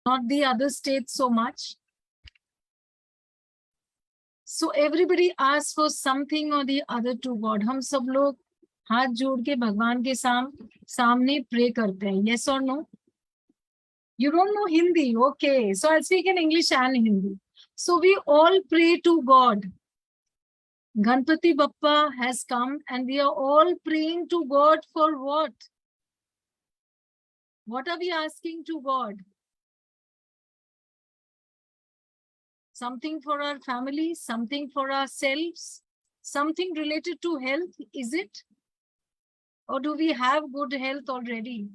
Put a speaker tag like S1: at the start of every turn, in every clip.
S1: not the other states so much. So everybody asks for something or the other to God. हम सब लोग हाथ जोड़ के भगवान के सामने pray करते हैं. Yes or no? You don't know Hindi? Okay. So I'll speak in English and Hindi. So we all pray to God. Ganpati Bappa has come and we are all praying to God for what? What are we asking to God? Something for our family, something for ourselves, something related to health, is it? Or do we have good health already?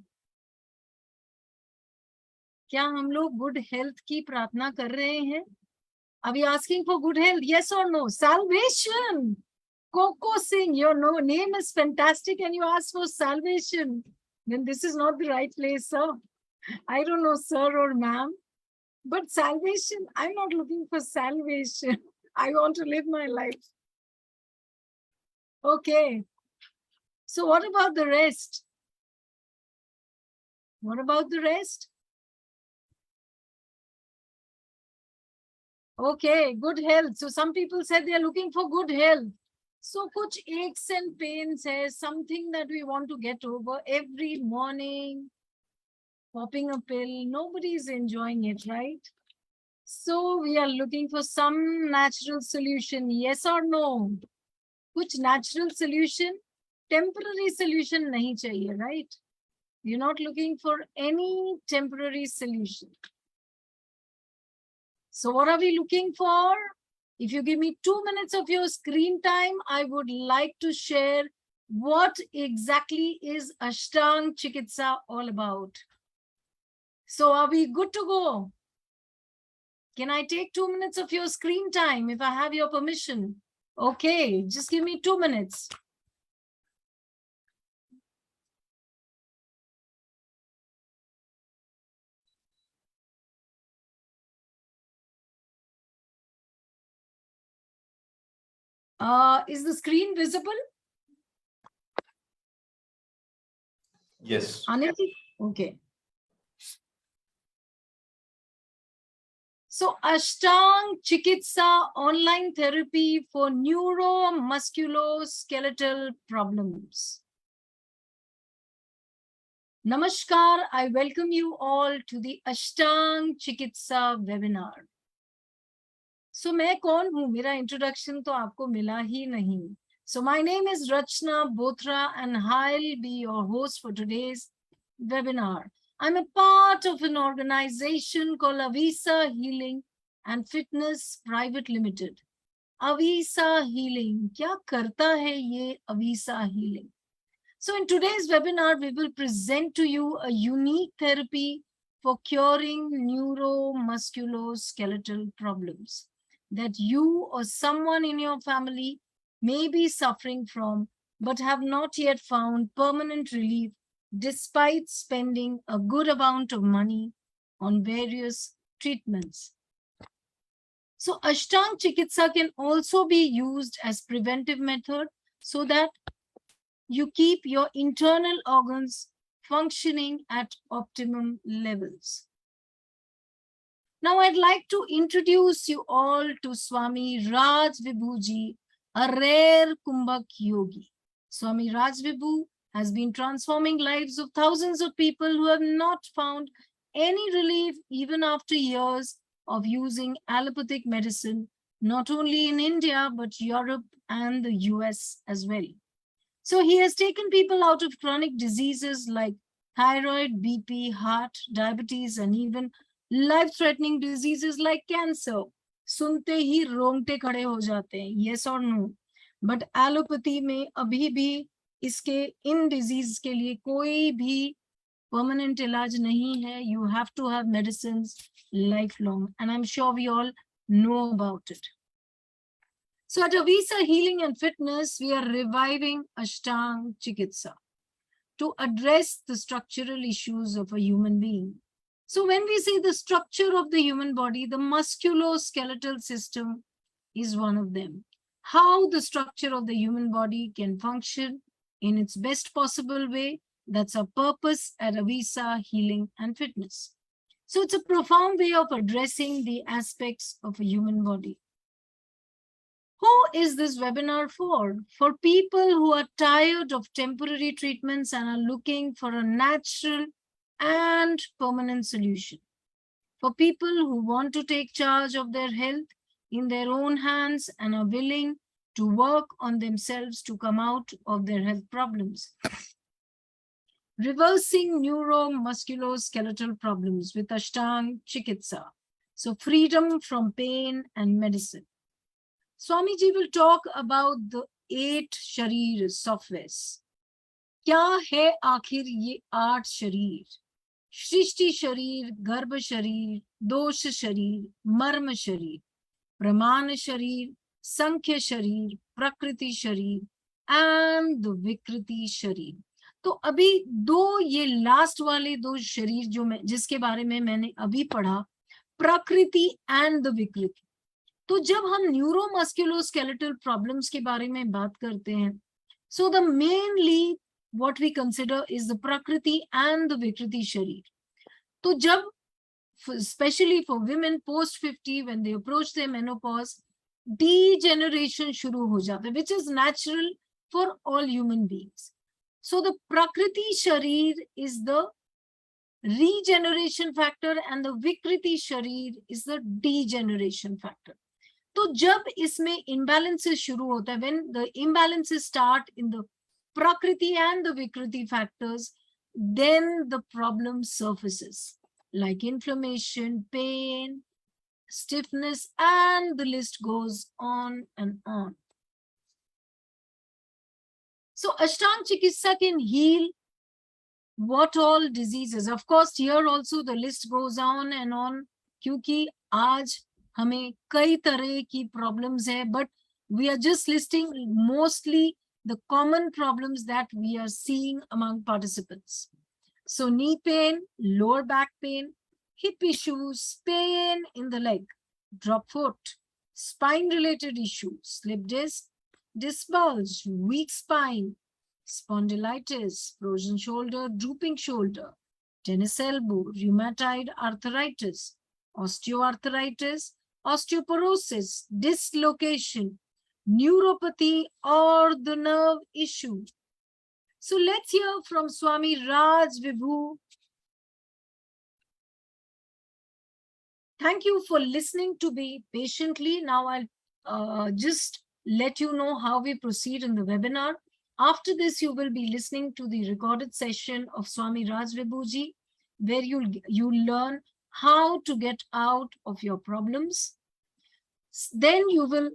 S1: क्या हम लोग good health की प्रार्थना कर रहे हैं? Are we asking for good health? Yes or no? Salvation. Coco Singh, your name is fantastic and you ask for salvation. Then this is not the right place, sir. I don't know, sir or ma'am. But salvation, I'm not looking for salvation. I want to live my life. Okay. So what about the rest? What about the rest? Okay, good health. So some people said they are looking for good health. So kuch aches and pains hai, something that we want to get over every morning, popping a pill. Nobody is enjoying it, right? So we are looking for some natural solution. Yes or no? Kuch natural solution? Temporary solution nahi chahiye, right? You're not looking for any temporary solution. So what are we looking for? If you give me 2 minutes of your screen time, I would like to share what exactly is Ashtaang Chikitsa all about. So are we good to go? Can I take 2 minutes of your screen time if I have your permission? Okay, just give me 2 minutes. Is the screen visible?
S2: Yes.
S1: Anil? Okay. So Ashtaang Chikitsa online therapy for Neuro Musculoskeletal problems. Namaskar, I welcome you all to the Ashtaang Chikitsa webinar. So मैं कौन हूँ? मेरा introduction तो आपको मिला ही नहीं. So my name is Rachna Bothra and I'll be your host for today's webinar. I'm a part of an organization called Avisa Healing and Fitness Private Limited. Avisa Healing, क्या करता है ये Avisa Healing? So in today's webinar, we will present to you a unique therapy for curing neuromusculoskeletal problems that you or someone in your family may be suffering from, but have not yet found permanent relief despite spending a good amount of money on various treatments. So Ashtaang Chikitsa can also be used as preventive method so that you keep your internal organs functioning at optimum levels. Now I'd like to introduce you all to Swami Raj Vibhuji, a rare Kumbhak yogi. Swami Raj Vibhu has been transforming lives of thousands of people who have not found any relief even after years of using allopathic medicine, not only in India, but Europe and the US as well. So he has taken people out of chronic diseases like thyroid, BP, heart, diabetes, and even life-threatening diseases like cancer. सुनते ही रोंगटे खड़े हो जाते हैं, yes or no? But allopathy में अभी भी इसके इन disease के लिए कोई भी permanent इलाज नहीं है. You have to have medicines lifelong, and I'm sure we all know about it. So at Avisa Healing and Fitness, we are reviving Ashtaang Chikitsa to address the structural issues of a human being. So when we say the structure of the human body, the musculoskeletal system is one of them. How the structure of the human body can function in its best possible way, that's our purpose at Avisa Healing and Fitness. So it's a profound way of addressing the aspects of a human body. Who is this webinar for? For people who are tired of temporary treatments and are looking for a natural and permanent solution. For people who want to take charge of their health in their own hands and are willing to work on themselves to come out of their health problems. Reversing Neuro Musculoskeletal problems with Ashtaang Chikitsa. So freedom from pain and medicine. Swamiji will talk about the 8 sharir softwares. क्या है आखिर ये 8 शरीर? सृष्टि शरीर, गर्भ शरीर, दोष शरीर, मर्म शरीर, प्रमाण शरीर, संख्य शरीर, प्रकृति शरीर एंड विकृति शरीर. तो अभी 2 ये लास्ट वाले 2 शरीर जो जिसके बारे में मैंने अभी पढ़ा, प्रकृति एंड विकृति. तो जब हम न्यूरो मस्कुलोस्केलेटल प्रॉब्लम्स के बारे में बात करते हैं, so the mainly what we consider is the prakriti and the vikriti sharir. तो जब specially for women post 50 when they approach the menopause, degeneration शुरू हो जाता है, which is natural for all human beings. So the prakriti sharir is the regeneration factor and the vikriti sharir is the degeneration factor. तो जब इसमें imbalances शुरू होता है, when the imbalances start in the prakriti and the vikriti factors, then the problem surfaces like inflammation, pain, stiffness, and the list goes on and on. So Ashtaang Chikitsa can heal what all diseases. Of course, here also the list goes on and on, क्योंकि आज हमें कई तरह की problems है, but we are just listing mostly the common problems that we are seeing among participants. So knee pain, lower back pain, hip issues, pain in the leg, drop foot, spine related issues, slip disc, disc bulge, weak spine, spondylitis, frozen shoulder, drooping shoulder, tennis elbow, rheumatoid arthritis, osteoarthritis, osteoporosis, dislocation, neuropathy, or the nerve issue. So let's hear from Swami Raj Vibhu. Thank you for listening to me patiently. Now I'll just let you know how we proceed in the webinar. After this, you will be listening to the recorded session of Swami Raj Vibhuji, where you'll learn how to get out of your problems. Then you will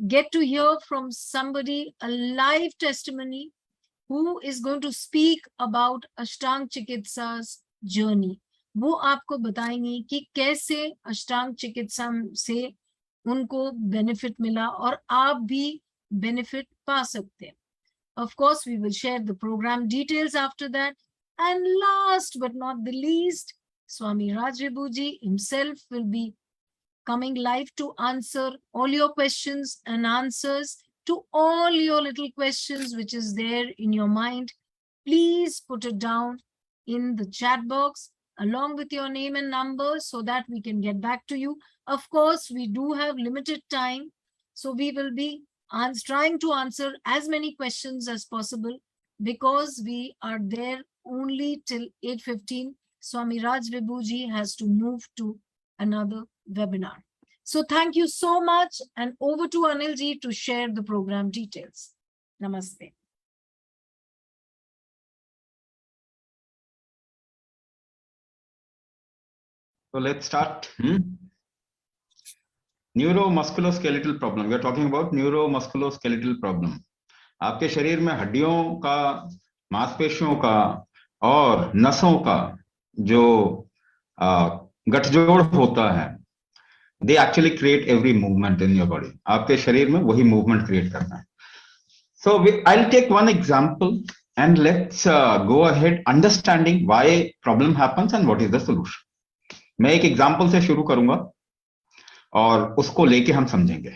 S1: get to hear from somebody, a live testimony, who is going to speak about Ashtaang Chikitsa's journey. वो आपको बताएंगे कि कैसे अष्टांग चिकित्सा से उनको benefit मिला और आप भी बेनिफिट पा सकते हैं. Of course, we will share the program details after that. And last but not the least, Swami Raj Vibhuji himself will be coming live to answer all your questions and answers to all your little questions which is there in your mind. Please put it down in the chat box along with your name and number so that we can get back to you. Of course, we do have limited time, so we will be trying to answer as many questions as possible because we are there only till 8:15. Swami Raj Vibhuji has to move to another webinar. So thank you so much, and over to Anilji to share the program details. Namaste.
S3: So let's start. Neuro Musculoskeletal problem. We are talking about Neuro Musculoskeletal problem. आपके शरीर में हड्डियों का, मांसपेशियों का और नसों का जो गठजोड़ होता है, they actually create every movement in your body. आपके शरीर में वही movement create करना है. So I'll take one example and let's go ahead understanding why problem happens and what is the solution. मैं एक एग्जाम्पल से शुरू करूंगा और उसको लेके हम समझेंगे.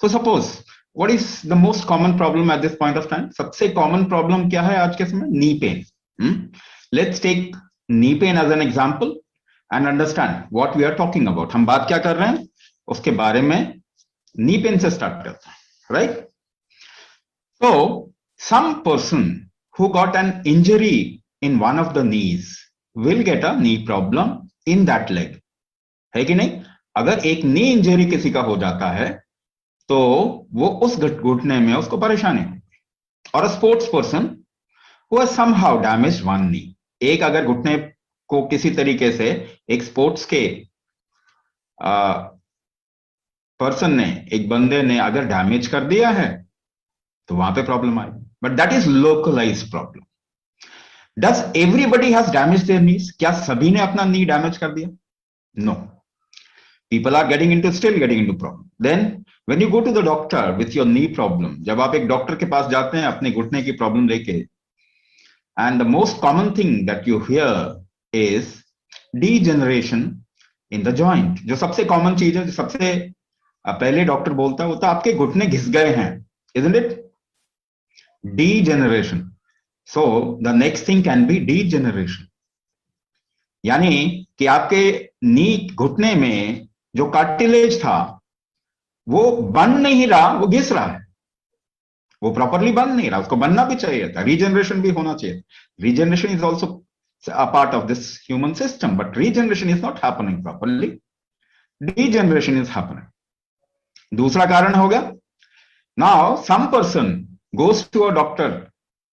S3: So suppose what is the most common problem at this point of time? सबसे common problem क्या है आज के समय? Knee pain. Let's take knee pain as an example. and understand what we are talking about. हम बात क्या कर रहे हैं उसके बारे में नी पेन से स्टार्ट करते हैं, right? So some person who got an injury in one of the knees will get a knee problem in that leg, है कि नहीं? अगर एक नी इंजरी किसी का हो जाता है तो वो उस घुटने में उसको परेशानी होगी. और a sports person who has somehow damaged one knee, एक अगर घुटने को किसी तरीके से एक स्पोर्ट्स के पर्सन ने, एक बंदे ने अगर डैमेज कर दिया है तो वहां पे प्रॉब्लम आएगी. But that is localised problem. Does everybody has damage their knees? क्या सभी ने अपना नी डैमेज कर दिया? No. People are still getting into problem. Then when you go to the doctor with your knee problem, जब आप एक doctor के पास जाते हैं अपने घुटने की प्रॉब्लम लेके, and the most common thing that you hear is degeneration in the joint. जो सबसे कॉमन चीज है, जो सबसे पहले डॉक्टर बोलता है वो तो आपके घुटने घिस गए हैं, isn't it? Degeneration. So the next thing can be degeneration. यानी कि आपके नी घुटने में जो कार्टिलेज था वो बन नहीं रहा, वो घिस रहा है, वो प्रॉपरली बन नहीं रहा, उसको बनना भी चाहिए था, रीजनरेशन भी होना चाहिए. Regeneration is also a part of this human system, but regeneration is not happening properly, degeneration is happening. दूसरा कारण हो गया, now some person goes to a doctor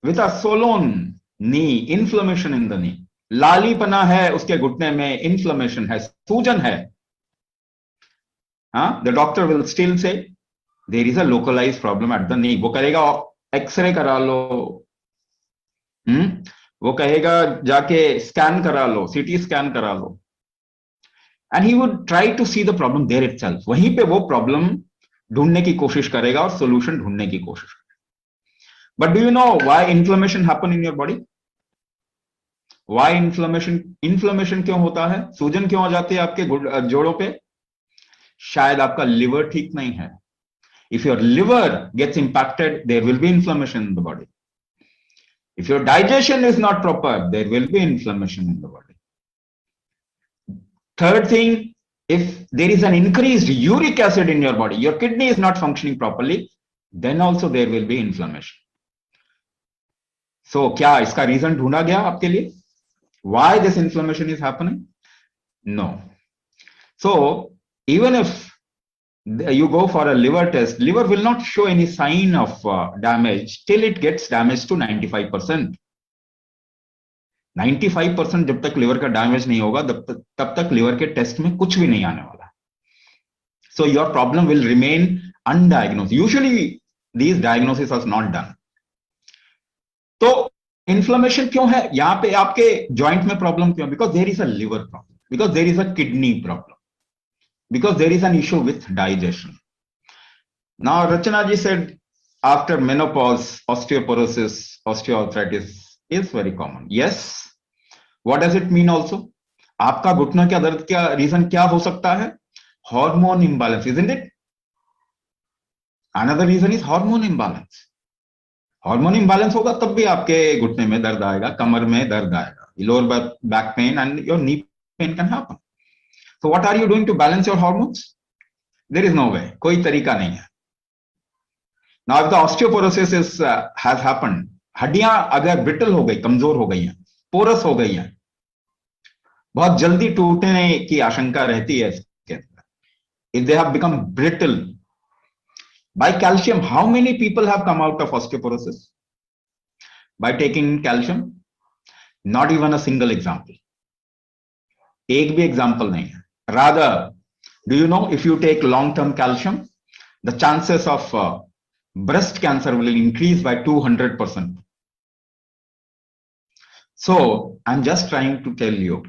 S3: with a swollen knee, inflammation in the knee, लालीपना है उसके घुटने में, inflammation है, सूजन है. The doctor will still say there is a localized problem at the knee. वो कहेगा एक्सरे करा लो, वो कहेगा जाके स्कैन करा लो, सीटी स्कैन करा लो, and he would try to see the problem there itself. वहीं पे वो प्रॉब्लम ढूंढने की कोशिश करेगा और सोल्यूशन ढूंढने की कोशिश करेगा. But do you know why inflammation happen in your body? Why inflammation क्यों होता है? सूजन क्यों आ जाती है आपके जोड़ों पे? शायद आपका लिवर ठीक नहीं है. If your liver gets impacted, there will be inflammation in the body. If your digestion is not proper, there will be inflammation in the body. Third thing, if there is an increased uric acid in your body, your kidney is not functioning properly, then also there will be inflammation. So क्या इसका reason ढूंढा गया आपके लिए? Why this inflammation is happening? No. So even if you go for a liver test, liver will not show any sign of damage till it gets damaged to 95%. 95% जब तक liver का damage नहीं होगा तब तक लिवर के test में कुछ भी नहीं आने वाला. So your problem will remain undiagnosed. Usually these diagnoses are not done. तो इन्फ्लेमेशन क्यों है यहाँ पे आपके जॉइंट में प्रॉब्लम क्यों? Because there is a liver problem, because there is a kidney problem, because there is an issue with digestion. Now Rachana ji said after menopause osteoporosis, osteoarthritis is very common. Yes. What does it mean also? आपका घुटना का दर्द का reason क्या हो सकता है? Hormone imbalance, isn't it? Another reason is hormone imbalance. Hormone imbalance होगा तब भी आपके घुटने में दर्द आएगा, कमर में दर्द आएगा, lower back pain and your knee pain can happen. So what are you doing to balance your hormones? There is no way. कोई तरीका नहीं है. Now if the osteoporosis has happened, हड्डियां अगर brittle हो गई, कमजोर हो गई हैं, porous हो गई हैं, बहुत जल्दी टूटने की आशंका रहती है इसके अंदर. If they have become brittle by calcium, how many people have come out of osteoporosis by taking calcium? Not even a single example. एक भी example नहीं है. Rather, do you know if you take long-term calcium, the chances of breast cancer will increase by 200%. So I'm just trying to tell you,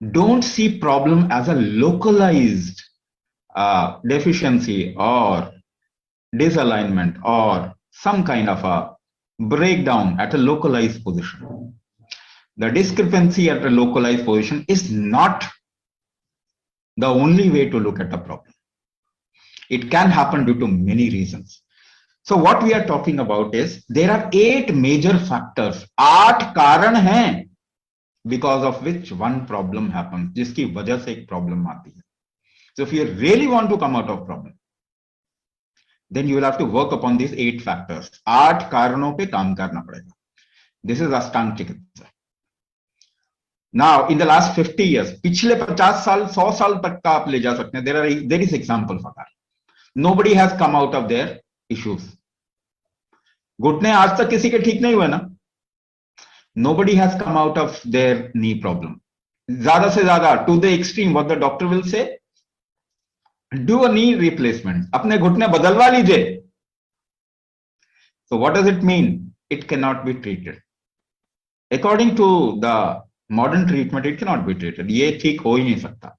S3: don't see problem as a localized deficiency or disalignment or some kind of a breakdown at a localized position. The discrepancy at a localized position is not the only way to look at a problem. It can happen due to many reasons. So what we are talking about is there are 8 major factors. 8 कारण हैं because of which one problem happens, जिसकी वजह से एक problem आती है. So if you really want to come out of problem, then you will have to work upon these 8 factors. 8 कारणों पे काम करना पड़ेगा. This is Ashtaang Chikitsa. Now, in the last 50 years, पिछले 50 साल, 100 साल तक का आप ले जा सकते हैं. There is example for that. Nobody has come out of their issues. घुटने आज तक किसी के ठीक नहीं हुए ना. Nobody has come out of their knee problem. ज्यादा से ज्यादा to the extreme, what the doctor will say, do a knee replacement. अपने घुटने बदलवा लीजिए. So what does it mean? It cannot be treated. According to the modern treatment, it cannot be treated. ये ठीक हो ही नहीं सकता.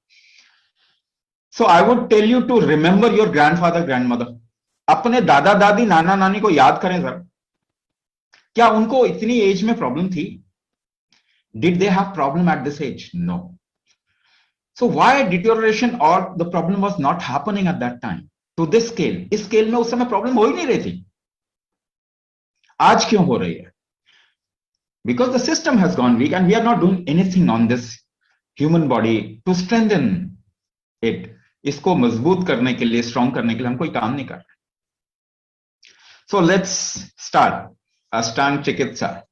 S3: So I would tell you to remember your grandfather, grandmother. अपने दादा दादी नाना नानी को याद करें सर. क्या उनको इतनी एज में प्रॉब्लम थी? Did they have problem at this age? No. So why deterioration or the problem was not happening at that time to this scale? इस स्केल में उस समय प्रॉब्लम हो ही नहीं रही थी. आज क्यों हो रही है? Because the system has gone weak and we are not doing anything on this human body to strengthen it. इसको मजबूत करने के लिए, स्ट्रॉन्ग करने के लिए हम कोई काम नहीं कर रहे. So let's start. Ashtaang Chikitsa.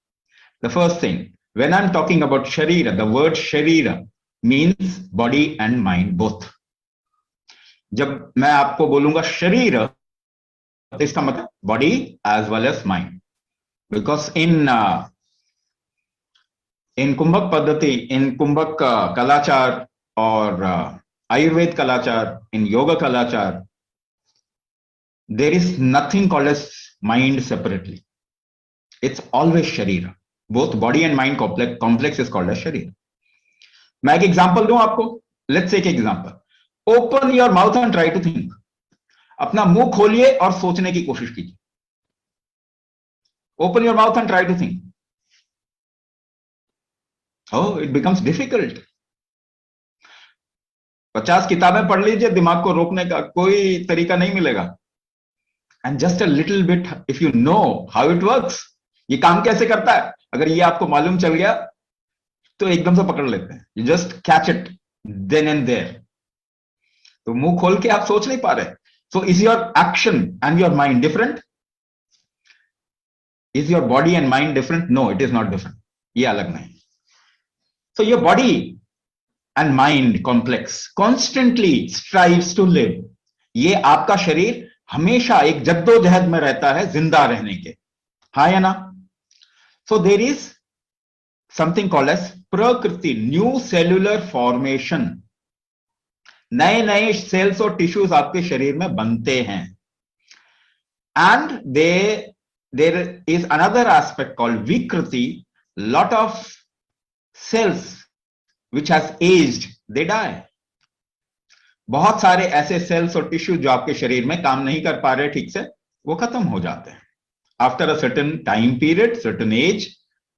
S3: The first thing, when I'm talking about Sharira, the word Sharira means body and mind both. जब मैं आपको बोलूंगा शरीर, तो इसका मतलब body as well as mind. Because in कुंभक पद्धति, in कुंभक कलाचार और Ayurved kalachar, in yoga kalachar, there is nothing called as mind separately. It's always sharira. Both body and mind complex is called as sharira. मैं एक example दूं आपको. Let's take example. Open your mouth and try to think. अपना मुंह खोलिए और सोचने की कोशिश कीजिए. Open your mouth and try to think. Oh, it becomes difficult. 50 किताबें पढ़ लीजिए, दिमाग को रोकने का कोई तरीका नहीं मिलेगा. And just a little bit, if you know how it works, ये काम कैसे करता है, अगर ये आपको मालूम चल गया तो एकदम से पकड़ लेते हैं. You just catch it then and there. तो मुंह खोल के आप सोच नहीं पा रहे. So is your action and your mind different? Is your body and mind different? No, it is not different. ये अलग नहीं. So your body and mind complex constantly strives to live. ये आपका शरीर हमेशा एक जद्दोजहद में रहता है जिंदा रहने के. हाँ या ना? So there is something called as prakriti, new cellular formation. नए नए सेल्स और टिश्यूज आपके शरीर में बनते हैं. And there is another aspect called vikriti. Lot of cells which has aged, they die. बहुत सारे ऐसे सेल्स और टिश्यू जो आपके शरीर में काम नहीं कर पा रहे ठीक से, वो खत्म हो जाते हैं. After a certain time period, certain age,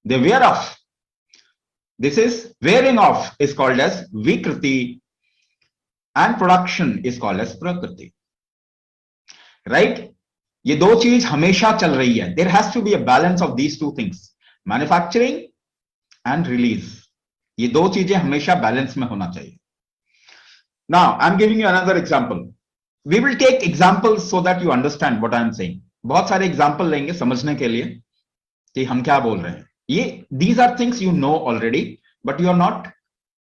S3: they wear off. This is wearing off is called as vikriti and production is called as prakriti. Right? ये दो चीज हमेशा चल रही है. There has to be a balance of these two things, manufacturing and release. ये दो चीजें हमेशा बैलेंस में होना चाहिए. Now, I'm giving you another example. We will take examples so that you understand what I'm saying. बहुत सारे example लेंगे समझने के लिए कि हम क्या बोल रहे हैं. ये these are things you know already, but you are not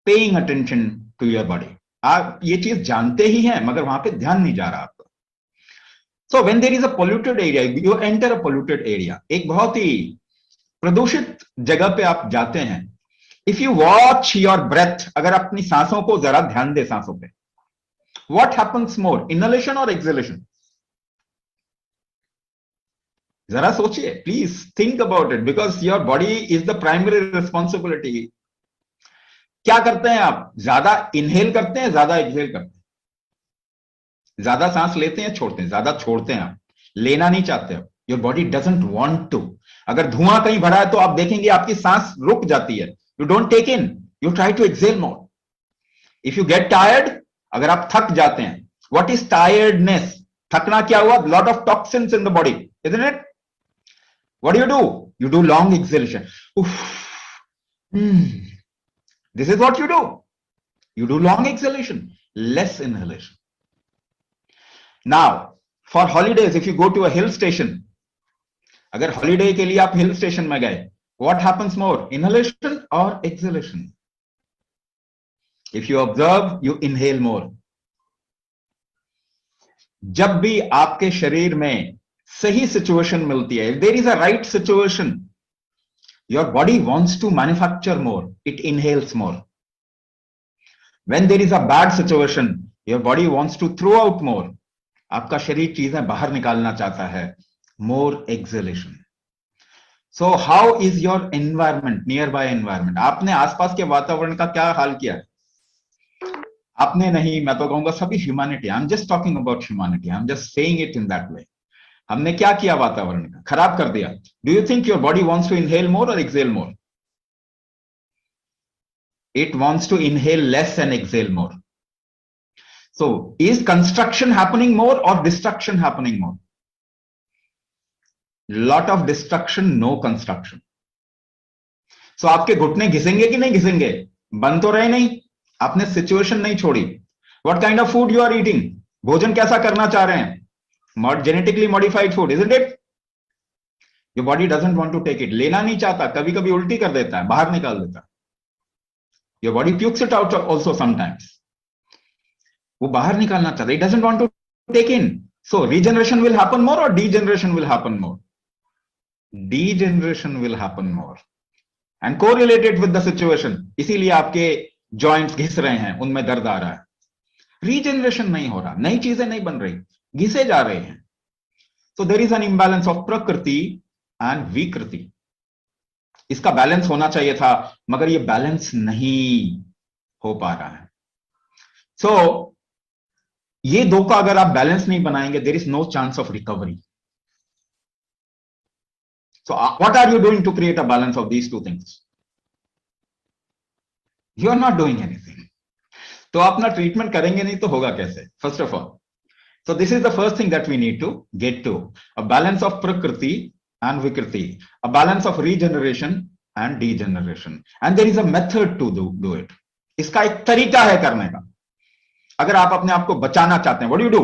S3: paying attention to your body. आप ये चीज जानते ही हैं मगर वहां पे ध्यान नहीं जा रहा आपका. So when there is a polluted area, you enter a polluted area. एक बहुत ही प्रदूषित जगह पे आप जाते हैं. If you watch your breath, अगर अपनी सांसों को जरा ध्यान दे सांसों पे, what happens more, inhalation or exhalation? जरा सोचिए, please think about it because your body is the primary responsibility. क्या करते हैं आप? ज्यादा इनहेल करते हैं, ज्यादा एक्सहेल करते हैं? ज्यादा सांस लेते हैं, छोड़ते हैं? ज्यादा छोड़ते हैं आप, लेना नहीं चाहते हो. Your body doesn't want to. अगर धुआं कहीं भरा है तो आप देखेंगे आपकी सांस रुक जाती है. You don't take in, you try to exhale more. If you get tired, अगर आप थक जाते हैं, what is tiredness? थकना क्या हुआ? Lot of toxins in the body, isn't it? What do? You do long exhalation. This is what you do. You do long exhalation, less inhalation. Now, for holidays, if you go to a hill station, अगर holiday के लिए आप hill station में गए, what happens more, inhalation or exhalation? If you observe, you inhale more. जब भी आपके शरीर में सही सिचुएशन मिलती है, if there is a right situation, your body wants to manufacture more, it inhales more. When there is a bad situation, your body wants to throw out more. आपका शरीर चीजें बाहर निकालना चाहता है, more exhalation. So how is your environment, nearby environment? आपने आसपास के वातावरण का क्या हाल किया है? आपने नहीं, मैं तो कहूंगा सभी humanity, I am just talking about humanity, I am just saying it in that way. हमने क्या किया वातावरण का? खराब कर दिया. Do you think your body wants to inhale more और exhale more? It wants to inhale less and exhale more. So is construction happening more or destruction happening more? Lot of destruction, no construction. So आपके घुटने घिसेंगे कि नहीं घिसेंगे? बंद तो रहे नहीं, आपने सिचुएशन नहीं छोड़ी. What kind of food you are eating? भोजन कैसा करना चाह रहे हैं? Genetically modified food, isn't it? Your body doesn't want to take it. लेना नहीं चाहता, कभी कभी उल्टी कर देता है, बाहर निकाल देता है. Your body pukes it out also sometimes. वो बाहर निकालना चाहता है. It doesn't want to take in. So regeneration will happen more or degeneration will happen more? Degeneration will happen more. And correlated with the situation. इसीलिए आपके joints घिस रहे हैं, उनमें दर्द आ रहा है. Regeneration नहीं हो रहा, नई चीजें नहीं बन रही, घिसे जा रहे हैं. So there is an imbalance of prakriti and vikriti. इसका बैलेंस होना चाहिए था, मगर ये बैलेंस नहीं हो पा रहा है. सो ये दो का अगर आप बैलेंस नहीं बनाएंगे, there is no chance of recovery. So what are you doing to create a balance of these two things? You are not doing anything. तो आप ना ट्रीटमेंट करेंगे नहीं तो होगा कैसे? First of all, so this is the first thing that we need to get to, a balance of prakriti and vikriti, a balance of regeneration and degeneration, and there is a method to do it. इसका एक तरीका है करने का. अगर आप अपने आप को बचाना चाहते हैं, what do you do?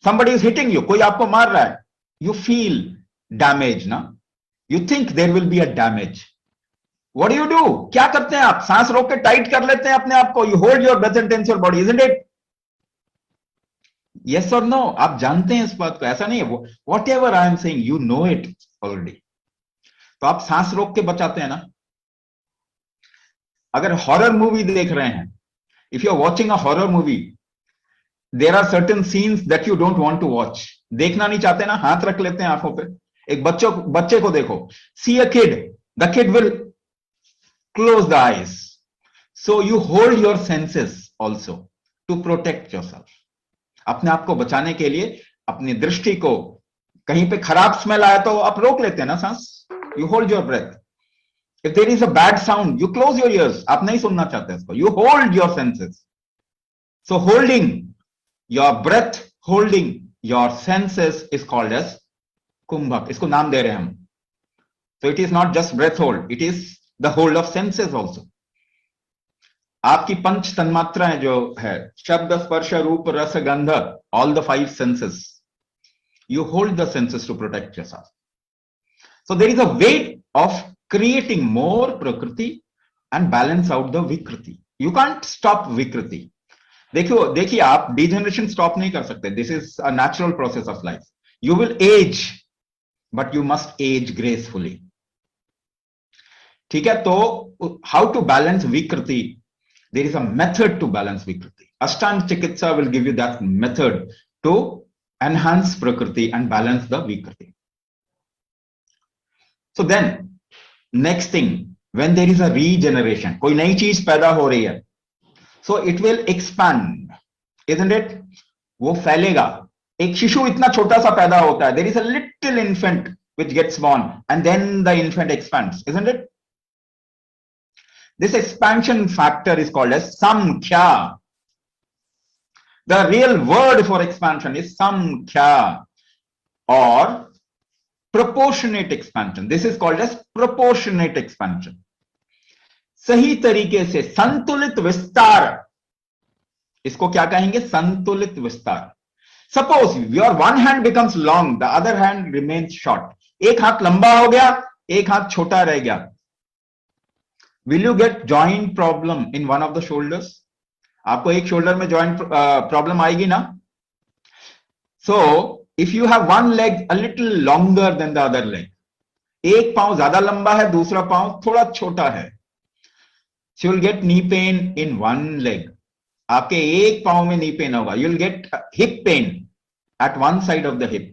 S3: Somebody is hitting you, कोई आपको मार रहा है, you feel damage ना, you think there will be a damage. What do you do? क्या करते हैं आप? सांस रोक के टाइट कर लेते हैं अपने आप को, you hold your breath and tense your body, isn't it? Yes or no? आप जानते हैं इस बात को, ऐसा नहीं है. Whatever I am saying, you know it already. तो आप सांस रोक के बचाते हैं ना. अगर हॉरर मूवी देख रहे हैं, if you are watching a horror movie, there are certain scenes that you don't want to watch. देखना नहीं चाहते ना, हाथ रख लेते हैं आंखों पे. एक बच्चे को देखो, see a kid, the kid will close the eyes. So you hold your senses also to protect yourself. अपने आप को बचाने के लिए अपनी दृष्टि को, कहीं पे खराब स्मेल आया तो आप रोक लेते हैं ना सांस. You hold your breath. If there is a bad sound, you close your ears, आप नहीं सुनना चाहते इसको, you hold your senses. So holding your breath, holding your senses is called as kumbhak. इसको नाम दे रहे हैं हम. So it is not just breath hold, it is the hold of senses also. आपकी पंच तन्मात्राएं जो है, शब्द, स्पर्श, रूप, रस, गंध, all the 5 senses. You hold the senses to protect yourself. So there is a way of creating more prakriti and balance out the vikriti. You can't stop vikriti. देखिए आप degeneration stop नहीं कर सकते. This is a natural process of life. You will age, but you must age gracefully. ठीक है, तो how to balance vikriti? There is a method to balance vikriti. Ashtaang Chikitsa will give you that method to enhance prakriti and balance the vikriti. So then, next thing, when there is a regeneration, कोई नई चीज पैदा हो रही है, so it will expand, isn't it? वो फैलेगा. एक शिशु इतना छोटा सा पैदा होता है. There is a little infant which gets born, and then the infant expands, isn't it? This expansion factor is called as samkhya. The real word for expansion is samkhya or proportionate expansion. This is called as proportionate expansion. सही तरीके से संतुलित विस्तार, इसको क्या कहेंगे? संतुलित विस्तार। Suppose your one hand becomes long, the other hand remains short, एक हाथ लंबा हो गया, एक हाथ छोटा रह गया, will you get joint problem in one of the shoulders? आपको एक शोल्डर में जॉइंट प्रॉब्लम आएगी ना? So if you have one leg a little longer than the other leg, एक पांव ज्यादा लंबा है, दूसरा पांव थोड़ा छोटा है, so you'll get knee pain in one leg. आपके एक पांव में knee pain होगा. You'll get hip pain at one side of the hip.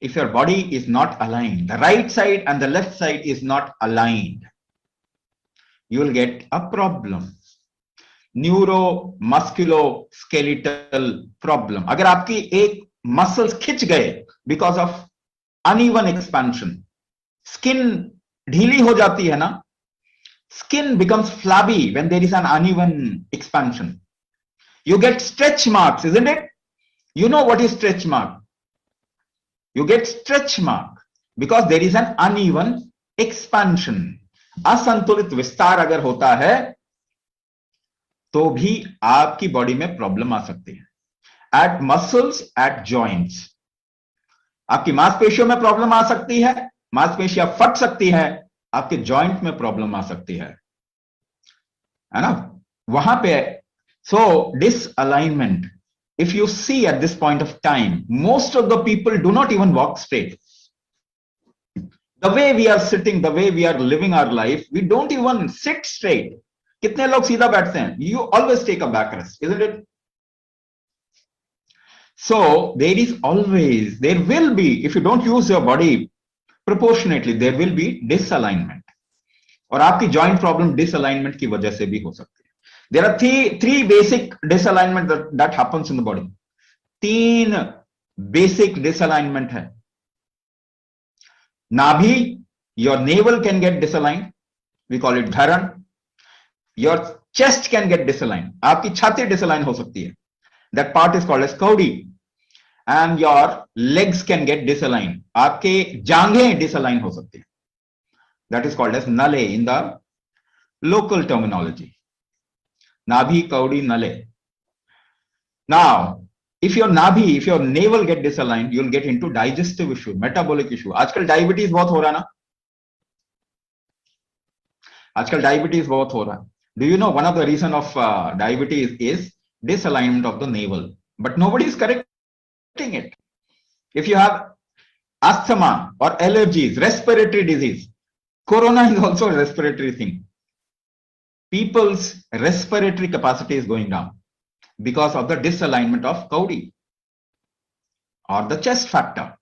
S3: If your body is not aligned, the right side and the left side is not aligned, you will get a problem. Neuro Musculoskeletal problem. अगर आपकी एक muscles खिंच गए because of uneven expansion, skin ढीली हो जाती है ना, skin becomes flabby when there is an uneven expansion. You get stretch marks, isn't it? You know what is stretch mark? You get stretch mark because there is an uneven expansion. असंतुलित विस्तार अगर होता है तो भी आपकी body में problem आ सकती है. एट मसल्स, एट जॉइंट्स, आपकी मांसपेशियों में प्रॉब्लम आ सकती है, मांसपेशियां फट सकती है, आपके जॉइंट में प्रॉब्लम आ सकती है ना? वहां पे so disalignment, if you see at this point of time, most of the people do not even walk straight. The way we are sitting, the way we are living our life, we don't even sit straight. कितने लोग सीधा बैठते हैं? You always take a back rest, isn't it? So there is always, there will be, if you don't use your body proportionately, there will be disalignment. और आपकी joint problem disalignment की वजह से भी हो सकती है. There are three basic disalignment that happens in the body. तीन basic disalignment है. नाभि, your navel can get disaligned, we call it dharan. Your chest can get disaligned, आपकी छाती डिसलाइन हो सकती है, that part is called as caudy. And your legs can get disaligned, आपके जांघें decline हो सकती है, that is called as nalle in the local terminology. नाभि, कौड़ी, nalle. Now if your navi, if your navel get disaligned, you'll get into digestive issue, metabolic issue. आजकल diabetes बहुत हो रहा है ना, आजकल डायबिटीज बहुत हो रहा है. Do you know one of the reason of diabetes is disalignment of the navel, but nobody is correcting it. If you have asthma or allergies, respiratory disease, corona is also a respiratory thing. People's respiratory capacity is going down because of the disalignment of caudy or the chest factor,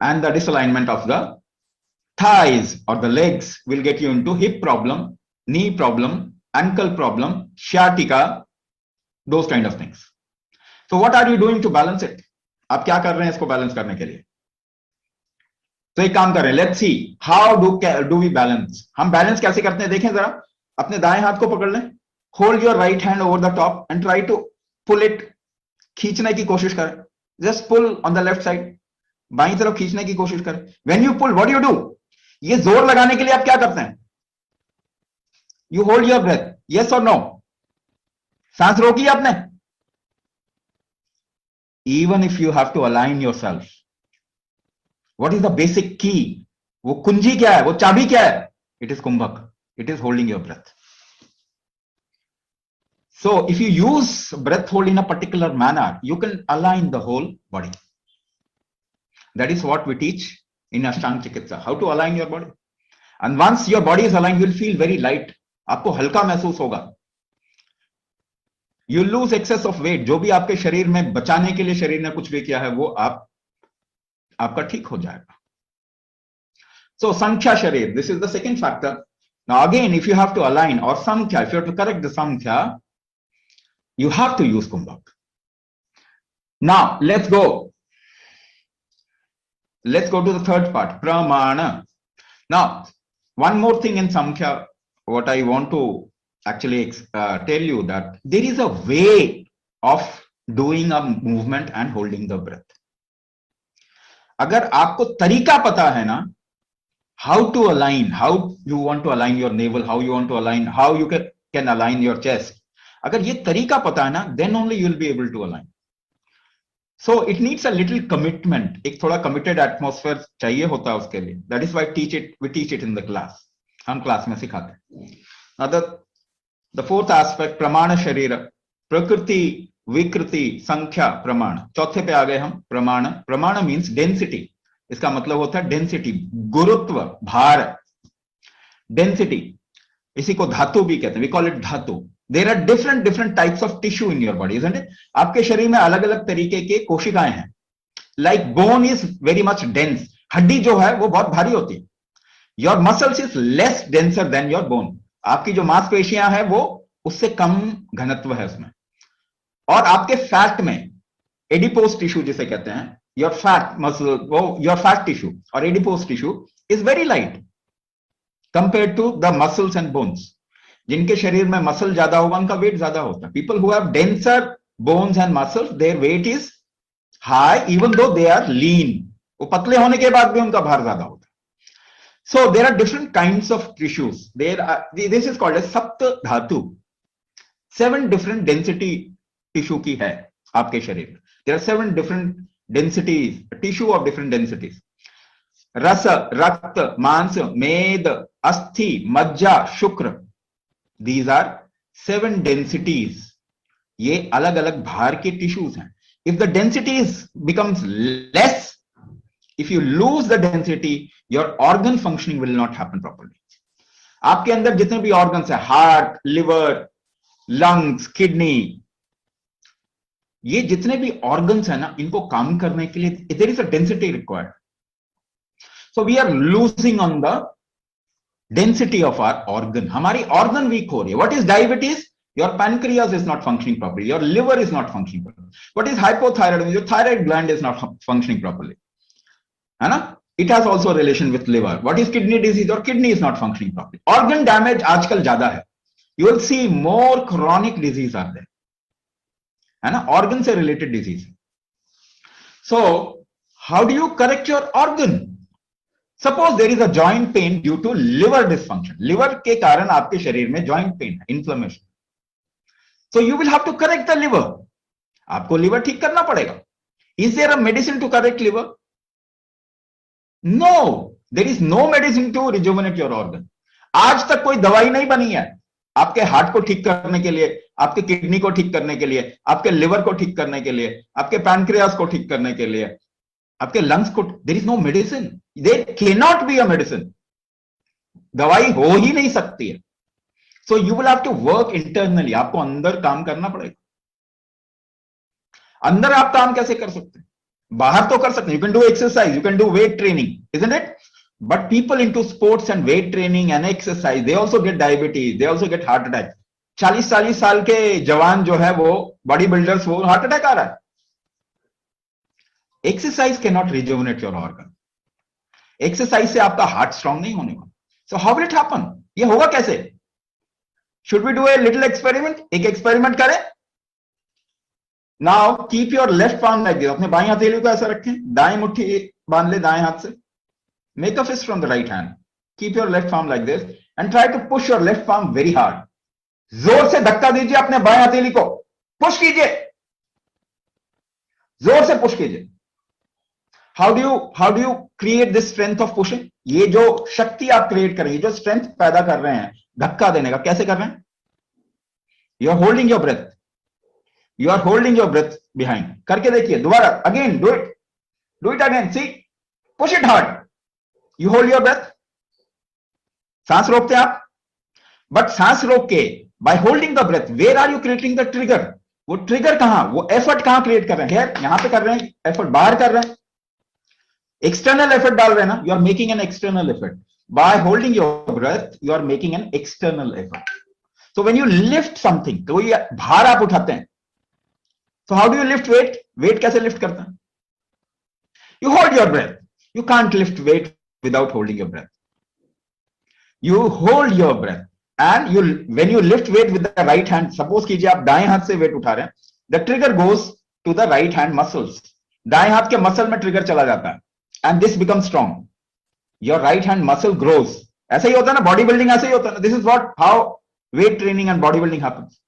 S3: and the disalignment of the thighs or the legs will get you into hip problem, knee problem, ankle problem, sciatica, those kind of things. So what are you doing to balance it? आप क्या कर रहे हैं इसको balance करने के लिए? तो एक काम करें, let's see how do we balance. हम बैलेंस कैसे करते हैं देखें जरा. अपने दाएं हाथ को पकड़ लें, hold your right hand over the top and try to pull it. खींचने की कोशिश करें, just pull on the left side, बाईं तरफ खींचने की कोशिश करें. When you pull, what you do, ये जोर लगाने के लिए आप क्या करते हैं? You hold your breath, yes और नो. सांस रोकी आपने. Even if you have to align yourself, what is the basic key? वो कुंजी क्या है, वो चाबी क्या है? It is kumbhak. It is holding your breath. So if you use breath hold in a particular manner, you can align the whole body. That is what we teach in Ashtaang Chikitsa, how to align your body. And once your body is aligned, you will feel very light. आपको हल्का महसूस होगा. You lose excess of weight. जो भी आपके शरीर में बचाने के लिए शरीर ने कुछ भी किया है वो आपका ठीक हो जाएगा. So Sankhya Sharir, this is the second factor. Now again, if you have to align or Sankhya, if you have to correct the Sankhya, you have to use Kumbhak. Now let's go to the third part, Pramana. Now one more thing in Sankhya, what I want to actually tell you, that there is a way of doing a movement and holding the breath. अगर आपको तरीका पता है ना, how to align, how you want to align your navel, how you want to align, how you can align your chest. अगर ये तरीका पता है ना, then only you will be able to align. So it needs a little commitment. एक थोड़ा committed atmosphere चाहिए होता है उसके लिए. That is why we teach it in the class. हम क्लास में सिखाते हैं. Now the fourth aspect, प्रमाण शरीर, प्रकृति विकृति संख्या प्रमाण. चौथे पे आ गए हम, प्रमाण. प्रमाण मीन्स डेंसिटी. इसका मतलब होता है डेंसिटी, गुरुत्व, भार, डेंसिटी. इसी को धातु भी कहते हैं. We call it dhatu. There are different types of tissue in your body, isn't it? आपके शरीर में अलग अलग तरीके के कोशिकाएं हैं. Like bone is very much dense. हड्डी जो है वो बहुत भारी होती है. Your muscles is less denser than your bone. आपकी जो मांसपेशियां हैं वो उससे कम घनत्व है उसमें. और आपके फैट में एडिपोज टिश्यू जिसे कहते हैं, योर फैट मसल, वो योर फैट टिश्यू और adipose tissue is very light compare to the muscles and bones. जिनके शरीर में मसल ज्यादा होगा उनका वेट ज्यादा होता है. People who have denser bones and muscles, their weight is high even though they are लीन. वो पतले होने के बाद भी उनका भार ज्यादा होता है. So there are different kinds of tissues. This is called as सप्त धातु. 7 different density tissue की है आपके शरीर में. There are 7 different densities, tissue of different densities. रस, रक्त, मांस, मेद, अस्थि, मज्जा, शुक्र. These are 7 densities. ये अलग अलग भार के tissues हैं. If the densities becomes less, if you lose the density, your organ functioning will not happen properly. आपके अंदर जितने भी organs है, हार्ट, लिवर, लंग्स, किडनी, ये जितने भी organs है ना, इनको काम करने के लिए there is a density required. So we are losing on the density of our organ. हमारी organ weak हो रही है. What is diabetes? Your pancreas is not functioning properly. Your liver is not functioning properly. What is hypothyroidism? Your thyroid gland is not functioning properly. है ना? It has also a relation with liver. What is kidney disease? Your kidney is not functioning properly. Organ damage आजकल ज्यादा है. You will see more chronic disease are there. है ना? Organ से related disease. So how do you correct your organ? Suppose there is a joint pain due to liver dysfunction. Liver के कारण आपके शरीर में joint pain है, inflammation. So you will have to correct the liver. आपको liver ठीक करना पड़ेगा. Is there a medicine to correct liver? No, there is no medicine to rejuvenate your organ. आज तक कोई दवाई नहीं बनी है आपके हार्ट को ठीक करने के लिए, आपके किडनी को ठीक करने के लिए, आपके लिवर को ठीक करने के लिए, आपके पैनक्रियास को ठीक करने के लिए, आपके लंग्स को. There is no medicine. There can not be a medicine. दवाई हो ही नहीं सकती है. So you will have to work internally. आपको अंदर काम करना पड़ेगा. अंदर आप काम कैसे कर सकते हैं? बाहर तो कर सकते हैं. You can do exercise, you can do weight training, isn't it? But people into sports and weight training and exercise, they also get diabetes, they also get heart attack. 40-40 साल के जवान जो है वो बॉडी बिल्डर्स, वो heart attack आ रहा है. Exercise can not rejuvenate your organ. Exercise से आपका हार्ट स्ट्रांग नहीं होने वाला. So how will it happen? ये होगा कैसे? Should we do a little experiment? एक एक्सपेरिमेंट करें. Now keep your left palm like this. अपने बाएं हथेली को ऐसा रखें, दाएं मुट्ठी बांध ले दाएं हाथ से. Make a fist from the right hand. Keep your left palm like this and try to push your left palm very hard. जोर से धक्का दीजिए अपने बाएं हथेली को. पुश कीजिए, जोर से पुश कीजिए. How do you create this strength of pushing? ये जो शक्ति आप क्रिएट करेंगे, जो स्ट्रेंथ पैदा कर रहे हैं धक्का देने का, कैसे कर रहे हैं? You are holding your breath. You are holding your breath behind. करके देखिए दोबारा. Again, do it. Do it again. See, push it hard. You hold your breath. सांस रोकते हैं आप. बट सांस रोक के by holding the breath, where are you creating the trigger? वो ट्रिगर कहां, वो एफर्ट कहां क्रिएट कर रहे हैं? यहां पे कर रहे हैं एफर्ट, बाहर कर रहे हैं, एक्सटर्नल एफर्ट डाल रहे हैं ना. You are making an external effort. By holding your breath you are making an external effort. So when you lift something, कोई भार आप उठाते हैं, so how do you lift weight? Weight कैसे लिफ्ट करते हैं? You hold your breath. You can't lift weight without holding your breath. You hold your breath and when you lift weight with the right hand, suppose कीजिए आप दाएं हाथ से wait उठा रहे हैं, the trigger goes to the right hand muscles. दाएं हाथ के मसल में ट्रिगर चला जाता है and this becomes strong. your right hand muscle grows. ऐसा ही होता है ना, बॉडी बिल्डिंग ऐसे ही होता है ना. This is what how weight training and bodybuilding happens,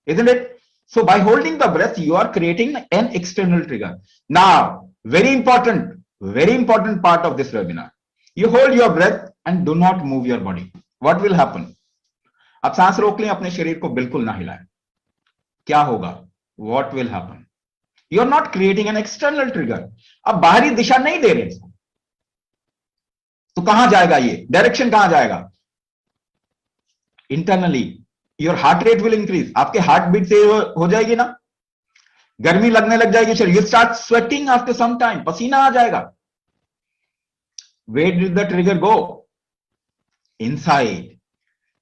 S3: isn't it? So by holding the breath, you are creating an external trigger. Now, very important part of this webinar. You hold your breath and do not move your body. What will happen? आप सांस रोक लें, अपने शरीर को बिल्कुल ना हिलाएं. क्या होगा? What will happen? You are not creating an external trigger. अब बाहरी दिशा नहीं दे रहे इसको. तो कहां जाएगा ये? डायरेक्शन कहां जाएगा? Internally. Your heart rate will increase. आपके हार्ट बीट से हो जाएगी ना, गर्मी लगने लग जाएगी शरीर. You start sweating after some time. पसीना आ जाएगा. Where did the trigger go? Inside.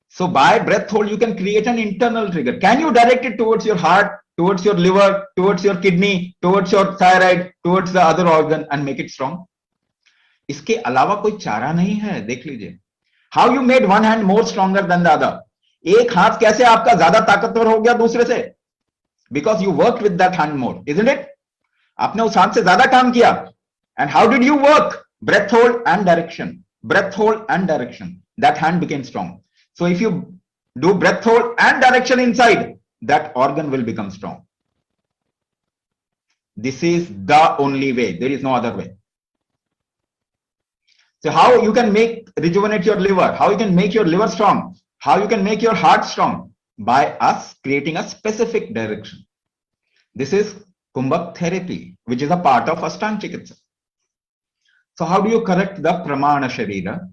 S3: So by breath hold, you can create an internal trigger. Can you direct it towards your heart, towards your liver, towards your kidney, towards your thyroid, towards the other organ and make it strong? इसके अलावा कोई चारा नहीं है. देख लीजिए. How you made one hand more stronger than the other? एक हाथ कैसे आपका ज्यादा ताकतवर हो गया दूसरे से? Because you worked with that hand more, isn't it? आपने उस हाथ से ज्यादा काम किया. And how did you work? Breath hold and direction. Breath hold and direction. That hand became strong. So if you do breath hold and direction inside, that organ will become strong. This is the only way. There is no other way. So how you can rejuvenate your liver? How you can make your liver strong? How you can make your heart strong? By us creating a specific direction. This is Kumbhak therapy, which is a part of Ashtaang Chikitsa. So how do you correct the Pramana Sharira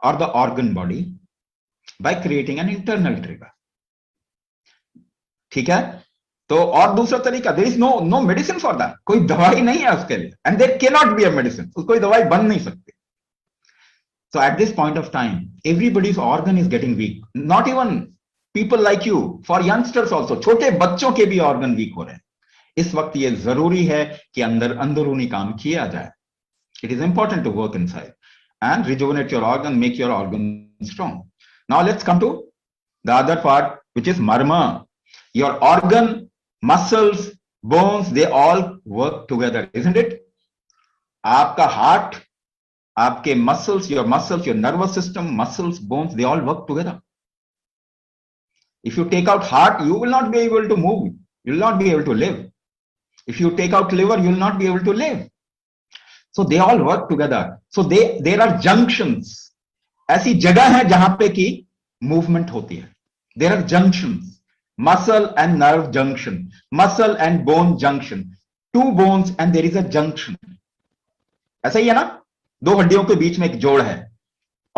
S3: or the organ body? By creating an internal trigger. ठीक है? तो और दूसरा तरीका, there is no medicine for that. कोई दवाई नहीं है उसके लिए. And there cannot be a medicine. कोई दवाई बन नहीं सकती. So at this point of time, everybody's organ is getting weak. Not even people like you. For youngsters also, छोटे बच्चों के भी organ weak हो रहे हैं. इस वक्त ये जरूरी है कि अंदरूनी काम किया जाए. It is important to work inside and rejuvenate your organ, make your organ strong. Now let's come to the other part, which is marma. Your organ, muscles, bones, they all work together, isn't it? आपका heart, आपके muscles, your nervous system, muscles, bones, they all work together. If you take out heart, you will not be able to move. You will not be able to live. If you take out liver, you will not be able to live. So they all work together. So there are junctions. ऐसी जगह है जहां पे की movement होती है. There are junctions. Muscle and nerve junction. Muscle and bone junction. Two bones and there is a junction. ऐसा ही है ना? दो हड्डियों के बीच में एक जोड़ है.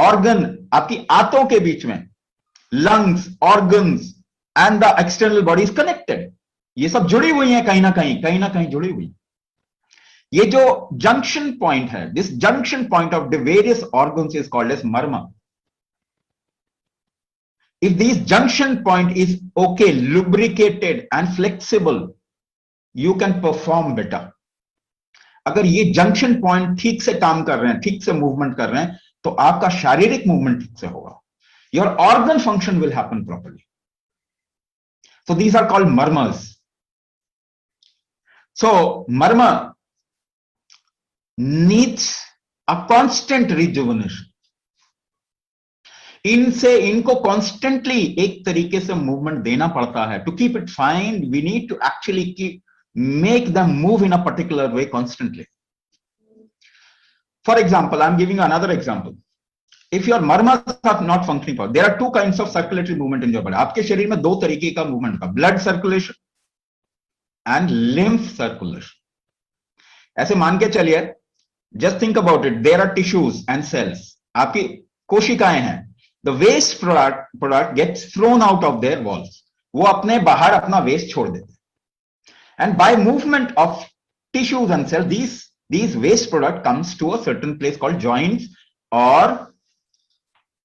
S3: Organ आपकी आंतों के बीच में. Lungs, organs and the external body is connected. ये सब जुड़ी हुई हैं कहीं ना कहीं जुड़ी हुई. ये जो junction point है, this junction point of the various organs is called as marma. If this junction point is okay, lubricated and flexible, you can perform better. अगर ये junction point ठीक से काम कर रहे हैं, ठीक से movement कर रहे हैं, तो आपका शारीरिक movement ठीक से होगा. Your organ function will happen properly. So these are called marmas. So marma needs a constant rejuvenation. इनको constantly एक तरीके से movement देना पड़ता है. To keep it fine, we need to actually make them move in a particular way constantly. For example, I'm giving you another example. If your marmas are not functioning properly, there are two kinds of circulatory movement in your body. आपके शरीर में दो तरीके का movement का, blood circulation and lymph circulation. ऐसे मान के चलिए, just think about it. There are tissues and cells. आपकी कोशिकाएं हैं. The waste product gets thrown out of their walls. वो अपने बाहर अपना waste छोड़ देते हैं. And by movement of tissues and cells, these waste product comes to a certain place called joints or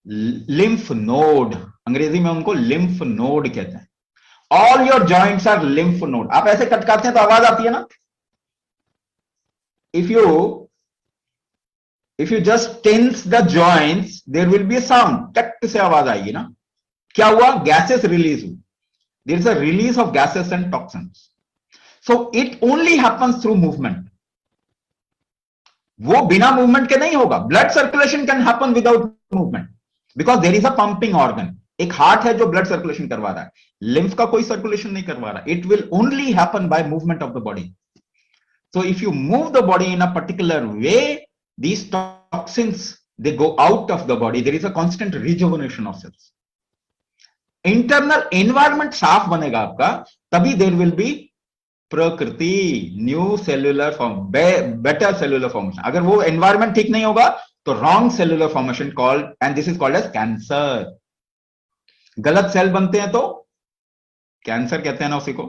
S3: lymph node. अंग्रेजी में उनको lymph node कहते हैं. All your joints are lymph node. आप ऐसे कटकाते हैं तो आवाज आती है ना? If you just tense the joints, there will be a sound. टक से आवाज आएगी ना? क्या हुआ? Gases release हुई. There is a release of gases and toxins. So it only happens through movement. वो बिना मूवमेंट के नहीं होगा. Blood circulation can happen without movement because there is a pumping organ. एक हार्ट है जो ब्लड सर्कुलेशन करवा रहा है, लिम्फ का कोई सर्कुलेशन नहीं करवा रहा. It will only happen by movement of the body. So if you move the body in a particular way, these toxins they go out of the body. There is a constant rejuvenation of cells. Internal environment साफ बनेगा आपका, तभी there will be prakriti, new cellular form, better cellular formation. अगर वो environment ठीक नहीं होगा तो wrong cellular formation called, and this is called as cancer. गलत सेल बनते हैं तो कैंसर कहते हैं ना उसी को.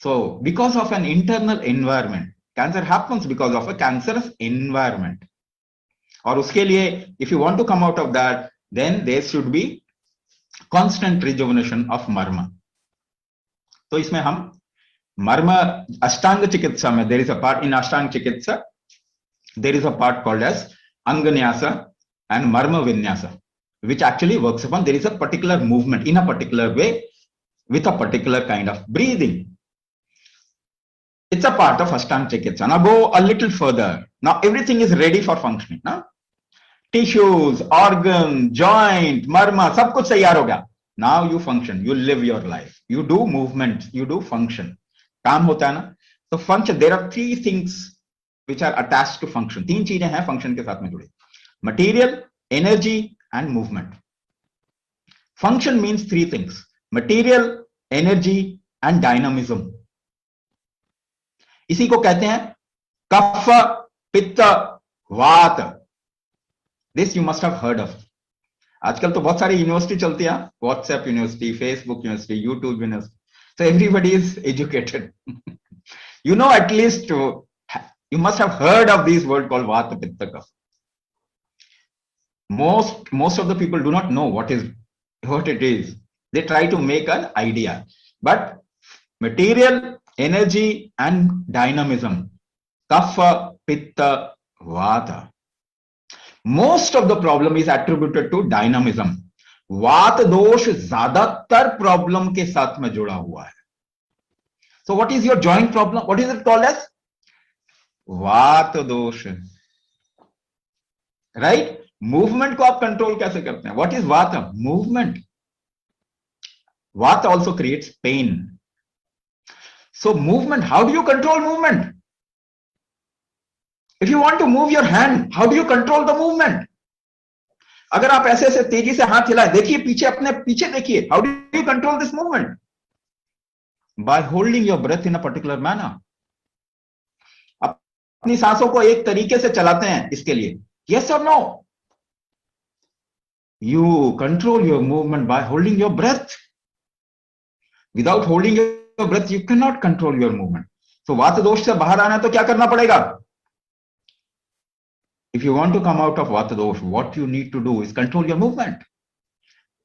S3: So because of an internal environment, cancer happens because of a cancerous environment. और उसके लिए if you want to come out of that, then there should be constant rejuvenation of मर्म. तो इसमें हम मर्म, अष्टांग चिकित्सा में there is a part in Ashtanga chikitsa, there is a part called as anganyasa and marma vinyasa, which actually works upon, there is a particular movement in a particular way with a particular kind of breathing. It's a part of Ashtaang Chikitsa. Now go a little further. Now everything is ready for functioning. Now tissues, organ, joint, marma, सब कुछ तैयार हो गया. Now you function, you live your life, you do movement, you do function. काम होता है ना. तो function, there are three things which are attached to function. तीन चीजें हैं function के साथ में जुड़ी. Material, energy and movement. Function means three things: material, energy and dynamism. इसी को कहते हैं कफ, पित्त, वात. This you must have heard of. आजकल तो बहुत सारी यूनिवर्सिटी चलती है, WhatsApp university, Facebook university, YouTube university. So everybody is educated. You know, at least you must have heard of this word called vata, pitta, kapha. Most of the people do not know what it is. They try to make an idea. But material, energy and dynamism, kapha, pitta, vata. Most of the problem is attributed to dynamism. वात दोष ज्यादातर problem के साथ में जुड़ा हुआ है. So what is your joint problem? What is it called as? वात दोष. Right? मूवमेंट को आप कंट्रोल कैसे करते हैं? What is vata? Movement. Vata also creates pain. So movement, how do you control movement? If you want to move your hand, how do you control the movement? अगर आप ऐसे ऐसे तेजी से हाथ हिलाए, देखिए पीछे, अपने पीछे देखिए, how do you control this movement? By holding your breath in a particular manner. अपनी सांसों को एक तरीके से चलाते हैं इसके लिए. यस और no? You control your movement by holding your breath. Without holding your breath, you cannot control your movement. So, वात दोष से बाहर आना है तो क्या करना पड़ेगा? If you want to come out of वात दोष, what you need to do is control your movement.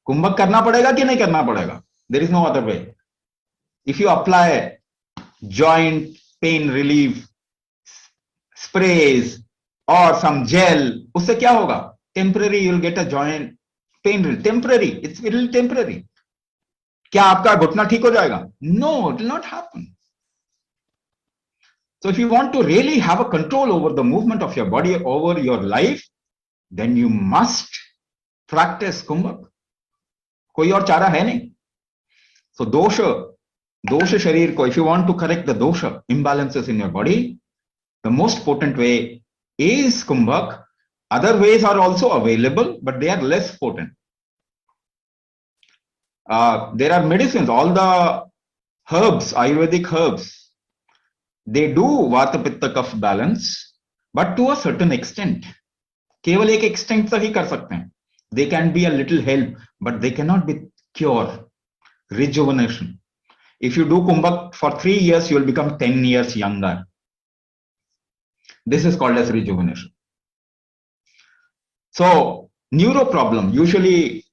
S3: कुंभक करना पड़ेगा कि नहीं करना पड़ेगा? There is no other way. If you apply joint pain relief sprays or some gel, उससे क्या होगा? Temporary, you will get a joint pain relief. Temporary, it will temporary. क्या आपका घुटना ठीक हो जाएगा? No, it will not happen. So if you want to really have a control over the movement of your body, over your life, then you must practice kumbhak. कोई और चारा है नहीं. So दोष शरीर को, if you want to correct the dosha imbalances in your body, the most potent way is kumbhak. Other ways are also available, but they are less potent. There are medicines, all the herbs, Ayurvedic herbs, they do vata pitta kapha balance, but to a certain extent. केवल एक extent तक ही कर सकते हैं. They can be a little help, but they cannot be cure, rejuvenation. If you do kumbhak for 3 years, you will become 10 years younger. This is called as rejuvenation. So, neuro problem, usually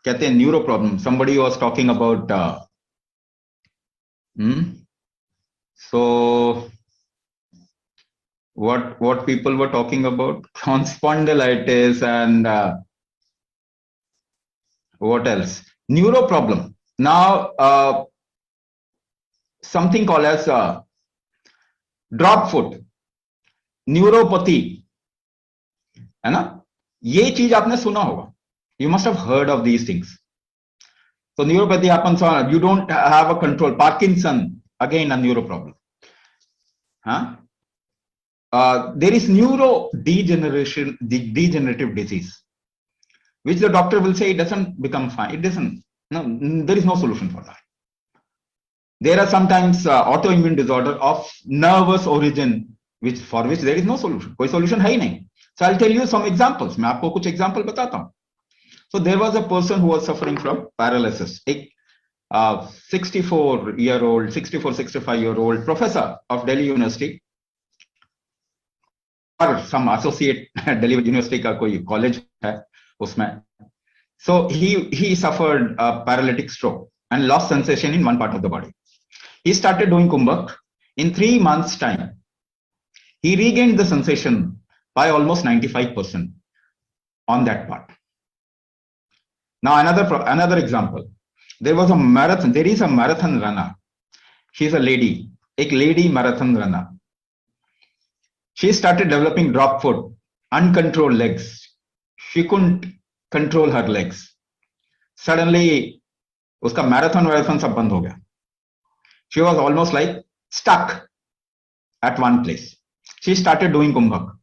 S3: कहते हैं neuro problem. Somebody was talking about so what people were talking about, spondylitis and what else? Neuro problem. Now something called as drop foot. Neuropathy, है ना, ये चीज आपने सुना होगा. You must have heard of these things. So neuropathy happens on, you don't have a control. Parkinson, again a neuro problem. Huh? There is degenerative disease, which the doctor will say it doesn't become fine. It doesn't. No, there is no solution for that. There are sometimes autoimmune disorder of nervous origin, for which there is no solution. कोई solution है ही नहीं. So I'll tell you some examples. मैं आपको कुछ example बताता हूँ. So there was a person who was suffering from paralysis. A 65-year-old professor of Delhi University or some associate Delhi University का कोई college है उसमें. So he suffered a paralytic stroke and lost sensation in one part of the body. He started doing kumbhak. In 3 months' time, he regained the sensation by almost 95% on that part. Now another example. There is a marathon runner. She's a lady, marathon runner. She started developing drop foot, uncontrolled legs. She couldn't control her legs. Suddenly, uska marathon सब बंद हो गया. She was almost like stuck at one place. She started doing kumbhak.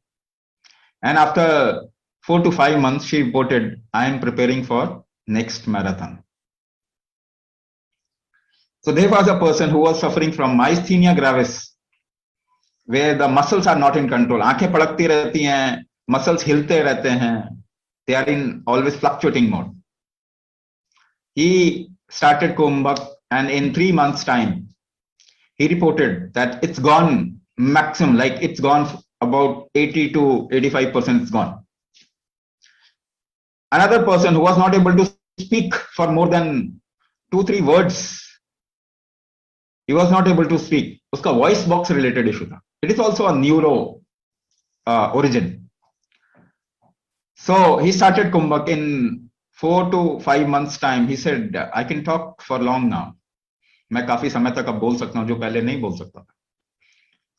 S3: And after 4 to 5 months, she reported, I am preparing for next marathon. So there was a person who was suffering from myasthenia gravis, where the muscles are not in control. आंखें पड़कती रहती हैं, muscles हिलते रहते हैं. They are in always fluctuating mode. He started kumbhak, and in 3 months' time, he reported that it's gone maximum, like it's gone about 80 to 85% it's gone. Another person who was not able to speak for more than 2-3 words, he was not able to speak. Uska voice box related issue tha. It is also a neuro origin. So he started kumbhak. In 4 to 5 months time, he said, I can talk for long now. मैं काफी समय तक अब बोल सकता हूं जो पहले नहीं बोल सकता.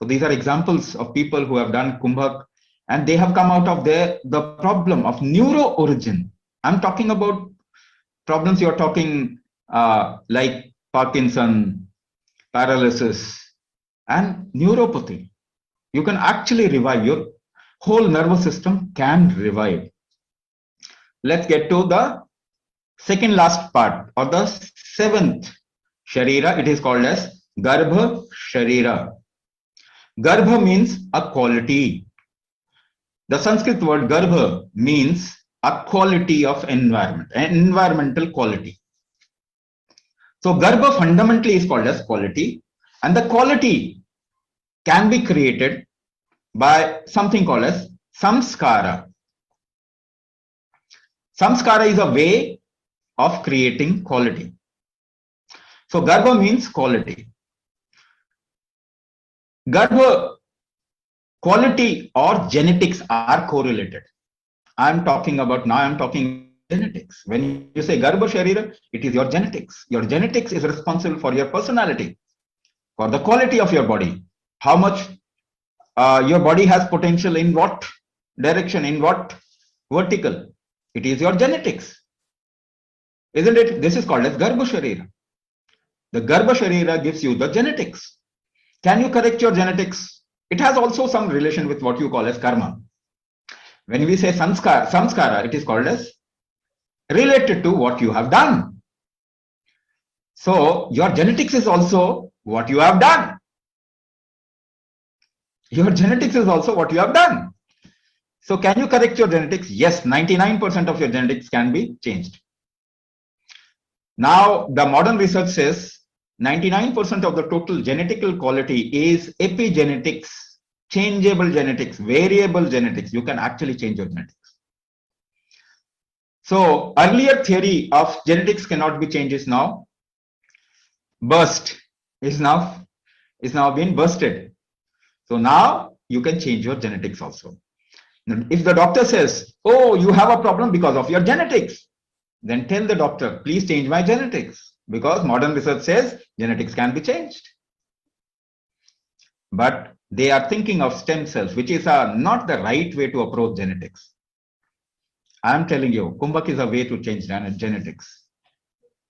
S3: So these are examples of people who have done kumbhak and they have come out of the problem of neuro origin. I'm talking about problems you're talking like Parkinson, paralysis, and neuropathy. You can actually revive. Your whole nervous system can revive. Let's get to the second last part, or the 7th Sharira. It is called as Garbha Sharira. Garbha means a quality. The Sanskrit word Garbha means a quality of environment, an environmental quality. So Garbha fundamentally is called as quality, and the quality can be created by something called as samskara. Samskara is a way of creating quality. So Garbha means quality. Garbha, quality or genetics are correlated. I'm talking genetics. When you say Garbha Sharira, it is your genetics. Your genetics is responsible for your personality, for the quality of your body. How much your body has potential in what direction, in what vertical. It is your genetics. Isn't it? This is called as Garbha Sharira. The Garbha Sharira gives you the genetics. Can you correct your genetics? It has also some relation with what you call as karma. When we say samskara, it is called as related to what you have done. So your genetics is also what you have done. Your genetics is also what you have done. So can you correct your genetics? Yes, 99% of your genetics can be changed. Now, the modern research says 99% of the total genetical quality is epigenetics, changeable genetics, variable genetics. You can actually change your genetics. So earlier theory of genetics cannot be changed is now been busted. So now you can change your genetics also. Now, if the doctor says, oh, you have a problem because of your genetics, then tell the doctor, please change my genetics, because modern research says genetics can be changed. But they are thinking of stem cells, which is not the right way to approach genetics. I am telling you, Kumbhak is a way to change genetics.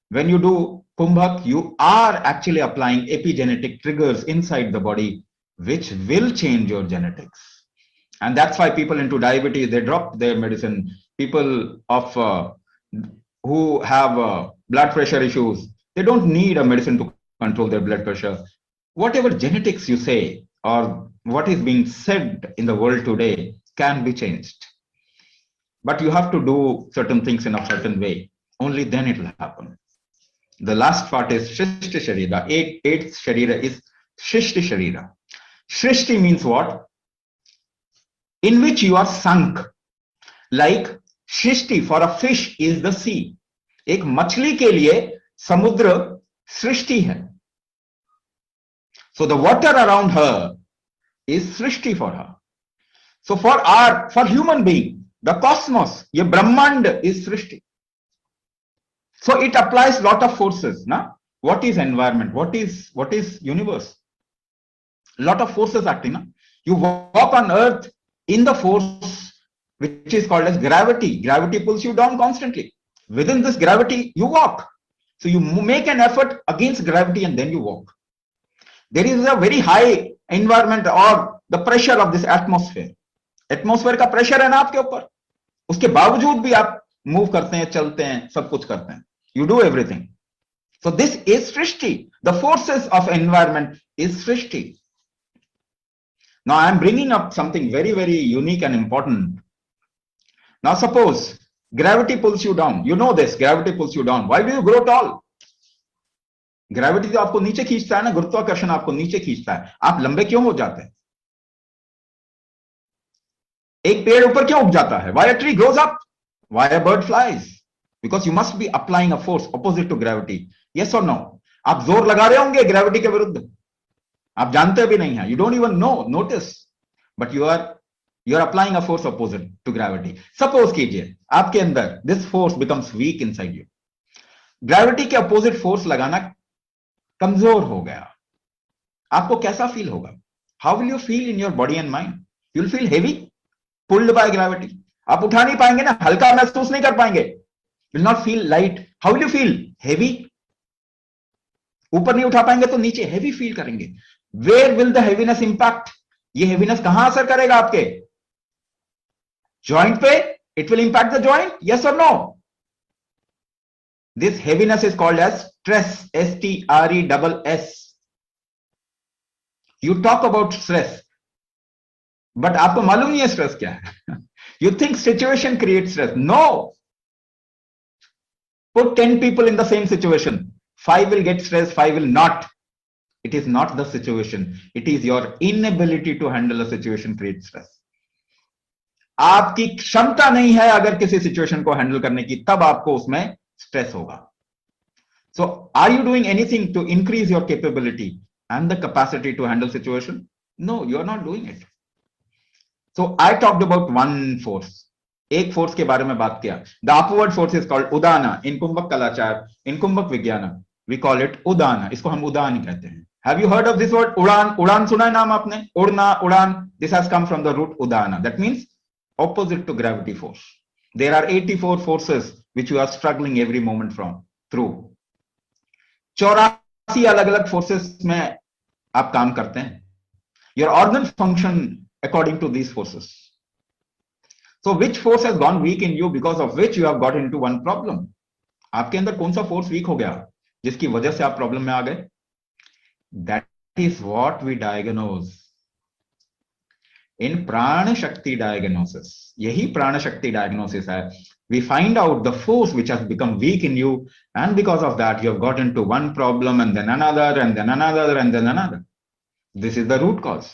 S3: When you do Kumbhak, you are actually applying epigenetic triggers inside the body, which will change your genetics. And that's why people into diabetes, they drop their medicine. People of who have blood pressure issues, they don't need a medicine to control their blood pressure. Whatever genetics you say or what is being said in the world today can be changed. But you have to do certain things in a certain way. Only then it will happen. The last part is Shrishti Sharira. Eighth Sharira is Shrishti Sharira. Shrishti means what? In which you are sunk. Like Shrishti for a fish is the sea. एक मछली के लिए समुद्र सृष्टि है. So the water around her is Srishti for her. So for human being, the cosmos, ये ब्रह्मांड is Srishti. So it applies lot of forces. Na? What is environment? What is universe? Lot of forces acting. Na? You walk on earth in the force which is called as gravity. Gravity pulls you down constantly. Within this gravity, you walk. So you make an effort against gravity and then you walk. There is a very high environment or the pressure of this atmosphere. Atmosphere का pressure है ना आपके ऊपर. उसके बावजूद भी आप move करते हैं, चलते हैं, सब कुछ करते हैं. You do everything. So this is Srishti. The forces of environment is Srishti. Now I am bringing up something very, very unique and important. Now suppose gravity pulls you down. You know this, gravity pulls you down. Why do you grow tall? Gravity तो आपको नीचे खींचता है ना, गुरुत्वाकर्षण आपको नीचे खींचता है. आप लंबे क्यों हो जाते हैं? एक पेड़ ऊपर क्यों उग जाता है? Why a tree grows up? Why a bird flies? Because you must be applying a force opposite to gravity. Yes or no? आप जोर लगा रहे होंगे ग्रेविटी के विरुद्ध. आप जानते भी नहीं हैं. You don't even know, notice. But you are applying a force opposite to gravity. Suppose कीजिए आपके अंदर this force becomes weak inside you. Gravity के opposite force लगाना कमजोर हो गया. आपको कैसा फील होगा? How will you feel in your body and mind? You'll feel heavy, pulled by gravity. आप उठा नहीं पाएंगे ना, हल्का महसूस नहीं कर पाएंगे. Will not feel light. How will you feel? Heavy. ऊपर नहीं उठा पाएंगे तो नीचे heavy feel करेंगे. Where will the heaviness impact? ये heaviness कहां असर करेगा आपके? Joint पे? It will impact the joint? Yes or no? This heaviness is called as stress. S-T-R-E-S-S. You talk about stress, but आपको मालूम नहीं है stress क्या है. You think situation creates stress. No. Put 10 people in the same situation. 5 will get stressed, 5 will not. It is not the situation. It is your inability to handle a situation creates stress. आपकी क्षमता नहीं है अगर किसी situation को handle करने की, तब आपको उसमें स्ट्रेस होगा. So are you doing anything to increase your capability and the capacity to handle situation? No, you are not doing it. So I talked about one force. एक फोर्स के बारे में बात किया. The upward force is called Udana. In कुंभक कलाचार, in कुंभक विज्ञान, we call it Udana. इसको हम उदान कहते हैं. Have you heard of this word उड़ान? उड़ान सुना है नाम आपने? उड़ना, उड़ान. This has come from the root udana. That means opposite to gravity force. There are 84 forces which you are struggling every moment through. 84 अलग-अलग forces में आप काम करते हैं. Your organ function according to these forces. So which force has gone weak in you because of which you have got into one problem? आपके अंदर कौन सा फोर्स वीक हो गया जिसकी वजह से आप प्रॉब्लम में आ गए? That is what we diagnose in प्राण शक्ति diagnosis. यही प्राण शक्ति diagnosis है. We find out the force which has become weak in you, and because of that you have got into one problem and then another and then another and then another. This is the root cause.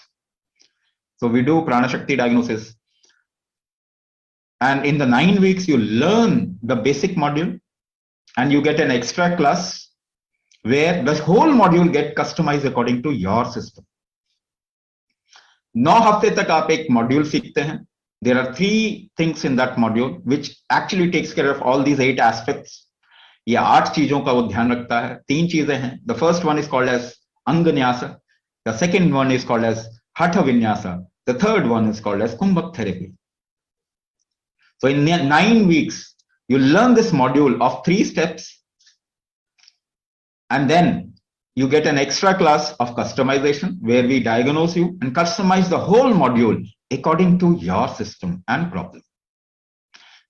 S3: So we do prana shakti diagnosis. And in the 9 weeks, you learn the basic module and you get an extra class where the whole module get customized according to your system. 9 हफ्ते तक आप एक module सीखते हैं. There are 3 things in that module which actually takes care of all these 8 aspects. ये 8 चीजों का वो ध्यान रखता है. 3 चीजें हैं. The first one is called as अंगन्यास. The second one is called as Hatha Vinyasa. The third one is called as Kumbhak therapy. So in 9 weeks, you learn this module of 3 steps, and then you get an extra class of customization where we diagnose you and customize the whole module according to your system and problem.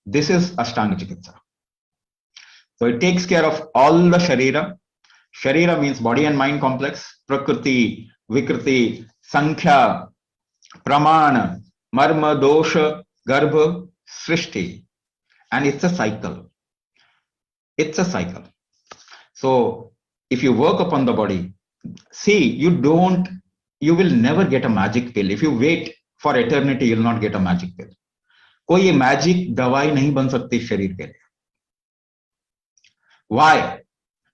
S3: This is Ashtanga Chikitsa. So it takes care of all the Sharira. Sharira means body and mind complex. Prakriti, Vikriti, Sankhya, Pramana, Marma, Dosha, Garbha, Srishti. And it's a cycle. It's a cycle. So if you work upon the body, see, you will never get a magic pill. If you wait for eternity, you'll not get a magic pill. कोई magic दवाई नहीं बन सकती शरीर के लिए. Why?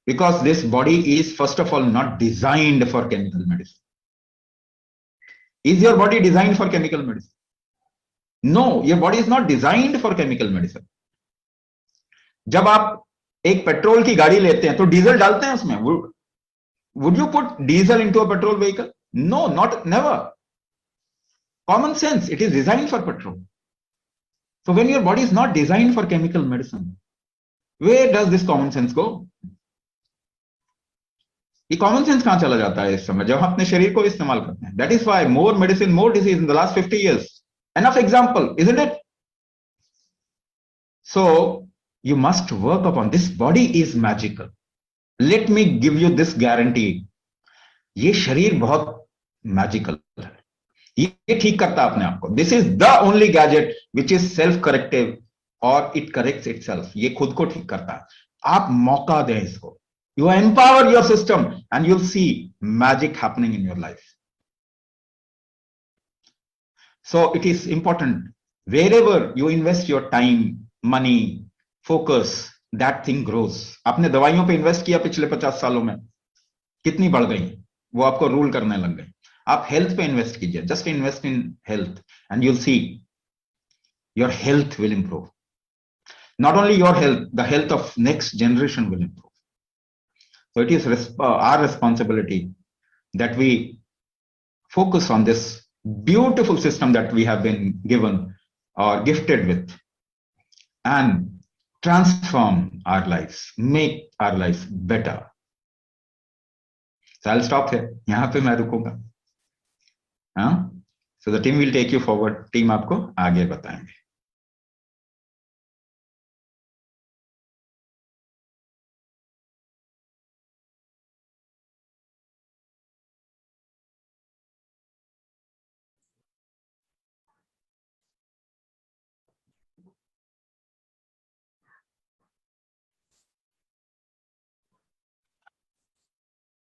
S3: Because this body is first of all not designed for chemical medicine. Is your body designed for chemical medicine? No, your body is not designed for chemical medicine. जब आप एक पेट्रोल की गाड़ी लेते हैं तो डीजल डालते हैं उसमें. Would you put diesel into a petrol vehicle? No, never. Common sense, it is designed for petrol. So when your body is not designed for chemical medicine, where does this common sense go? ये common sense कहां चला जाता है इस समय जब हम अपने शरीर को इस्तेमाल करते हैं? That is why more medicine, more disease in the last 50 years. Enough example, isn't it? So you must work upon this. Body is magical. Let me give you this guarantee. ये शरीर बहुत magical है. ये ठीक करता है अपने आप को. This is the only gadget which is self-corrective or it corrects itself. ये खुद को ठीक करता है. आप मौका दें इसको. You empower your system and you'll see magic happening in your life. So it is important. Wherever you invest your time, money, focus, that thing grows. आपने दवाइयों पे इन्वेस्ट किया पिछले 50 सालों में, कितनी बढ़ गई? वो आपको रूल करने लग गए. आप हेल्थ पे इन्वेस्ट कीजिए. Just invest in health and you'll see your health will improve. Not only your health, the health of next generation will improve. So it is our responsibility that we focus on this beautiful system that we have been given or gifted with and transform our lives, make our lives better. So I'll stop here. यहाँ पे मैं रुकूंगा. हाँ? So the team will take you forward. Team आपको आगे बताएंगे.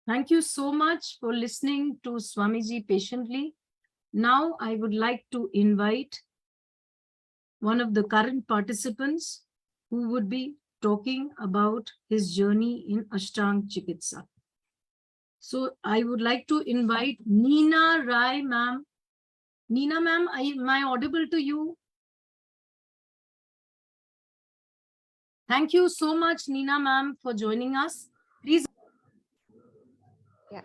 S1: Thank you so much for listening to Swamiji patiently. Now I would like to invite one of the current participants who would be talking about his journey in Ashtaang Chikitsa. So I would like to invite Neena Rai ma'am. Neena ma'am, am I audible to you? Thank you so much, Neena ma'am, for joining us. Please.
S4: Yeah.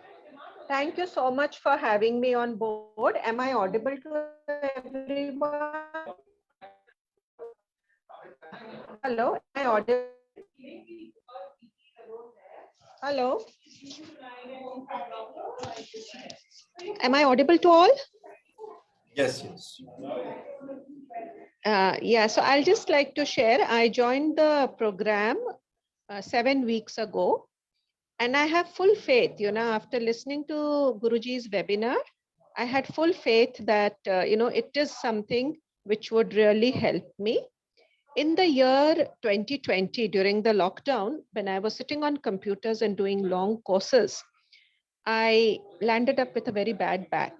S4: Thank you so much for having me on board. Am I audible to everyone? Hello, am I audible? Hello. Am I audible to all?
S2: Yes, yes.
S4: Yeah, so I'll just like to share. I joined the program 7 weeks ago, and I have full faith, after listening to Guruji's webinar, I had full faith that, it is something which would really help me. In the year 2020, during the lockdown, when I was sitting on computers and doing long courses, I landed up with a very bad back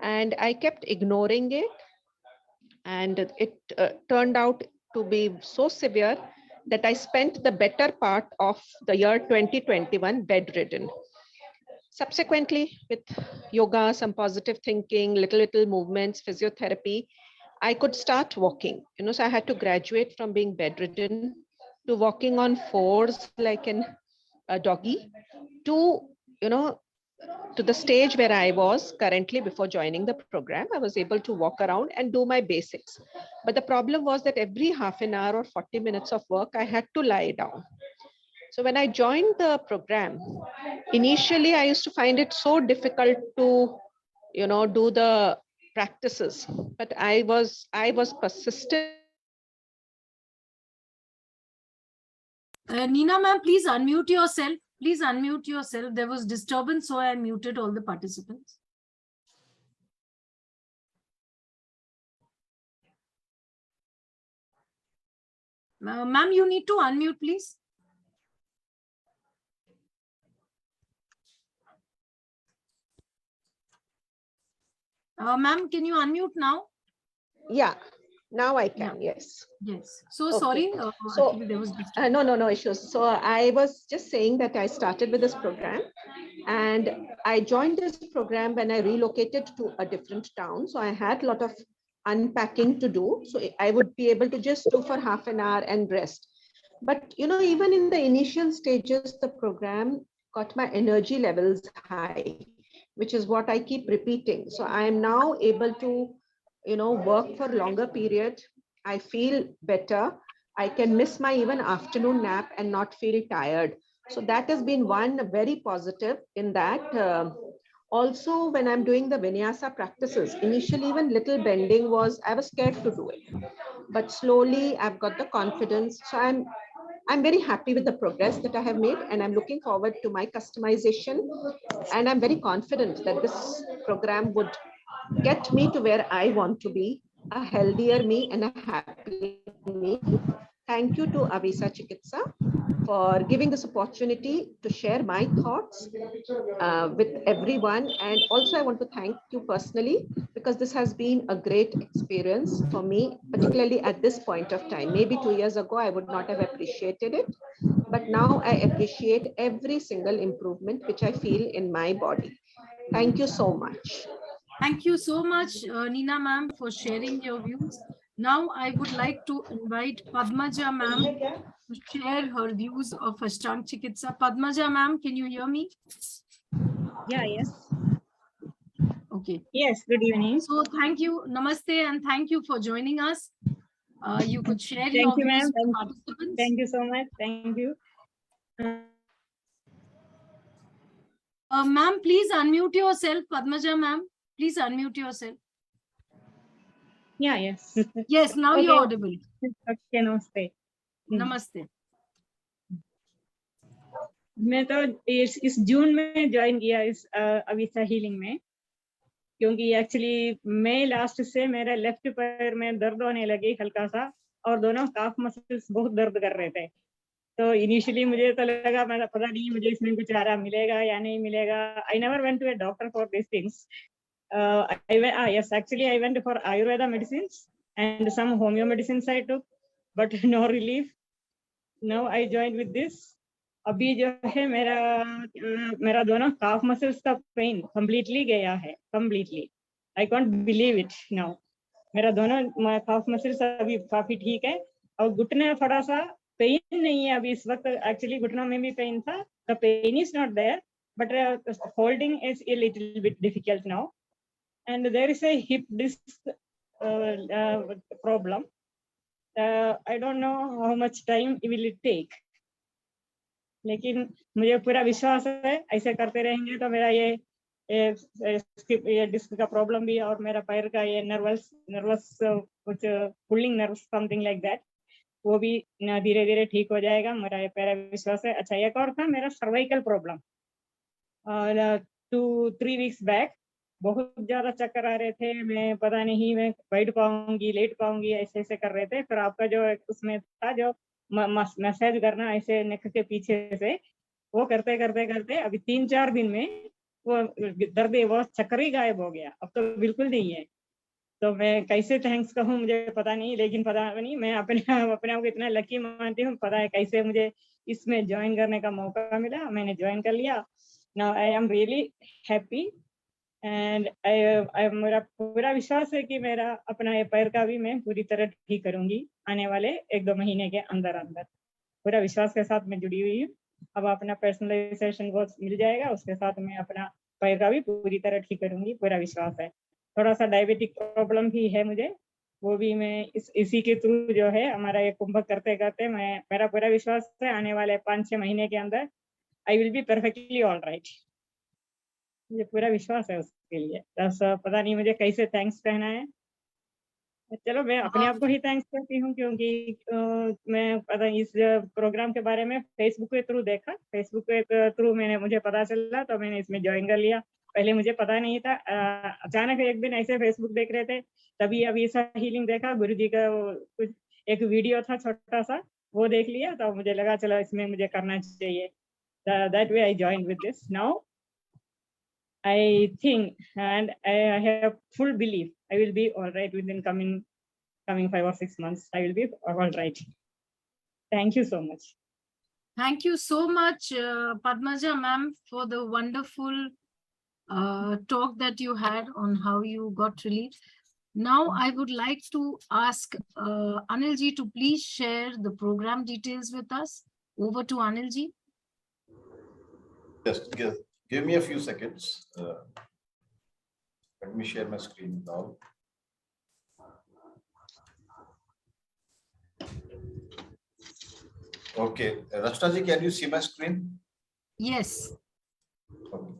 S4: and I kept ignoring it. And it turned out to be so severe that I spent the better part of the year 2021 bedridden. Subsequently, with yoga, some positive thinking, little movements, physiotherapy, I could start walking. So I had to graduate from being bedridden to walking on fours like a doggy to, to the stage where I was currently before joining the program. I was able to walk around and do my basics. But the problem was that every half an hour or 40 minutes of work, I had to lie down. So when I joined the program, initially I used to find it so difficult to, do the practices, but I was persistent.
S1: Nina ma'am, please unmute yourself. Please unmute yourself. There was disturbance, so I muted all the participants. Ma'am, you need to unmute, please. Ma'am, can you unmute now?
S4: Yeah, now I can, yes.
S1: Yes. So
S4: Okay.
S1: sorry.
S4: So,
S1: Actually, there was disturbance.
S4: no issues. So I was just saying that I started with this program, and I joined this program when I relocated to a different town. So I had a lot of unpacking to do. So I would be able to just do for half an hour and rest. But even in the initial stages, the program got my energy levels high, which is what I keep repeating. So I am now able to, work for longer period. I feel better. I can miss my even afternoon nap and not feel tired. So that has been one very positive in that. Also, when I'm doing the vinyasa practices, initially even little bending I was scared to do it. But slowly I've got the confidence. So I'm very happy with the progress that I have made, and I'm looking forward to my customization. And I'm very confident that this program would get me to where I want to be, a healthier me and a happy me. Thank you to Avisa Chikitsa for giving this opportunity to share my thoughts with everyone. And also I want to thank you personally, because this has been a great experience for me, particularly at this point of time. Maybe 2 years ago, I would not have appreciated it, but now I appreciate every single improvement which I feel in my body. Thank you so much.
S1: Thank you so much, Nina ma'am, for sharing your views. Now I would like to invite Padmaja ma'am to share her views of Ashtaang Chikitsa. Padmaja ma'am, can you hear me?
S5: Yeah, yes.
S1: Okay.
S5: Yes, good evening.
S1: So thank you, namaste, and thank you for joining us. You could share
S5: Thank
S1: your
S5: you,
S1: views
S5: ma'am.
S1: with participants.
S5: Thank you so much. Thank you.
S1: Ma'am, please unmute yourself. Padmaja ma'am, please unmute yourself.
S5: Yeah, yes.
S1: Yes, now
S5: Okay.
S1: you're audible.
S5: Okay, namaste.
S1: Namaste.
S5: मैं तो इस जून में join किया इस Abisa healing में, क्योंकि actually मैं last से मेरा लेफ्ट पैर में दर्द होने लगी हल्का सा, और दोनों काफ मसल्स बहुत दर्द कर रहे थे. तो इनिशियली मुझे तो लगा मैं पता नहीं मुझे इसमें कुछ आराम मिलेगा या नहीं मिलेगा. I never went to a doctor for this things. Yes, actually I went for Ayurveda medicines and some homeo medicines I took, but no relief. Now I joined with this. अभी जो है मेरा दोनों काफ मसल्स का pen completely गया है, completely. I can't believe it now. मेरा दोनों काफ मसल्स अभी काफी ठीक है, और घुटने थोड़ा सा पेन नहीं है अभी इस वक्त. एक्चुअली घुटनों में भी पेन था. The pain is not there, but holding is a little bit difficult now. And there is a hip disc problem. I don't know how much time will it take. लेकिन मुझे पूरा विश्वास है ऐसे करते रहेंगे तो मेरा ये डिस्क का प्रॉब्लम भी, और मेरा पैर का ये नर्वस कुछ pulling nerve something like that, वो भी धीरे धीरे ठीक हो जाएगा. मेरा ये पूरा विश्वास है. अच्छा, एक और था मेरा सर्वाइकल प्रॉब्लम. 2-3 वीक्स बैक बहुत ज्यादा चक्कर आ रहे थे. मैं पता नहीं मैं बैठ पाऊंगी लेट पाऊंगी ऐसे ऐसे कर रहे थे. फिर आपका जो उसमें था जो मैसेज करना ऐसे नेक के पीछे से, वो करते करते करते अभी 3-4 दिन में वो दर्द वो चक्कर ही गायब हो गया. अब तो बिल्कुल नहीं है. तो मैं कैसे थैंक्स कहूँ मुझे पता नहीं, लेकिन पता नहीं मैं अपने आप को इतना लकी मानती हूँ. पता है कैसे मुझे इसमें ज्वाइन करने का मौका मिला, मैंने ज्वाइन कर लिया. Now I am really happy and मेरा पूरा विश्वास है कि मेरा अपना ये पैर का भी मैं पूरी तरह ठीक करूंगी आने वाले 1-2 महीने के अंदर अंदर. पूरा विश्वास के साथ मैं जुड़ी हुई हूँ. अब अपना पर्सनलाइजेशन वो मिल जाएगा, उसके साथ मैं अपना पैर का भी पूरी तरह ठीक करूंगी, पूरा विश्वास है। थोड़ा सा डायबिटिक प्रॉब्लम भी है मुझे, वो भी मैं इसी के थ्रू जो है हमारा ये कुंभ करते करते मेरा पूरा विश्वास है आने वाले 5-6 महीने के अंदर I will be perfectly all right. मुझे पूरा विश्वास है उसके लिए। बस पता नहीं मुझे कैसे थैंक्स कहना है। चलो मैं अपने आप को ही थैंक्स करती हूँ, क्योंकि मैं पता इस प्रोग्राम के बारे में फेसबुक के थ्रू देखा, फेसबुक के थ्रू मुझे पता चला, तो मैंने इसमें ज्वाइन कर लिया। पहले मुझे पता नहीं था, अचानक एक दिन ऐसे फेसबुक देख रहे थे, तभी अभी ऐसा हीलिंग देखा, गुरुजी का कुछ एक वीडियो था छोटा सा, वो देख लिया, तो मुझे लगा चलो इसमें मुझे करना चाहिए। That way I join with this. Now I think and I have full belief I will be all right within coming 5 or 6 months. I will be all right. Thank you so much.
S1: Thank you so much, Padmaja ma'am, for the wonderful talk that you had on how you got relief. Now, I would like to ask Anilji to please share the program details with us. Over to Anilji.
S2: Just give me a few seconds. Let me share my screen now. Okay, Rashtaji, can you see my screen?
S1: Yes.
S2: Okay.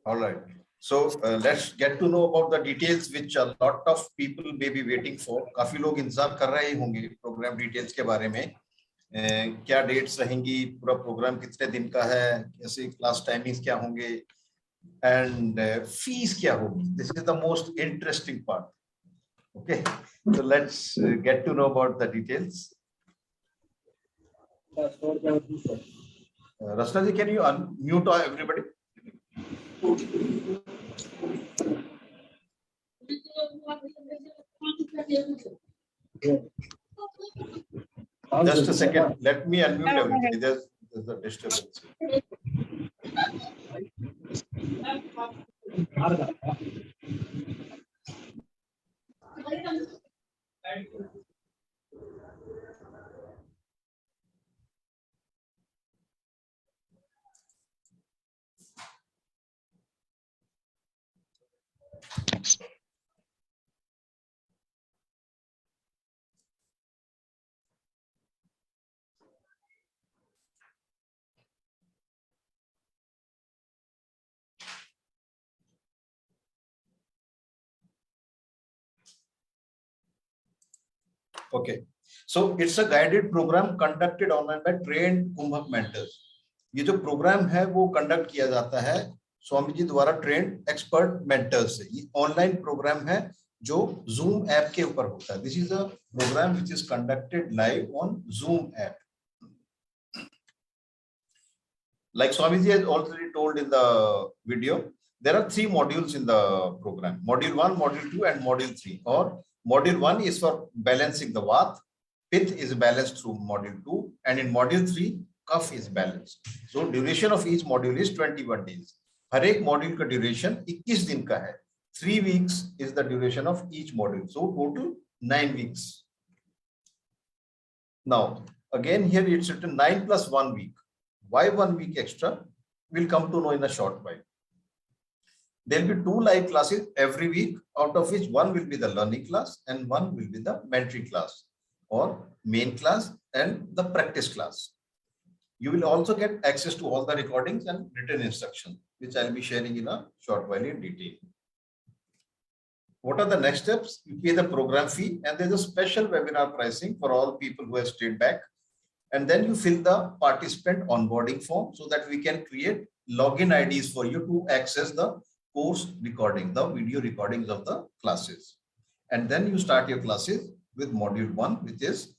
S2: All right. So let's get to know about the details which a lot of people may be waiting for. काफी लोग इंतजार कर रहे होंगे programme details के बारे में। क्या डेट्स रहेंगी, पूरा प्रोग्राम कितने दिन का है, कैसे क्लास टाइमिंग्स क्या होंगे, एंड फीस क्या होगी. This is the most interesting part. Okay, so let's get to know about the details. Rashna ji, can you unmute everybody? Just a second. Let me unmute everybody. There's a disturbance. Okay, so it's a guided program conducted online by trained कुंभक mentors. ये जो programme है वो conduct किया जाता है स्वामी जी द्वारा trend expert mentors से. ये ऑनलाइन प्रोग्राम है जो जूम ऐप के ऊपर होता है. This is a programme which is conducted live on Zoom app. Like Swami ji has already told in the video, there are 3 modules in the program: module 1, module 2, and module 3. Or module 1 is for balancing the Vat, Pith is balanced through module 2, and in module 3, Kaph is balanced. So duration of each module is 21 days. हर एक module का duration 21 दिन का है. 3 weeks is the duration of each module. So total 9 weeks. Now again here it's written 9 plus 1 week. Why 1 week extra? We'll come to know in a short while. There'll be 2 live classes every week, out of which 1 will be the learning class and 1 will be the mentoring class, or main class and the practice class. You will also get access to all the recordings and written instructions, which I'll be sharing in a short while in detail. What are the next steps? You pay the program fee, and there's a special webinar pricing for all people who have stayed back. And then you fill the participant onboarding form so that we can create login IDs for you to access the course recording, the video recordings of the classes. And then you start your classes with module 1, which is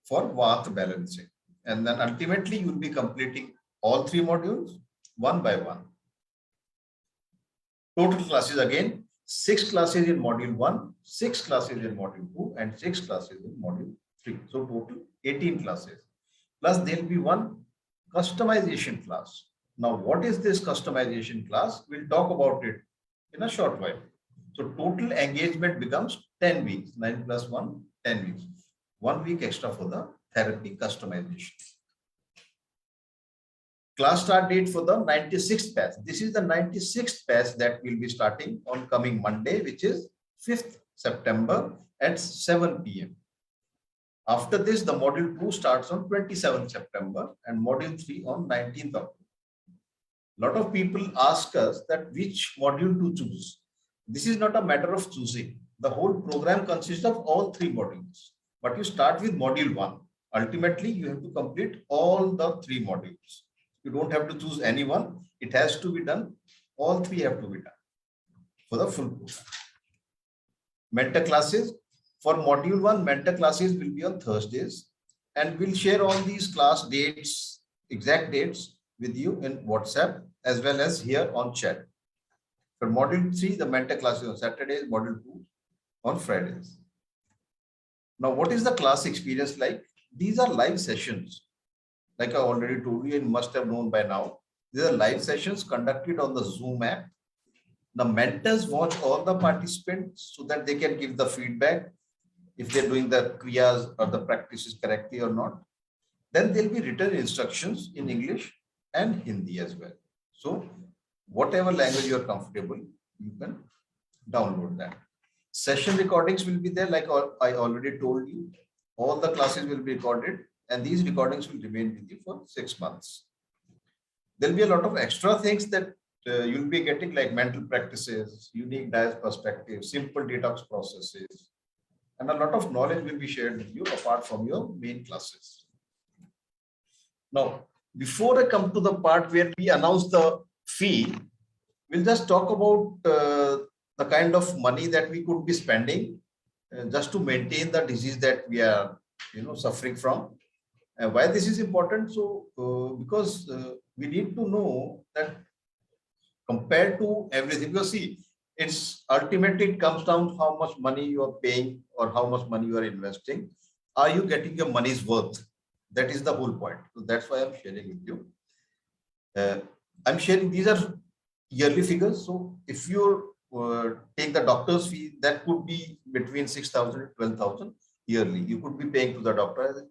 S2: for Vat balancing. And then ultimately you will be completing all 3 modules one by one. Total classes again, 6 classes in module 1, 6 classes in module 2, and 6 classes in module 3. So total 18 classes. Plus there will be 1 customization class. Now what is this customization class? We'll talk about it in a short while. So total engagement becomes 10 weeks. 9 plus 1, 10 weeks. 1 week extra for the therapy customization. Class start date for the 96th batch. This is the 96th batch that will be starting on coming Monday, which is 5th September at 7 p.m. After this, the module 2 starts on 27th September and module 3 on 19th October. A lot of people ask us that which module to choose. This is not a matter of choosing. The whole program consists of all 3 modules, but you start with module 1. Ultimately, you have to complete all the 3 modules. You don't have to choose any one. It has to be done. All 3 have to be done for the full program. Mentor classes. For module 1, mentor classes will be on Thursdays, and we'll share all these class dates, exact dates with you in WhatsApp as well as here on chat. For module 3, the mentor classes on Saturdays, module 2 on Fridays. Now, what is the class experience like? These are live sessions. Like I already told you, and must have known by now, these are live sessions conducted on the Zoom app. The mentors watch all the participants so that they can give the feedback if they're doing the kriyas or the practices correctly or not. Then there'll be written instructions in English and Hindi as well. So whatever language you're comfortable, you can download that. Session recordings will be there, like I already told you. All the classes will be recorded, and these recordings will remain with you for 6 months. There'll be a lot of extra things that you'll be getting, like mental practices, unique diet perspective, simple detox processes, and a lot of knowledge will be shared with you apart from your main classes. Now, before I come to the part where we announce the fee, we'll just talk about the kind of money that we could be spending just to maintain the disease that we are, suffering from. Why this is important? So, because we need to know that compared to everything, because see, it's ultimately it comes down to how much money you are paying or how much money you are investing. Are you getting your money's worth? That is the whole point. So that's why I'm sharing with you. I'm sharing, these are yearly figures. So if you take the doctor's fee, that could be between 6,000 and 12,000 yearly. You could be paying to the doctor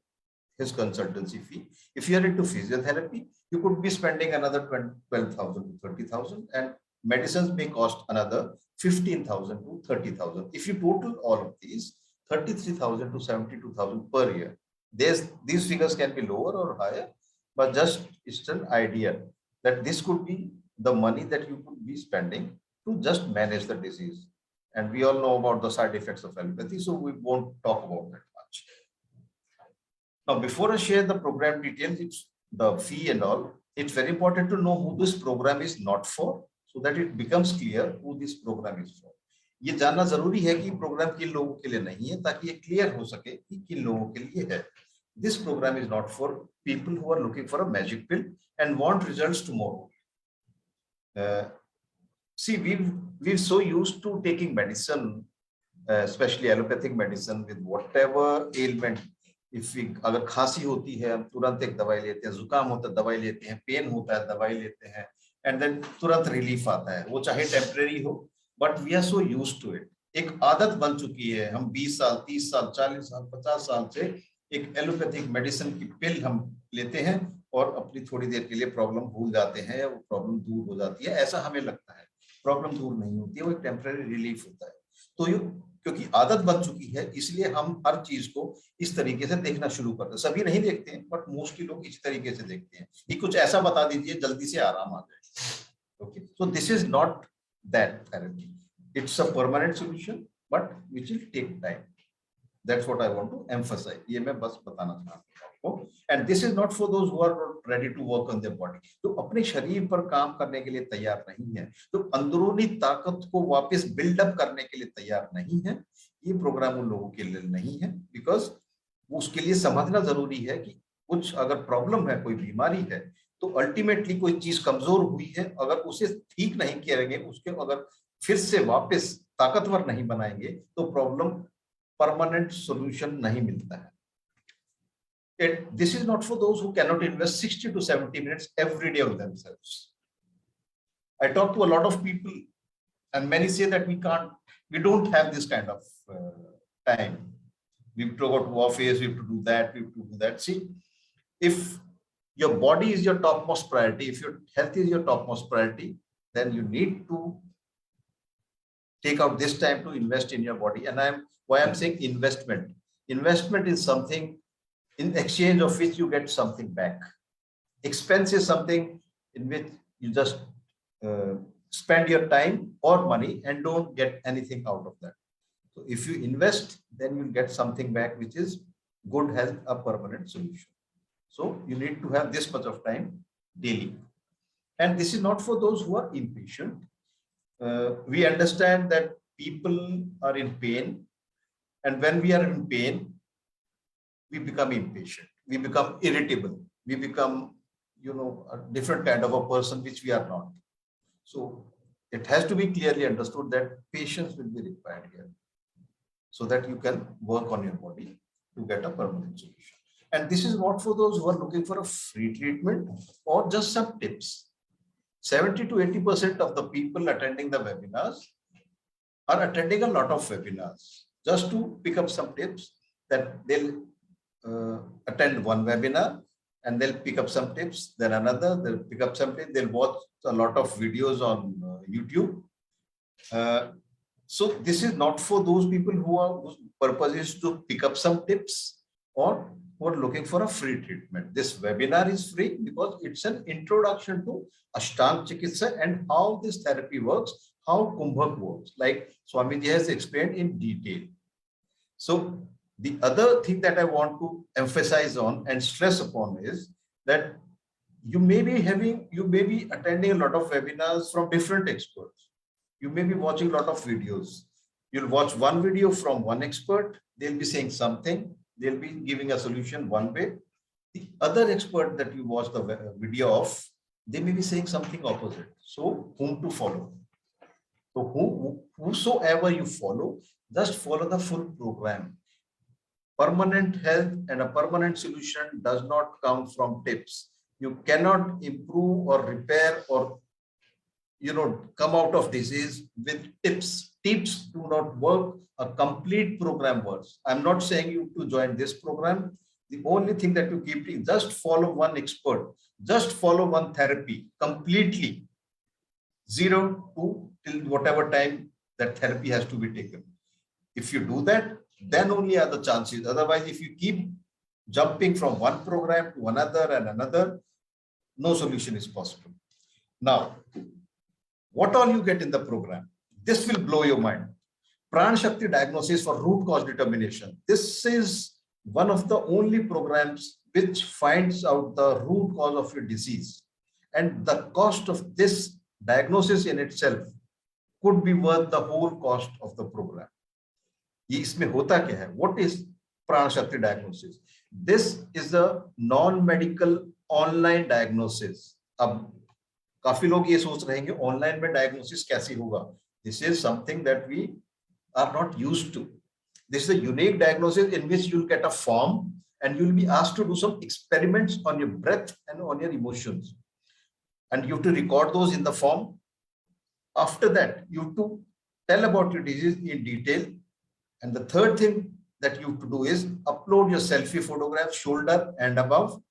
S2: his consultancy fee. If you are into physiotherapy, you could be spending another 12,000 to 30,000, and medicines may cost another 15,000 to 30,000. If you total all of these, 33,000 to 72,000 per year. These figures can be lower or higher, but just it's an idea that this could be the money that you could be spending to just manage the disease. And we all know about the side effects of allopathy, so we won't talk about that much. Now, before I share the program details, it's the fee and all, it's very important to know who this program is not for, so that it becomes clear who this program is for. ये जानना जरूरी है कि programme किन लोगों के लिए नहीं है, ताकि ये क्लियर हो सके कि किन लोगों के लिए है. This program is not for people who are looking for a magic pill and want results tomorrow. See, we're so used to taking medicine, especially allopathic medicine, with whatever ailment. If we, अगर खांसी होती है, हम तुरंत एक दवाई लेते हैं, जुकाम होता है दवाई लेते हैं, पेन होता है दवाई लेते हैं, and then तुरंत रिलीफ आता है, वो चाहे टेम्परेरी हो, but we are so used to it. एक आदत बन चुकी है, हम 20 साल, 30 साल, 40 साल, 50 साल से एक एलोपैथिक मेडिसिन की पिल हम लेते हैं और अपनी थोड़ी देर के लिए प्रॉब्लम भूल जाते हैं या वो प्रॉब्लम दूर हो जाती है, ऐसा हमें लगता है. प्रॉब्लम दूर नहीं होती है, वो एक टेम्परेरी रिलीफ होता है. तो ये क्योंकि आदत बन चुकी है, इसलिए हम हर चीज को इस तरीके से देखना शुरू करते हैं. सभी नहीं देखते हैं, बट मोस्टली लोग इस तरीके से देखते हैं कि कुछ ऐसा बता दीजिए जल्दी से आराम आ जाए. Okay, so this is not that therapy. It's a permanent solution, but which will take time. That's what I want to emphasize. ये मैं बस बताना चाहता हूँ आपको. And this is not for those who are not ready to work on their body. तो अपने शरीर पर काम करने के लिए तैयार नहीं है, तो अंदरूनी ताकत को वापस बिल्डअप करने के लिए तैयार नहीं है, ये प्रोग्राम उन लोगों के लिए नहीं है. बिकॉज उसके लिए समझना जरूरी है कि कुछ अगर प्रॉब्लम है, कोई बीमारी है, तो अल्टीमेटली कोई चीज कमजोर हुई है, अगर उसे ठीक नहीं करेंगे, उसके अगर फिर से वापस ताकतवर नहीं बनाएंगे, तो प्रॉब्लम परमानेंट सॉल्यूशन नहीं मिलता है. This is not for those who cannot invest 60 to 70 minutes every day on themselves. I talk to a lot of people, and many say that we don't have this kind of time. We have to go to office, we have to do that, we have to do that. See, if your body is your topmost priority, if your health is your topmost priority, then you need to take out this time to invest in your body. And why I'm saying investment. Investment is something in exchange of which you get something back. Expense is something in which you just spend your time or money and don't get anything out of that. So if you invest, then you'll get something back, which is good health, a permanent solution. So you need to have this much of time daily. And this is not for those who are impatient. We understand that people are in pain. And when we are in pain, we become impatient. We become irritable. We become, a different kind of a person, which we are not. So it has to be clearly understood that patience will be required here, so that you can work on your body to get a permanent solution. And this is not for those who are looking for a free treatment or just some tips. 70 to 80% of the people attending the webinars are attending a lot of webinars just to pick up some tips, that they'll attend one webinar and they'll pick up some tips, then another, they'll pick up something, they'll watch a lot of videos on YouTube. So this is not for those people whose purpose is to pick up some tips or who are looking for a free treatment. This webinar is free because it's an introduction to Ashtaang Chikitsa and how this therapy works, how Kumbhak works, like Swamiji has explained in detail. So the other thing that I want to emphasize on and stress upon is that you may be attending a lot of webinars from different experts. You may be watching a lot of videos. You'll watch one video from one expert. They'll be saying something. They'll be giving a solution one way. The other expert that you watch the video of, they may be saying something opposite. So whom to follow? So whosoever you follow, just follow the full program. Permanent health and a permanent solution does not come from tips. You cannot improve or repair or come out of disease with tips. Tips do not work. A complete program works. I'm not saying you to join this program. The only thing that you keep doing, just follow one expert, just follow one therapy completely, 0 to till whatever time that therapy has to be taken. If you do that, then only are the chances. Otherwise, if you keep jumping from one program to another and another, no solution is possible. Now, what all you get in the program? This will blow your mind. Pran Shakti diagnosis for root cause determination. This is one of the only programs which finds out the root cause of your disease. And the cost of this diagnosis in itself could be worth the whole cost of the program. इसमें होता क्या है? What is Pran Shakti diagnosis? This is a non-medical online diagnosis. अब काफी लोग ये सोच रहे हैं ऑनलाइन में डायग्नोसिस कैसे होगा? This is something that we are not used to. This is a unique diagnosis in which you'll get a form and you'll be asked to do some experiments on your breath and on your emotions. And you have to record those in the form. After that, you have to tell about your disease in detail. And the third thing that you have to do is upload your selfie photographs, shoulder and above,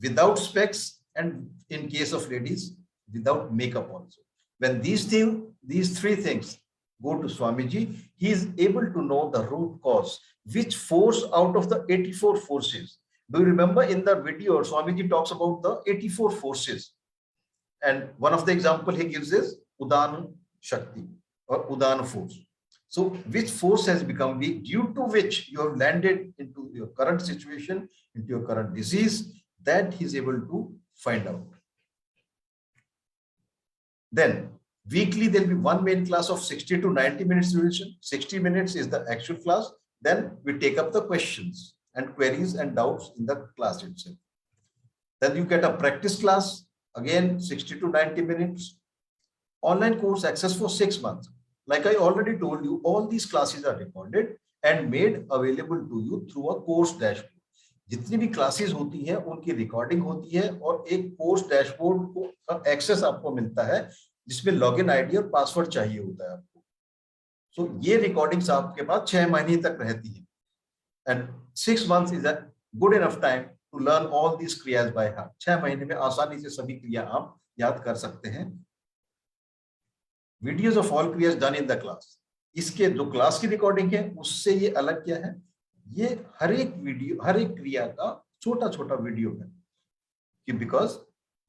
S2: without specs, and in case of ladies, without makeup also. When these three things go to Swamiji, he is able to know the root cause, which force out of the 84 forces. Do you remember in the video, Swamiji talks about the 84 forces. And one of the example he gives is Udana Shakti or Udana force. So which force has become weak, due to which you have landed into your current situation, into your current disease, that he is able to find out. Then weekly, there will be one main class of 60 to 90 minutes duration. 60 minutes is the actual class. Then we take up the questions and queries and doubts in the class itself. Then you get a practice class, again 60 to 90 minutes. Online course access for 6 months. Like I already told you, all these classes are recorded and made available to you through a course dashboard. जितनी भी classes होती हैं उनकी recording होती है और एक course dashboard को एक्सेस आपको मिलता है जिसमें लॉगिन आईडी और पासवर्ड चाहिए होता है आपको. सो ये रिकॉर्डिंग्स आपके पास 6 महीने तक रहती हैं. And 6 months is a good enough time to learn all these kriyas by heart. 6 महीने में आसानी से सभी क्रिया आप याद कर सकते हैं. Videos of all kriyas done in the class. इसके जो क्लास की रिकॉर्डिंग है उससे ये अलग क्या है, ये हर एक वीडियो, हर एक क्रिया का छोटा छोटा वीडियो है कि because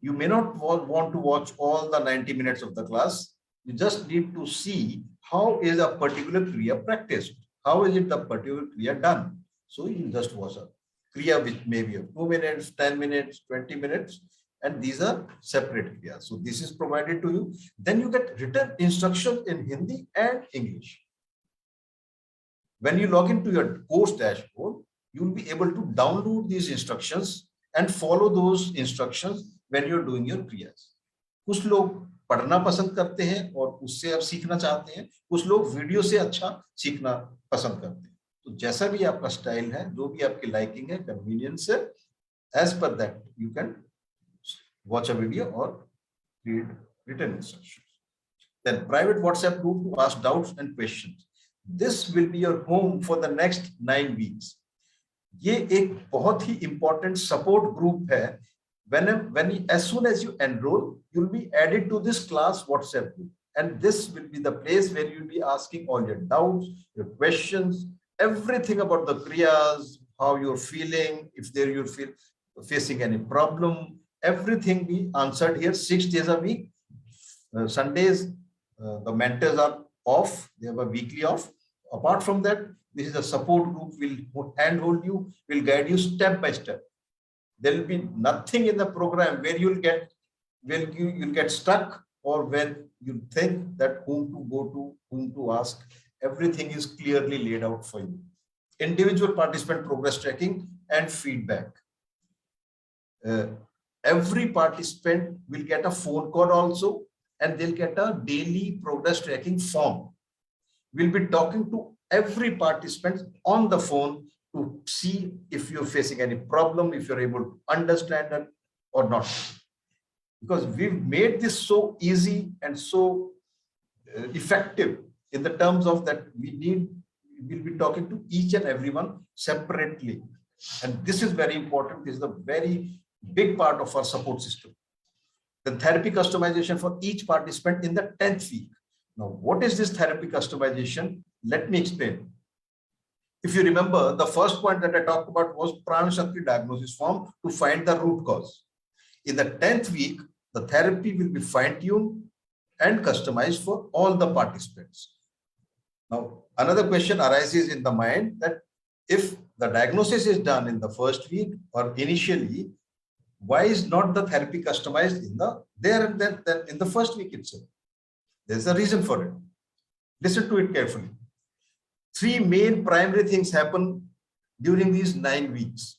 S2: you may not want to watch all the 90 minutes of the class. You just need to see how is a particular kriya practiced. How is it the particular kriya done? So you just watch a kriya which may be of 2 minutes, 10 minutes, 20 minutes, and these are separate kriyas. So this is provided to you. Then you get written instructions in Hindi and English. When you log into your course dashboard, you will be able to download these instructions and follow those instructions when you're doing your kriyas. कुछ लोग पढ़ना पसंद करते हैं और उससे आप सीखना चाहते हैं, कुछ लोग वीडियो से अच्छा सीखना पसंद करते हैं. तो जैसा भी आपका स्टाइल है, जो भी आपकी लाइकिंग है, कन्वीनियंस है, as per that you can watch a video or read written instructions. Then private WhatsApp group to ask doubts and questions. This will be your home for the next 9 weeks. ये एक बहुत ही important support group है. As soon as you enroll, you'll be added to this class WhatsApp group, and this will be the place where you'll be asking all your doubts, your questions, everything about the kriyas, how you're feeling, if there you feel facing any problem, everything be answered here 6 days a week. Sundays, the mentors are off, they have a weekly off. Apart from that, this is a support group, will handhold you, will guide you step by step. There will be nothing in the program where you'll get stuck, or when you think that whom to go to, whom to ask. Everything is clearly laid out for you. Individual participant progress tracking and feedback. Every participant will get a phone call also, and they'll get a daily progress tracking form. We'll be talking to every participant on the phone to see if you're facing any problem, if you're able to understand it or not. Because we've made this so easy and so effective in the terms of that we'll be talking to each and everyone separately. And this is very important. This is a very big part of our support system. The therapy customization for each participant in the 10th week. Now, what is this therapy customization? Let me explain. If you remember, the first point that I talked about was Prana Shakti diagnosis form to find the root cause. In the 10th week, the therapy will be fine-tuned and customized for all the participants. Now, another question arises in the mind that if the diagnosis is done in the first week or initially, why is not the therapy customized in the first week itself? There's a reason for it. Listen to it carefully. 3 main primary things happen during these 9 weeks.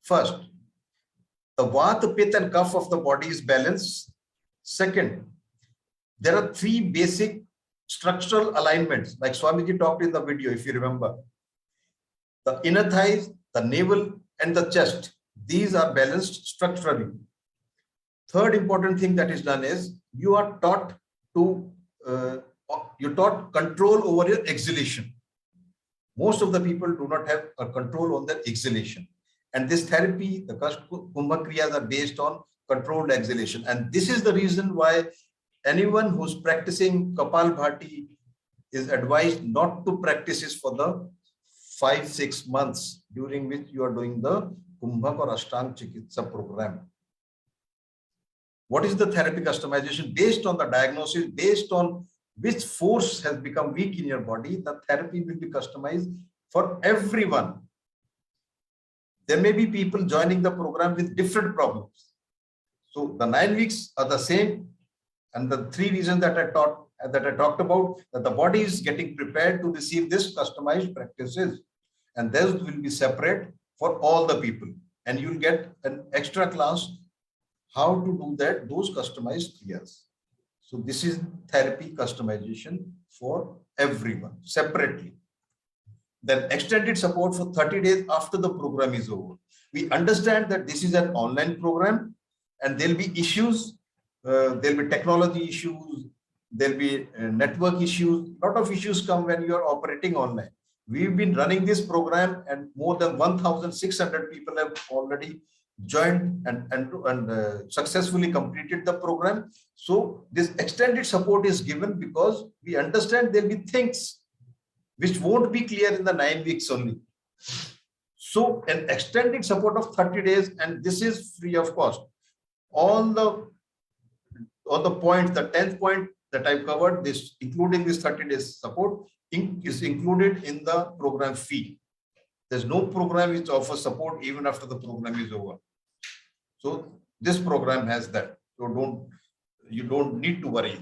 S2: First, the Vata, Pitta and Kapha of the body is balanced. Second, there are 3 basic structural alignments, like Swamiji talked in the video, if you remember. The inner thighs, the navel, and the chest. These are balanced structurally. Third important thing that is done is you are taught control over your exhalation. Most of the people do not have a control on their exhalation. And this therapy, the Kumbha Kriyas are based on controlled exhalation. And this is the reason why anyone who's practicing Kapalbhati is advised not to practice this for the 5-6 months during which you are doing the Kumbhak or Ashtaang Chikitsa program. What is the therapy customization? Based on the diagnosis, based on which force has become weak in your body, the therapy will be customized for everyone. There may be people joining the program with different problems. So the 9 weeks are the same. And the 3 reasons that I talked about, that the body is getting prepared to receive this customized practices. And those will be separate for all the people. And you'll get an extra class how to do that, those customized kriyas. So this is therapy customization for everyone separately. Then extended support for 30 days after the program is over. We understand that this is an online program and there'll be issues, there'll be technology issues, there'll be network issues. A lot of issues come when you are operating online. We've been running this program and more than 1,600 people have already joined and successfully completed the program. So this extended support is given because we understand there'll be things which won't be clear in the 9 weeks only. So an extended support of 30 days, and this is free of cost. All the points, the 10th point that I've covered, this including this 30 days support is included in the program fee. There's no program which offers support even after the program is over. So this program has that. So you don't need to worry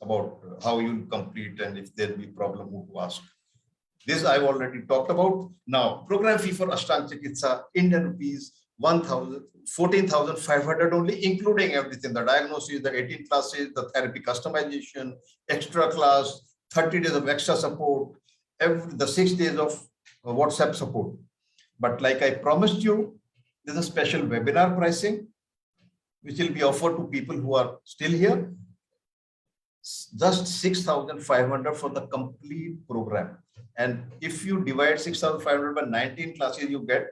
S2: about how you complete and if there'll be problem who to ask. This I've already talked about. Now, program fee for Ashtaang Chikitsa, Indian rupees 14,500 only, including everything, the diagnosis, the 18 classes, the therapy customization, extra class, 30 days of extra support, the 6 days of WhatsApp support. But like I promised you, there's a special webinar pricing, which will be offered to people who are still here. Just 6,500 for the complete program. And if you divide 6,500 by 19 classes, you get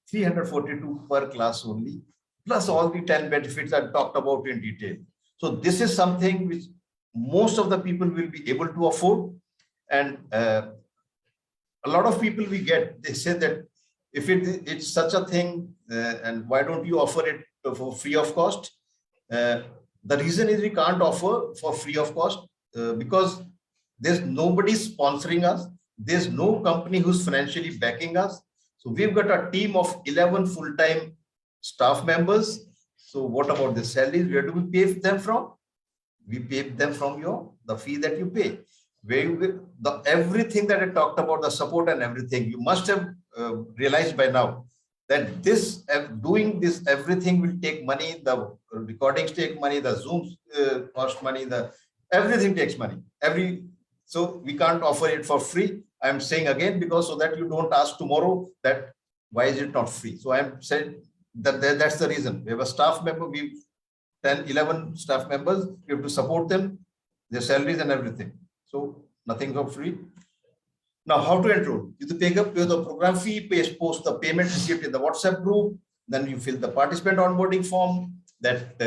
S2: 342 per class only, plus all the 10 benefits I talked about in detail. So this is something which most of the people will be able to afford. And a lot of people we get, they say that if it's such a thing, and why don't you offer it for free of cost? The reason is we can't offer for free of cost because there's nobody sponsoring us. There's no company who's financially backing us. So we've got a team of 11 full-time staff members. So what about the salaries? Where do we pay them from? We pay them from the fee that you pay. Everything that I talked about, the support and everything, you must have realized by now that doing this everything will take money. The recordings take money, the Zooms cost money, everything takes money. So we can't offer it for free. I'm saying again because so that you don't ask tomorrow that why is it not free. So I'm saying that's the reason. We have a staff member, we've 10, 11 staff members, we have to support them, their salaries and everything. So nothing for free. Now, how to enroll? You pay the program fee, post the payment receipt in the WhatsApp group, then you fill the participant onboarding form that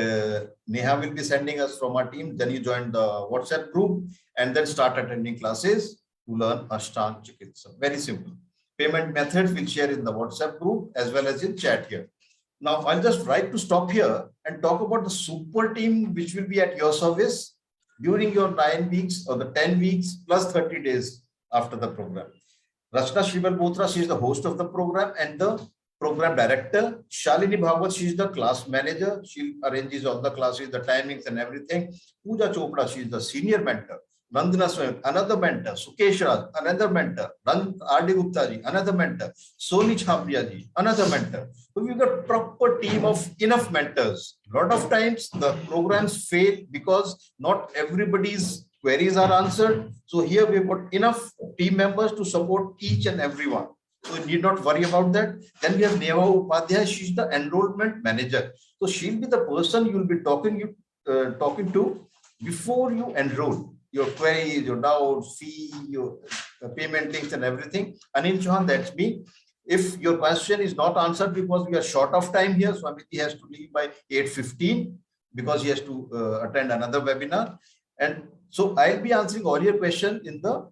S2: Neha will be sending us from our team. Then you join the WhatsApp group and then start attending classes to learn Ashtaang Chikitsa. Very simple. Payment methods we'll share in the WhatsApp group as well as in chat here. Now, I'll just like to stop here and talk about the super team which will be at your service during your 9 weeks or the 10 weeks plus 30 days after the program. Rachna Shrivalbotra, she is the host of the program and the program director. Shalini Bhagwat, she is the class manager. She arranges all the classes, the timings and everything. Pooja Chopra, she is the senior mentor. Nandana Swami, another mentor. Sukesh Raj, another mentor. R.D. Gupta ji, another mentor. Soni Chhabria ji, another mentor. So we've got proper team of enough mentors. A lot of times the programs fail because not everybody's queries are answered. So here we've got enough team members to support each and everyone. So you need not worry about that. Then we have Neva Upadhyay. She's the enrollment manager. So she'll be the person you'll be talking to before you enroll. Your queries, your doubts, fee, your payment links and everything. Anil Chauhan, that's me. If your question is not answered because we are short of time here, Swami has to leave by 8:15 because he has to attend another webinar. And so I'll be answering all your questions in the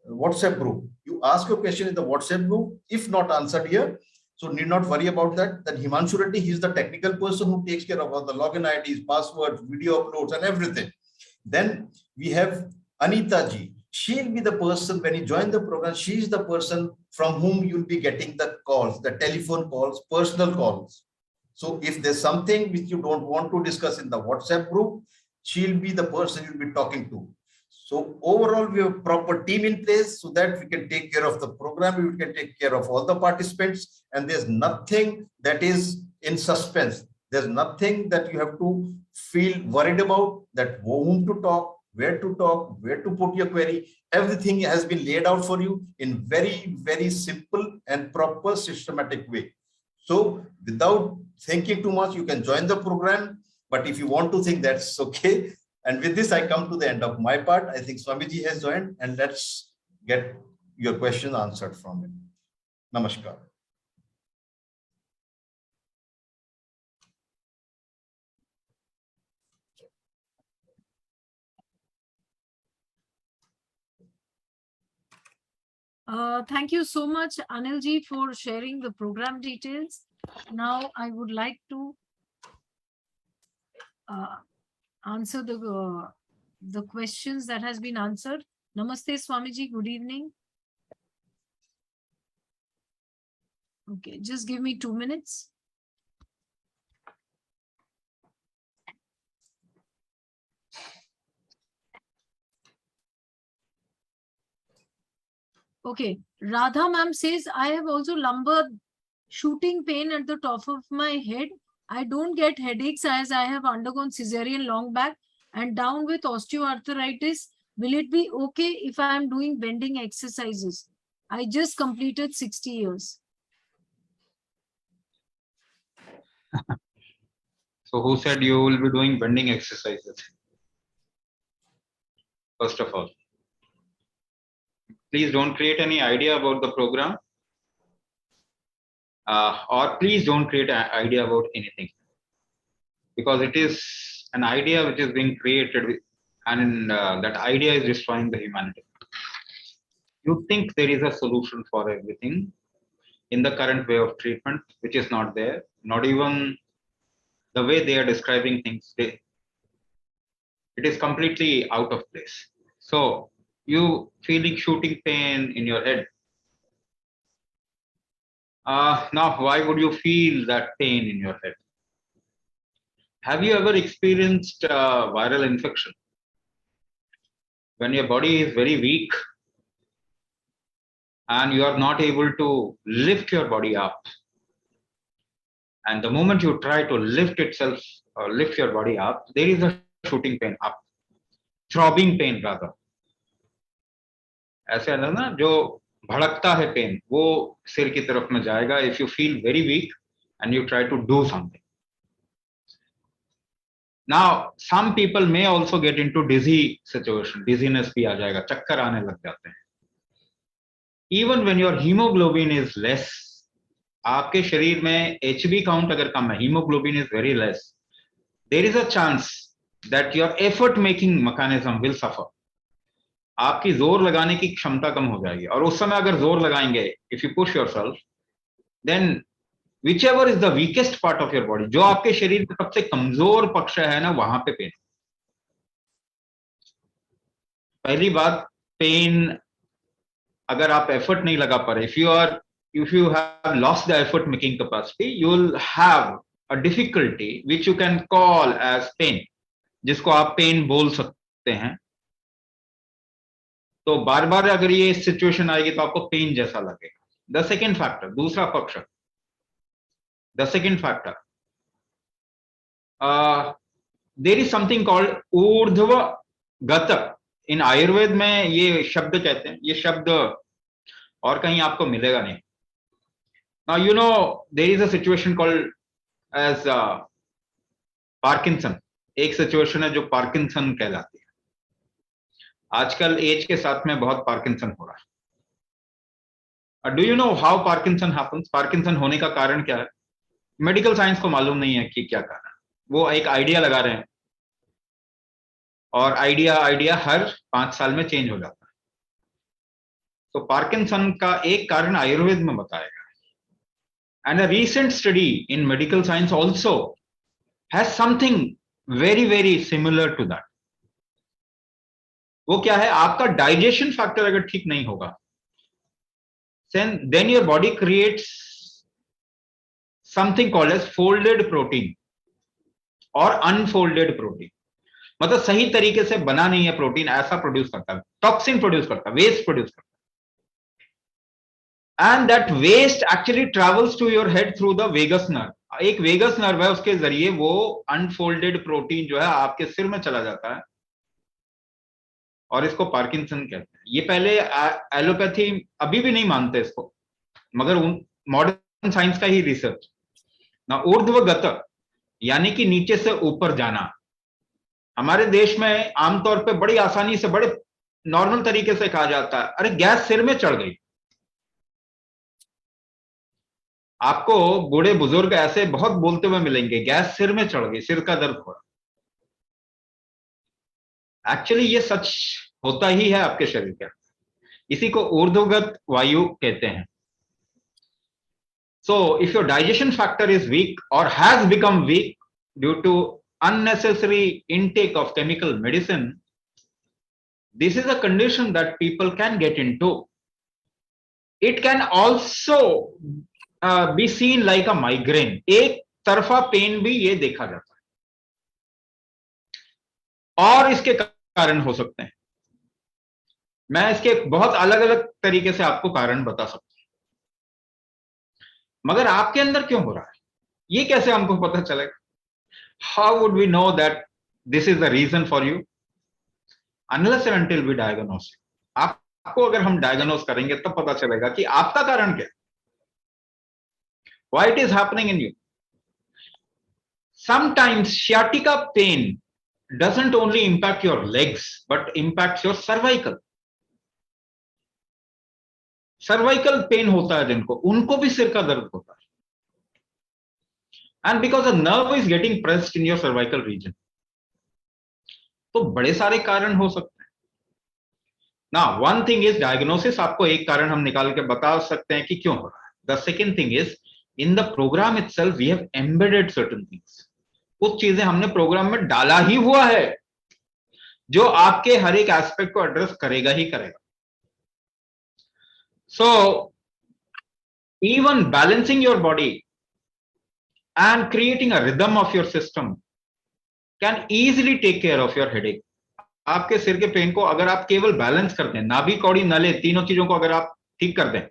S2: WhatsApp group. You ask your question in the WhatsApp group. If not answered here, so need not worry about that. Then Himanshu Reddy, he's the technical person who takes care of all the login IDs, passwords, video uploads and everything. Then we have Anita ji. She'll be the person when you join the program. She's the person from whom you'll be getting the calls, the telephone calls, personal calls. So if there's something which you don't want to discuss in the WhatsApp group, she'll be the person you'll be talking to. So overall, we have a proper team in place so that we can take care of the program. We can take care of all the participants, and there's nothing that is in suspense. There's nothing that you have to feel worried about, that whom to talk, where to put your query. Everything has been laid out for you in very, very simple and proper systematic way. So without thinking too much, you can join the program. But if you want to think, that's okay. And with this, I come to the end of my part. I think Swamiji has joined, and let's get your question answered from it. Namaskar.
S1: Thank you so much, Anilji, for sharing the program details. Now, I would like to answer the questions that has been answered. Namaste, Swamiji. Good evening. Okay, just give me 2 minutes. Okay, Radha ma'am says, I have also lumbar shooting pain at the top of my head. I don't get headaches as I have undergone cesarean long back and down with osteoarthritis. Will it be okay if I am doing bending exercises? I just completed 60 years.
S3: So who said you will be doing bending exercises? First of all, please don't create any idea about the program, or please don't create an idea about anything, because it is an idea which is being created, and that idea is destroying the humanity. You think there is a solution for everything in the current way of treatment, which is not there, not even the way they are describing things. It is completely out of place. So you feeling shooting pain in your head. Now, why would you feel that pain in your head? Have you ever experienced viral infection? When your body is very weak and you are not able to lift your body up, and the moment you try to lift itself, or lift your body up, there is a shooting pain up, throbbing pain rather. ऐसे है ना, जो भड़कता है pen, वो सिर की तरफ में जाएगा if you feel very weak and you try to do something. Now, some people may also get into dizzy situation. Dizziness भी आ जाएगा, चक्कर आने लग जाते हैं. Even when your hemoglobin is less, आपके शरीर में HB count अगर कम है, hemoglobin is very less, there is a chance that your effort making mechanism will suffer. आपकी जोर लगाने की क्षमता कम हो जाएगी, और उस समय अगर जोर लगाएंगे, if you push yourself, then whichever is the weakest part of your body, जो आपके शरीर का सबसे कमजोर पक्ष है ना, वहां पे पेन. पहली बात, पेन अगर आप एफर्ट नहीं लगा पा रहे, if you have lost the effort making capacity, you will have a difficulty which you can call as pain, जिसको आप पेन बोल सकते हैं. तो बार बार अगर ये सिचुएशन आएगी तो आपको पेन जैसा लगेगा. द सेकेंड फैक्टर, दूसरा पक्ष, the second factor, there is something called urdhva gat. इन आयुर्वेद में ये शब्द कहते हैं, ये शब्द और कहीं आपको मिलेगा नहीं. Now you know there is a situation called as Parkinson. एक सिचुएशन है जो पार्किंसन कहलाती है. आजकल एज के साथ में बहुत पार्किंसन हो रहा है. Do you know how Parkinson happens? Parkinson होने का कारण क्या है? मेडिकल साइंस को मालूम नहीं है कि क्या कारण. वो एक आइडिया लगा रहे हैं, और आइडिया हर 5 साल में चेंज हो जाता है. तो पार्किंसन का एक कारण आयुर्वेद में बताया गया. And a recent study in medical science also has something very very similar to that. वो क्या है? आपका डाइजेशन फैक्टर अगर ठीक नहीं होगा, then your body creates something called as folded protein और unfolded protein. मतलब सही तरीके से बना नहीं है प्रोटीन, ऐसा प्रोड्यूस करता है, टॉक्सिन प्रोड्यूस करता है, वेस्ट प्रोड्यूस करता है. And that waste actually travels to your head through the vagus nerve. एक वेगस नर्व है, उसके जरिए वो अनफोल्डेड प्रोटीन जो है आपके सिर में चला जाता है, और इसको पार्किंसन कहते हैं. ये पहले एलोपैथी अभी भी नहीं मानते इसको, मगर मॉडर्न साइंस का ही रिसर्च. ना ऊर्ध्वगत यानी कि नीचे से ऊपर जाना. हमारे देश में आमतौर पे बड़ी आसानी से बड़े नॉर्मल तरीके से कहा जाता है, अरे गैस सिर में चढ़ गई। आपको बूढ़े बुजुर्ग ऐसे बहुत बोलते हुए मिलेंगे, गैस सिर में चढ़ गई, सिर का दर्द हो रहा। एक्चुअली ये सच होता ही है आपके शरीर के, इसी को ऊर्ध्वगत वायु कहते हैं। So if your digestion factor is weak or has become weak due to unnecessary intake of chemical medicine, this is a condition that people can get into. It can also be seen like a migraine. एक तरफा pen भी ये देखा जाता है और इसके कारण हो सकते हैं। मैं इसके बहुत अलग अलग तरीके से आपको कारण बता सकता हूं, मगर आपके अंदर क्यों हो रहा है ये कैसे हमको पता चलेगा? How would we know that this is the reason for you? Unless and until we diagnose. आपको अगर हम डायग्नोस करेंगे तब पता चलेगा कि आपका कारण क्या है, why it is happening in you. Sometimes sciatica pain doesn't only impact your legs but impacts your cervical. Cervical pain होता है जिनको, उनको भी सिर का दर्द होता है, and because a nerve is getting pressed in your cervical region. तो बड़े सारे कारण हो सकते हैं ना। वन थिंग इज डायग्नोसिस, आपको एक कारण हम निकाल के बता सकते हैं कि क्यों हो रहा है। The second thing is in the program itself we have embedded certain things. कुछ चीजें हमने प्रोग्राम में डाला ही हुआ है जो आपके हर एक एस्पेक्ट को एड्रेस करेगा ही करेगा। So even balancing your body and creating a rhythm of your system can easily take care of your headache. आपके सिर के पेन को अगर आप केवल बैलेंस कर दें, नाभि कौड़ी नले तीनों चीजों को अगर आप ठीक कर दें,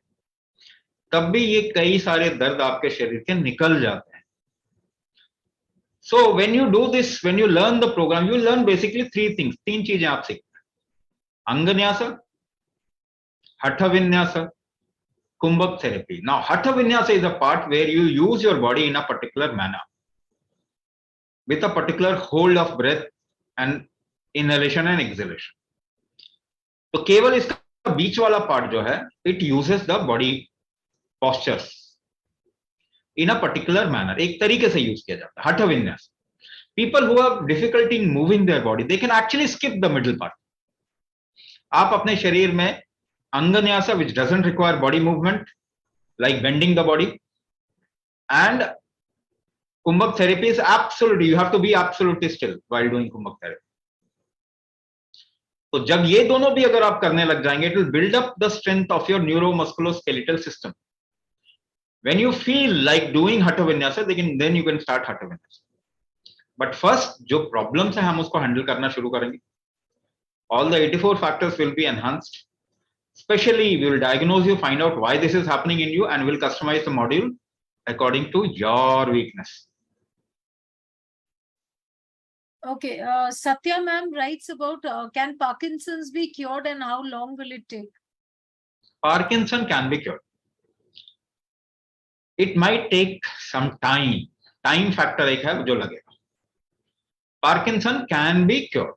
S3: तब भी ये कई सारे दर्द आपके शरीर के निकल जाते हैं। So when you do this, when you learn the program, you learn basically three things. तीन चीजें आप सीखते हैं: अंगन्यास, hatha vinyasa, kumbhak therapy. Now hatha vinyasa is a part where you use your body in a particular manner with a particular hold of breath and inhalation and exhalation. तो केवल इसका बीच वाला part जो है, it uses the body postures in a particular manner, एक तरीके से use किया जाता है hatha vinyasa. People who have difficulty in moving their body, they can actually skip the middle part. आप अपने शरीर में अंगन्यासा, which doesn't require body movement like bending the body, and kumbhak therapy is absolutely, you have to be absolutely still while doing kumbhak therapy. तो जब ये दोनों भी अगर आप करने लग जाएंगे, it will build up the strength of your neuro musculoskeletal system. When you feel like doing hatha vinyasa, then you can start hatha vinyasa. But first जो problems है हम उसको handle करना शुरू करेंगे. All the 84 factors will be enhanced. Especially, we will diagnose you, find out why this is happening in you, and we'll customize the module according to your weakness.
S1: Okay, Satya ma'am writes about can Parkinson's be cured and how long will it take?
S3: Parkinson can be cured. It might take some time. Time factor एक है जो लगेगा. Parkinson can be cured.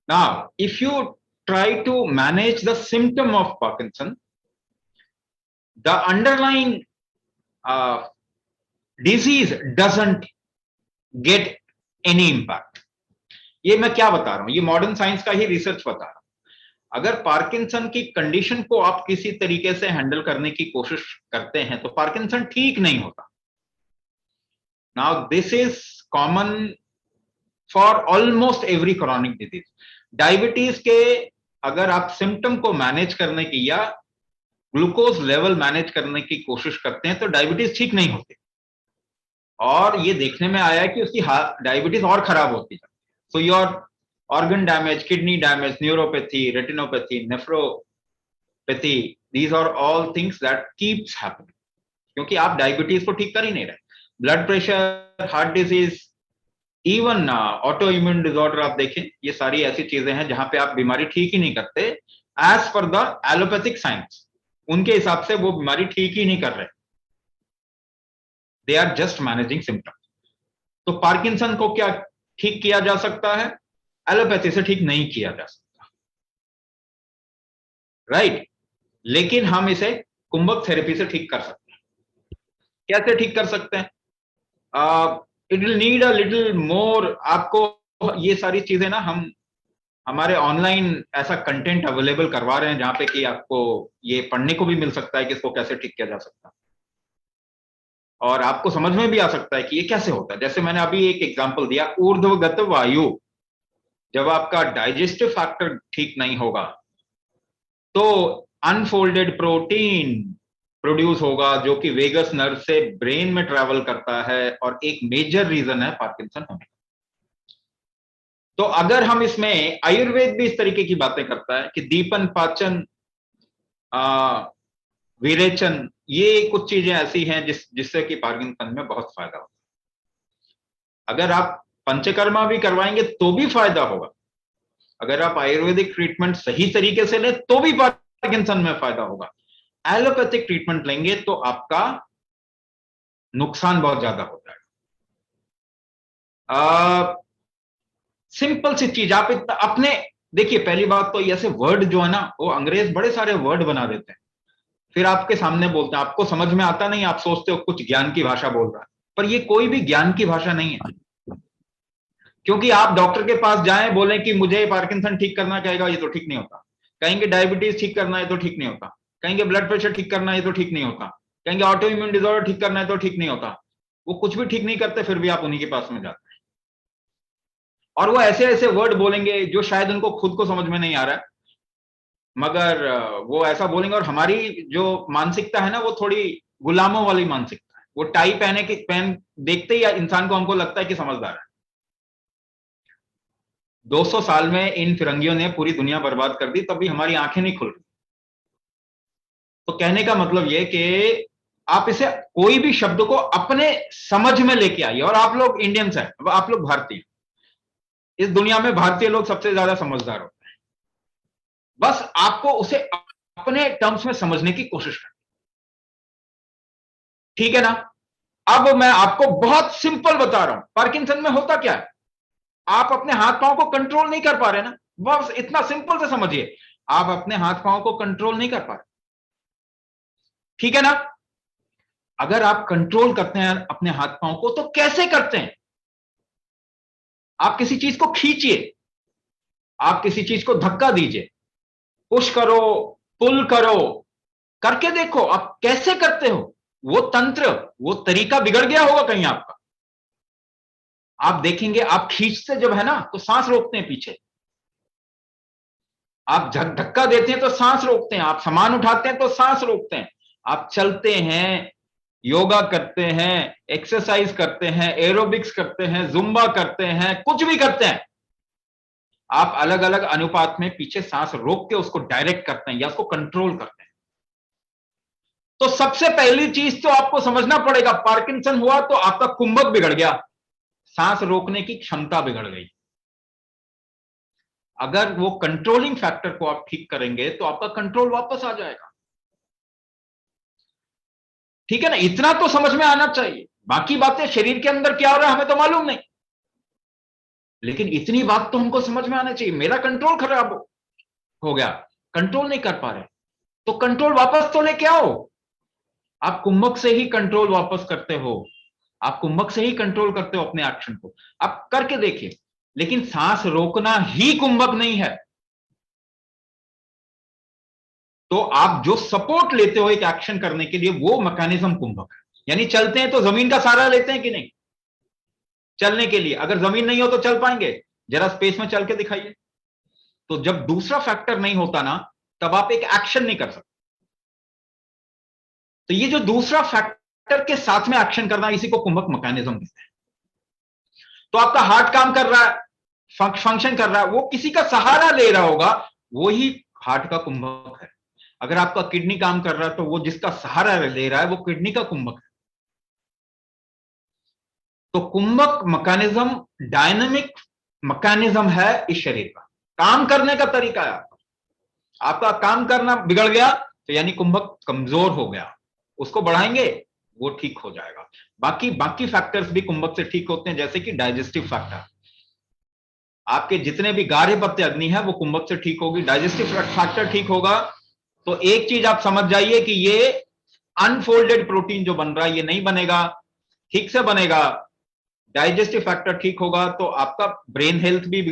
S3: Now, if you try to manage the symptom of Parkinson, the underlying disease doesn't get any impact. ये मैं क्या बता रहा हूं, ये मॉडर्न साइंस का ही रिसर्च बता रहा हूं। अगर पार्किंसन की कंडीशन को आप किसी तरीके से हैंडल करने की कोशिश करते हैं तो पार्किंसन ठीक नहीं होता। Now this is common for almost every chronic disease. Diabetes के अगर आप सिम्टम को मैनेज करने की या ग्लूकोज लेवल मैनेज करने की कोशिश करते हैं तो डायबिटीज ठीक नहीं होती, और ये देखने में आया है कि उसकी डायबिटीज और खराब होती है। So your organ damage, kidney damage, neuropathy, retinopathy, nephropathy, these are all things that keeps happening, क्योंकि आप डायबिटीज को ठीक कर ही नहीं रहे। Blood pressure, heart disease, even auto immune disorder आप देखें, ये सारी ऐसी चीजें हैं जहां पे आप बीमारी ठीक ही नहीं करते। As per the allopathic science, उनके हिसाब से वो बीमारी ठीक ही नहीं कर रहे, they are just managing symptoms. तो पार्किंसन को क्या ठीक किया जा सकता है? एलोपैथी से ठीक नहीं किया जा सकता। राइट। लेकिन हम इसे कुंभक थेरेपी से ठीक कर सकते हैं। कैसे ठीक कर सकते हैं? It will need a little more, आपको ये सारी चीजें ना हम हमारे ऑनलाइन ऐसा कंटेंट अवेलेबल करवा रहे हैं जहां पे कि आपको ये पढ़ने को भी मिल सकता है कि इसको कैसे ठीक किया जा सकता है, और आपको समझ में भी आ सकता है कि ये कैसे होता है। जैसे मैंने अभी एक एग्जांपल दिया, ऊर्ध्वगत वायु, जब आपका डाइजेस्टिव फैक्टर ठीक नहीं होगा तो अनफोल्डेड प्रोटीन प्रोड्यूस होगा जो कि वेगस नर्व से ब्रेन में ट्रैवल करता है, और एक मेजर रीजन है पार्किंसन होने का। तो अगर हम इसमें, आयुर्वेद भी इस तरीके की बातें करता है कि दीपन, पाचन, विरेचन, ये कुछ चीजें ऐसी हैं जिससे कि पार्किंसन में बहुत फायदा होता है। अगर आप पंचकर्मा भी करवाएंगे तो भी फायदा होगा, अगर आप आयुर्वेदिक ट्रीटमेंट सही तरीके से लें तो भी पार्किंसन में फायदा होगा। एलोपैथिक ट्रीटमेंट लेंगे तो आपका नुकसान बहुत ज्यादा हो जाएगा। सिंपल सी चीज, आप इतना अपने देखिए, पहली बात तो ऐसे वर्ड जो है ना, वो अंग्रेज बड़े सारे वर्ड बना देते हैं, फिर आपके सामने बोलते हैं, आपको समझ में आता नहीं, आप सोचते हो कुछ ज्ञान की भाषा बोल रहा है, पर ये कोई भी ज्ञान की भाषा नहीं है। क्योंकि आप डॉक्टर के पास जाएं, बोलें कि मुझे पार्किंसन ठीक करना, कहेगा ये तो ठीक नहीं होता। कहेंगे डायबिटीज ठीक करना है तो ठीक नहीं होता, कहेंगे ब्लड प्रेशर ठीक करना है तो ठीक नहीं होता, कहेंगे ऑटो इम्यून डिसऑर्डर ठीक करना है तो ठीक नहीं होता। वो कुछ भी ठीक नहीं करते, फिर भी आप उन्हीं के पास में जाते हैं, और वो ऐसे ऐसे वर्ड बोलेंगे जो शायद उनको खुद को समझ में नहीं आ रहा है, मगर वो ऐसा बोलेंगे। और हमारी जो मानसिकता है ना, वो थोड़ी गुलामों वाली मानसिकता है। वो टाई पहन देखते ही इंसान को, हमको लगता है कि समझदार है। 200 साल में इन फिरंगियों ने पूरी दुनिया बर्बाद कर दी, तभी हमारी आंखें नहीं खुल रही। तो कहने का मतलब ये कि आप इसे, कोई भी शब्द को अपने समझ में लेके आइए। और आप लोग इंडियंस हैं, आप लोग भारतीय, इस दुनिया में भारतीय लोग सबसे ज्यादा समझदार होते हैं। बस आपको उसे अपने टर्म्स में समझने की कोशिश करें, ठीक है ना? अब मैं आपको बहुत सिंपल बता रहा हूं, पार्किंसन में होता क्या है। आप अपने हाथ पांव को कंट्रोल नहीं कर पा रहे ना, बस इतना सिंपल से समझिए, आप अपने हाथ पांव को कंट्रोल नहीं कर पा रहे, ठीक है ना? अगर आप कंट्रोल करते हैं अपने हाथ पांव को, तो कैसे करते हैं? आप किसी चीज को खींचिए, आप किसी चीज को धक्का दीजिए, पुश करो, पुल करो, करके देखो आप कैसे करते हो। वो तंत्र, वो तरीका बिगड़ गया होगा कहीं आपका। आप देखेंगे, आप खींचते जब है ना, तो सांस रोकते हैं पीछे, आप धक्का देते हैं तो सांस रोकते हैं, आप सामान उठाते हैं तो सांस रोकते हैं, आप चलते हैं, योगा करते हैं, एक्सरसाइज करते हैं, एरोबिक्स करते हैं, जुम्बा करते हैं, कुछ भी करते हैं, आप अलग अलग अनुपात में पीछे सांस रोक के उसको डायरेक्ट करते हैं या उसको कंट्रोल करते हैं। तो सबसे पहली चीज तो आपको समझना पड़ेगा, पार्किंसन हुआ तो आपका कुंभक बिगड़ गया, सांस रोकने की क्षमता बिगड़ गई। अगर वो कंट्रोलिंग फैक्टर को आप ठीक करेंगे तो आपका कंट्रोल वापस आ जाएगा, ठीक है ना? इतना तो समझ में आना चाहिए। बाकी बातें शरीर के अंदर क्या हो रहा है हमें तो मालूम नहीं, लेकिन इतनी बात तो हमको समझ में आना चाहिए। मेरा कंट्रोल खराब हो गया, कंट्रोल नहीं कर पा रहे, तो कंट्रोल वापस तो लेके आओ। आप कुंभक से ही कंट्रोल वापस करते हो, आप कुंभक से ही कंट्रोल करते हो अपने एक्शन को। आप करके देखिए, लेकिन सांस रोकना ही कुंभक नहीं है। तो आप जो सपोर्ट लेते हो एक एक्शन करने के लिए, वो मैकेनिज्म कुंभक है। यानी चलते हैं तो जमीन का सहारा लेते हैं कि नहीं? चलने के लिए अगर जमीन नहीं हो तो चल पाएंगे? जरा स्पेस में चल के दिखाइए। तो जब दूसरा फैक्टर नहीं होता ना, तब आप एक एक्शन नहीं कर सकते। तो ये जो दूसरा फैक्टर के साथ में एक्शन करना, इसी को कुंभक मैकेनिज्म कहते हैं। तो आपका हार्ट काम कर रहा है, फंक्शन कर रहा है, वो किसी का सहारा ले रहा होगा, वो ही हार्ट का कुंभक है। अगर आपका किडनी काम कर रहा है, तो वो जिसका सहारा ले रहा है वो किडनी का कुंभक है। तो कुंभक मैकेनिज्म डायनामिक मैकेनिज्म है इस शरीर का, काम करने का तरीका है। आपका काम करना बिगड़ गया तो यानी कुंभक कमजोर हो गया, उसको बढ़ाएंगे वो ठीक हो जाएगा। बाकी फैक्टर्स भी कुंभक से ठीक होते हैं, जैसे कि डाइजेस्टिव फैक्टर। आपके जितने भी गार्हपत्य अग्नि है वो कुंभक से ठीक होगी, डाइजेस्टिव फैक्टर ठीक होगा तो एक चीज आप समझ जाइए कि ये अनफोल्डेड प्रोटीन जो बन रहा है ये नहीं बनेगा, ठीक से बनेगा, डाइजेस्टिव फैक्टर ठीक होगा तो आपका ब्रेन हेल्थ भी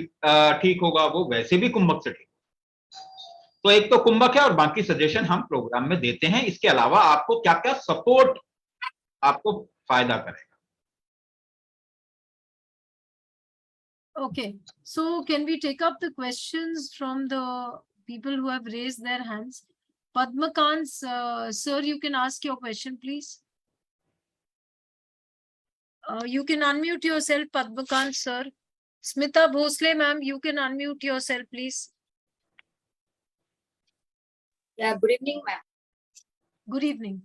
S3: ठीक होगा, वो वैसे भी कुंभक से ठीक। तो एक तो कुंभक है और बाकी सजेशन हम प्रोग्राम में देते हैं, इसके अलावा आपको क्या क्या सपोर्ट आपको फायदा करेगा।
S1: Okay, so can we take up the questions from the people who have raised their hands? Padmakant, sir, you can ask your question, please. You can unmute yourself, Padmakant, sir. Smita Bhosle, ma'am, you can unmute yourself, please.
S6: Yeah, good evening, ma'am.
S1: Good evening.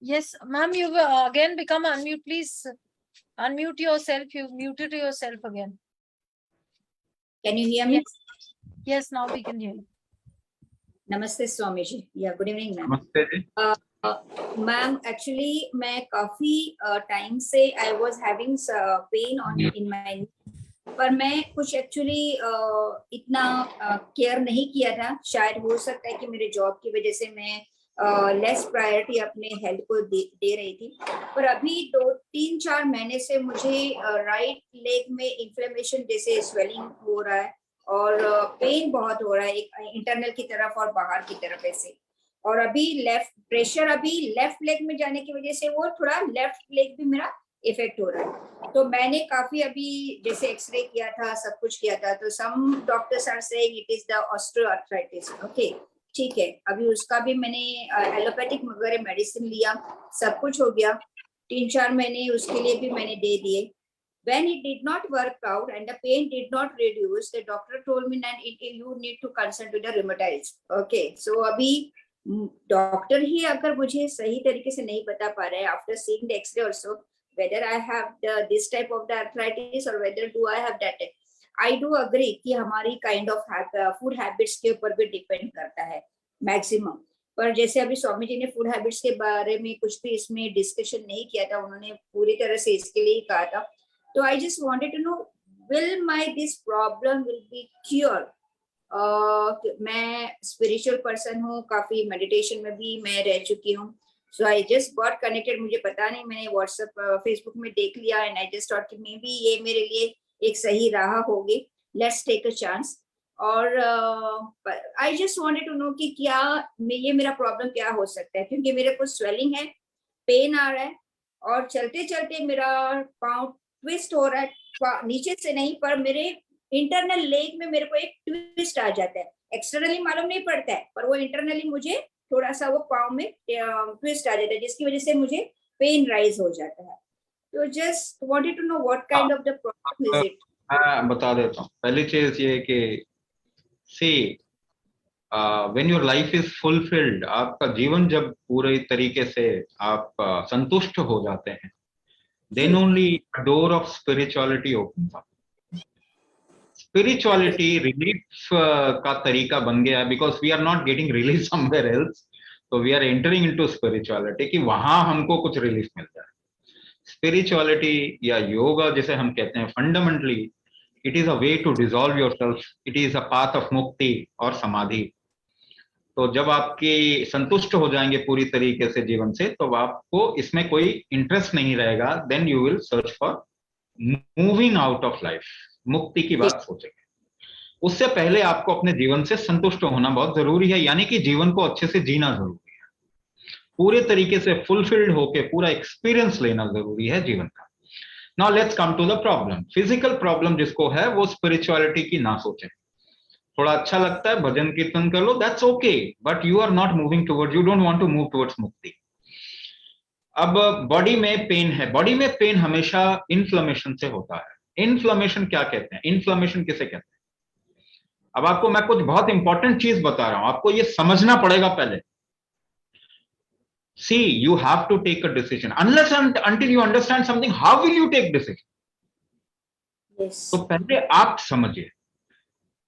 S1: Yes, ma'am, you've again become unmute, please. Unmute yourself. You've muted yourself again.
S6: Can you hear me?
S1: Yes. Yes, now we can hear you.
S6: Namaste, Swami ji. Yeah, good evening, ma'am.
S3: नमस्ते जी।
S6: Ma'am, actually, मैं काफी time से I was having pain on in my knee, पर मैं कुछ actually इतना care नहीं किया था। शायद हो सकता है कि मेरे जॉब की वजह से मैं लेस प्रायोरिटी अपने हेल्थ को दे रही थी, पर अभी 2-3-4 महीने से मुझे राइट लेग में इन्फ्लेमेशन जैसे स्वेलिंग हो रहा है और पेन बहुत हो रहा है, एक इंटरनल की तरफ और बाहर की तरफ ऐसे। और अभी लेफ्ट प्रेशर अभी लेफ्ट लेग में जाने की वजह से वो थोड़ा लेफ्ट लेग भी मेरा इफेक्ट हो रहा है। तो मैंने काफी अभी जैसे एक्सरे किया था, सब कुछ किया था, तो some doctors are saying it is the osteoarthritis. Okay, ठीक है, अभी उसका भी मैंने एलोपैथिक वगैरह मेडिसिन लिया, सब कुछ हो गया, 3-4 महीने उसके लिए भी मैंने दे दिए। When it did not work out and the pain did not reduce, the doctor told me that you need to consult with the rheumatologist. Okay, so अभी डॉक्टर ही अगर मुझे सही तरीके से नहीं बता पा रहे हैं after seeing the x-ray also whether I have this type of the arthritis or whether do I have that. I do agree कि हमारी kind of food habits के ऊपर भी डिपेंड करता है मैक्सिमम। पर जैसे अभी स्वामी जी ने फूड हैबिट्स के बारे में कुछ भी इसमें डिस्कशन नहीं किया था, उन्होंने पूरी तरह से इसके लिए कहा था। तो I just wanted to know, will my this problem will be cured? मैं स्पिरिचुअल पर्सन हूँ, काफी मेडिटेशन में भी मैं रह चुकी हूँ, सो आई जस्ट गॉट कनेक्टेड। मुझे पता नहीं, मैंने व्हाट्सएप फेसबुक में देख लिया एंड आई जस्ट थॉट कि मे बी ये मेरे लिए एक सही राह होगी, लेट्स टेक अ चांस। और I just wanted to know कि क्या ये मेरा प्रॉब्लम क्या हो सकता है, क्योंकि मेरे को स्वेलिंग है, पेन आ रहा है और चलते चलते मेरा पाँव ट्विस्ट हो रहा है, नीचे से नहीं पर मेरे इंटरनल लेग में मेरे को एक ट्विस्ट आ जाता है, एक्सटर्नली मालूम नहीं पड़ता है पर वो इंटरनली मुझे थोड़ा सा वो पाँव में ट्विस्ट आ जाता है, जिसकी वजह से मुझे पेन राइज हो जाता है। तो just wanted to know what kind of the problem is it.
S3: मैं बता देता हूँ। पहली चीज ये कि see when your life is fulfilled, आपका जीवन जब पूरे तरीके से आप संतुष्ट हो जाते हैं, then only door of spirituality opens up. Spirituality relief का तरीका बन गया because we are not getting relief somewhere else, तो we are entering into spirituality कि वहां हमको कुछ रिलीफ मिल जाए। स्पिरिचुअलिटी या योगा जिसे हम कहते हैं, fundamentally it is a way to dissolve yourself, it is a path of mukti और समाधि। तो जब आपकी संतुष्ट हो जाएंगे पूरी तरीके से जीवन से, तो आपको इसमें कोई इंटरेस्ट नहीं रहेगा, then you will search for moving out of life, मुक्ति की बात सोचेंगे। उससे पहले आपको अपने जीवन से संतुष्ट होना बहुत जरूरी है, यानी कि जीवन को अच्छे से जीना जरूरी है, पूरे तरीके से फुलफिल्ड होके पूरा एक्सपीरियंस लेना जरूरी है जीवन का। Now let's come to the problem. Physical problem जिसको है वो स्पिरिचुअलिटी की ना सोचें। थोड़ा अच्छा लगता है भजन कीर्तन कर लो, that's okay, but you are not moving towards, you don't want to move towards mukti. अब बॉडी में पेन है, बॉडी में पेन हमेशा इन्फ्लेमेशन से होता है। इन्फ्लेमेशन क्या कहते हैं, इन्फ्लेमेशन किसे कहते हैं? अब आपको मैं कुछ बहुत इंपॉर्टेंट चीज बता रहा हूं, आपको ये समझना पड़ेगा पहले। See you have to take a decision, unless until you understand something, how will you take decision? तो पहले आप समझिए।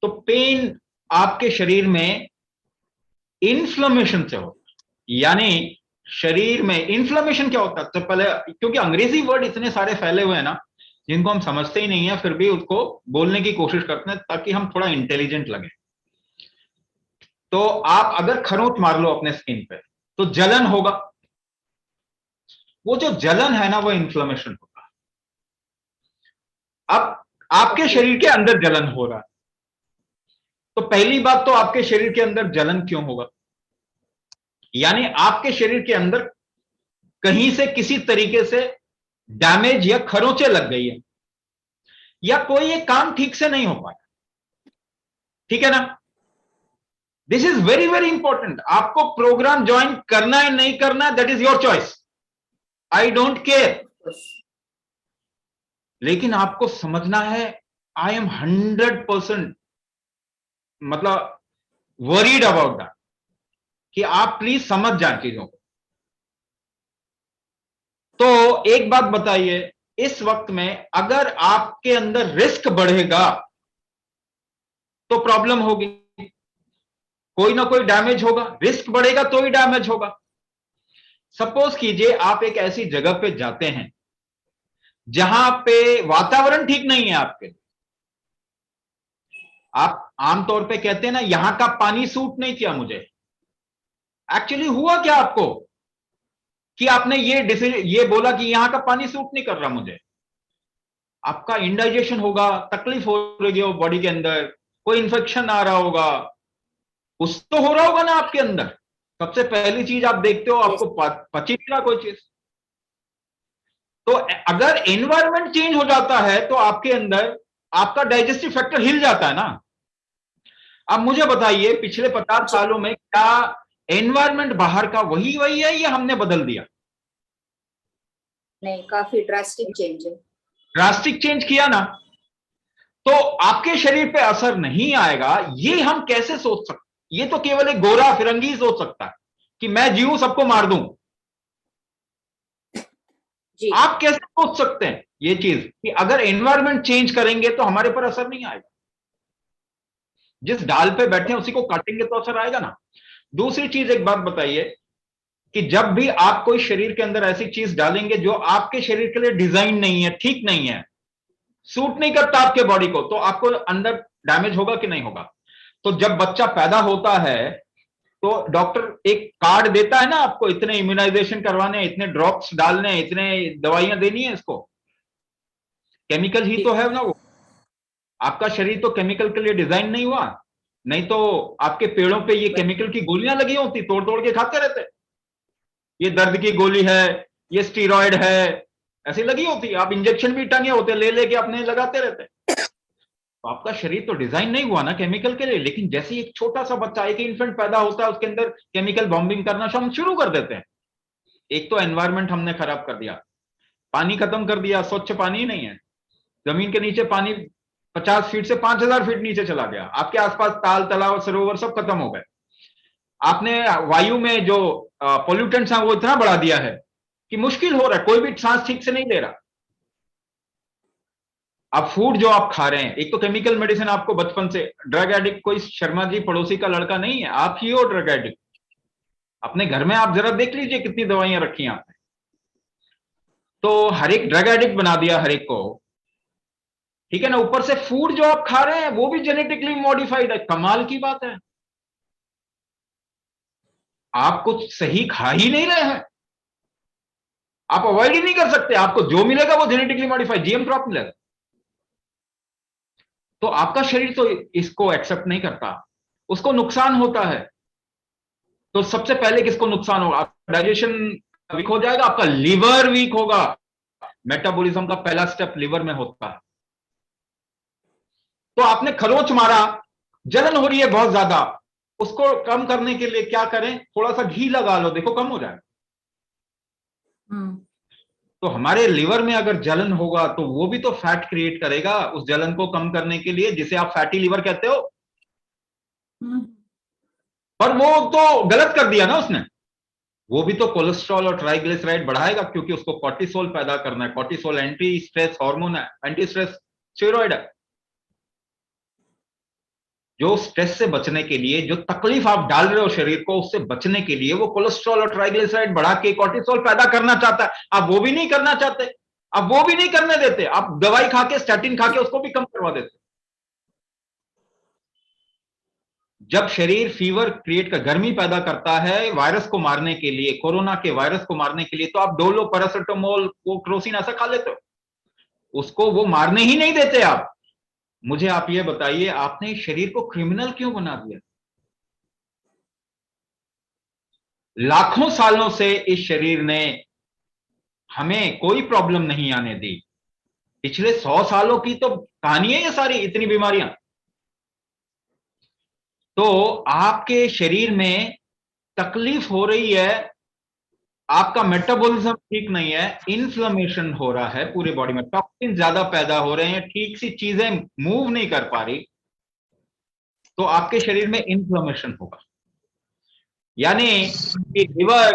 S3: तो पेन आपके शरीर में इन्फ्लेमेशन से होता है, यानी शरीर में इन्फ्लेमेशन क्या होता है? तो पहले, क्योंकि अंग्रेजी वर्ड इतने सारे फैले हुए हैं ना जिनको हम समझते ही नहीं है, फिर भी उसको बोलने की कोशिश करते हैं ताकि हम थोड़ा इंटेलिजेंट लगे। तो आप अगर खरोंच मार लो अपने स्किन पे तो जलन होगा, वो जो जलन है ना वो इन्फ्लेमेशन होगा। अब आपके शरीर के अंदर जलन हो रहा है, तो पहली बात तो आपके शरीर के अंदर जलन क्यों होगा, यानी आपके शरीर के अंदर कहीं से किसी तरीके से डैमेज या खरोंचे लग गई है, या कोई एक काम ठीक से नहीं हो पाया, ठीक है ना। This is very very important. आपको प्रोग्राम ज्वाइन करना है नहीं करना, that is your choice, I don't care. लेकिन आपको समझना है, आई एम 100% मतलब वरीड अबाउट दैट, कि आप प्लीज समझ जाए चीजों को। तो एक बात बताइए, इस वक्त में अगर आपके अंदर रिस्क बढ़ेगा तो प्रॉब्लम होगी, कोई ना कोई डैमेज होगा, रिस्क बढ़ेगा तो ही डैमेज होगा। सपोज कीजिए आप एक ऐसी जगह पे जाते हैं जहां पे वातावरण ठीक नहीं है आपके, आप आमतौर पे कहते हैं ना यहां का पानी सूट नहीं किया मुझे। एक्चुअली हुआ क्या आपको कि आपने ये डिसीजन ये बोला कि यहां का पानी सूट नहीं कर रहा मुझे। आपका इंडाइजेशन होगा, तकलीफ हो रही हो बॉडी के अंदर, कोई इंफेक्शन आ रहा होगा, कुछ तो हो रहा होगा ना आपके अंदर। सबसे पहली चीज आप देखते हो आपको पची नहीं रहा कोई चीज। तो अगर एनवायरनमेंट चेंज हो जाता है तो आपके अंदर आपका डाइजेस्टिव फैक्टर हिल जाता है ना। अब मुझे बताइए पिछले 50 सालों में क्या एनवायरनमेंट बाहर का वही वही है या हमने बदल दिया?
S6: नहीं, काफी ड्रास्टिक चेंज है।
S3: ड्रास्टिक चेंज किया ना, तो आपके शरीर पे असर नहीं आएगा, ये हम कैसे सोच सकते? ये तो केवल एक गोरा फिरंगी सोच सकता है कि मैं जीऊं सबको मार दूं।
S6: जी।
S3: आप कैसे सोच सकते हैं ये चीज कि अगर एनवायरनमेंट चेंज करेंगे तो हमारे पर असर नहीं आएगा? जिस डाल पे बैठे हैं उसी को काटेंगे तो असर आएगा ना। दूसरी चीज एक बात बताइए कि जब भी आप कोई शरीर के अंदर ऐसी चीज डालेंगे जो आपके शरीर के लिए डिजाइन नहीं है, ठीक नहीं है, सूट नहीं करता आपके बॉडी को, तो आपको अंदर डैमेज होगा कि नहीं होगा? तो जब बच्चा पैदा होता है तो डॉक्टर एक कार्ड देता है ना आपको, इतने इम्यूनाइजेशन करवाने, इतने ड्रॉप्स डालने, इतने दवाइयां देनी है इसको। केमिकल ही तो है ना वो। आपका शरीर तो केमिकल के लिए डिजाइन नहीं हुआ, नहीं तो आपके पेड़ों पे ये केमिकल की गोलियां लगी होती, तोड़ तोड़ के खाते रहते। ये दर्द की गोली है, ये स्टीरॉयड है, ऐसी लगी होती। आप इंजेक्शन भी टंगे होते, ले लेके अपने लगाते रहते। तो आपका शरीर तो डिजाइन नहीं हुआ ना केमिकल के लिए। लेकिन जैसे एक छोटा सा बच्चा, एक इन्फेंट पैदा होता है, उसके अंदर केमिकल बॉम्बिंग करना हम शुरू कर देते हैं। एक तो एनवायरनमेंट हमने खराब कर दिया, पानी खत्म कर दिया, स्वच्छ पानी ही नहीं है। जमीन के नीचे पानी 50 फीट से 5000 फीट नीचे चला गया। आपके आसपास ताल तालाब सरोवर सब खत्म हो गए। आपने वायु में जो पोल्यूटेंट्स हैं वो इतना बढ़ा दिया है कि मुश्किल हो रहा है, कोई भी सांस ठीक से नहीं ले रहा। अब फूड जो आप खा रहे हैं, एक तो केमिकल मेडिसिन आपको बचपन से, ड्रग एडिक्ट कोई शर्मा जी पड़ोसी का लड़का नहीं है, आप ही हो ड्रग एडिक्ट। अपने घर में आप जरा देख लीजिए कितनी दवाइयां रखी हैं आपने। तो हर एक ड्रग एडिक्ट बना दिया हर एक को, ठीक है ना। ऊपर से फूड जो आप खा रहे हैं वो भी जेनेटिकली मॉडिफाइड है। कमाल की बात है, आप कुछ सही खा ही नहीं रहे हैं, आप अवॉइड ही नहीं कर सकते। आपको जो मिलेगा वो जेनेटिकली मॉडिफाइड जीएम क्रॉप मिलेगा। तो आपका शरीर तो इसको एक्सेप्ट नहीं करता, उसको नुकसान होता है। तो सबसे पहले किसको नुकसान होगा? डाइजेशन वीक हो जाएगा, आपका लीवर वीक होगा। मेटाबॉलिज्म का पहला स्टेप लीवर में होता है। तो आपने खरोच मारा, जलन हो रही है बहुत ज्यादा, उसको कम करने के लिए क्या करें? थोड़ा सा घी लगा लो, देखो कम हो जाएगा। तो हमारे लिवर में अगर जलन होगा तो वो भी तो फैट क्रिएट करेगा उस जलन को कम करने के लिए, जिसे आप फैटी लिवर कहते हो। पर वो तो गलत कर दिया ना उसने। वो भी तो कोलेस्ट्रॉल और ट्राइग्लिसराइड बढ़ाएगा, क्योंकि उसको कॉर्टिसोल पैदा करना है। कॉर्टिसोल एंटी स्ट्रेस हार्मोन है, एंटी स्ट्रेस स्टेरॉइड है। जो स्ट्रेस से बचने के लिए, जो तकलीफ आप डाल रहे हो शरीर को, उससे बचने के लिए वो कोलेस्ट्रॉल और ट्राइग्लिसराइड बढ़ा के कॉर्टिसोल पैदा करना चाहता है। आप वो भी नहीं करना चाहते, आप वो भी नहीं करने देते। आप दवाई खा के, स्टैटिन खा के उसको भी कम करवा देते। जब शरीर फीवर क्रिएट कर, गर्मी पैदा करता है वायरस को मारने के लिए, कोरोना के वायरस को मारने के लिए, तो आप डोलो, पैरासिटामोल, वो क्रोसिन ऐसा खा लेते हो, उसको वो मारने ही नहीं देते आप। मुझे आप ये बताइए, आपने इस शरीर को क्रिमिनल क्यों बना दिया? लाखों सालों से इस शरीर ने हमें कोई प्रॉब्लम नहीं आने दी। पिछले 100 सालों की तो कहानी है ये सारी, इतनी बीमारियां। तो आपके शरीर में तकलीफ हो रही है, आपका मेटाबॉलिज्म ठीक नहीं है, इन्फ्लेमेशन हो रहा है पूरे बॉडी में, टॉक्सिन ज्यादा पैदा हो रहे हैं, ठीक सी चीजें मूव नहीं कर पा रही, तो आपके शरीर में इन्फ्लेमेशन होगा। यानी कि लिवर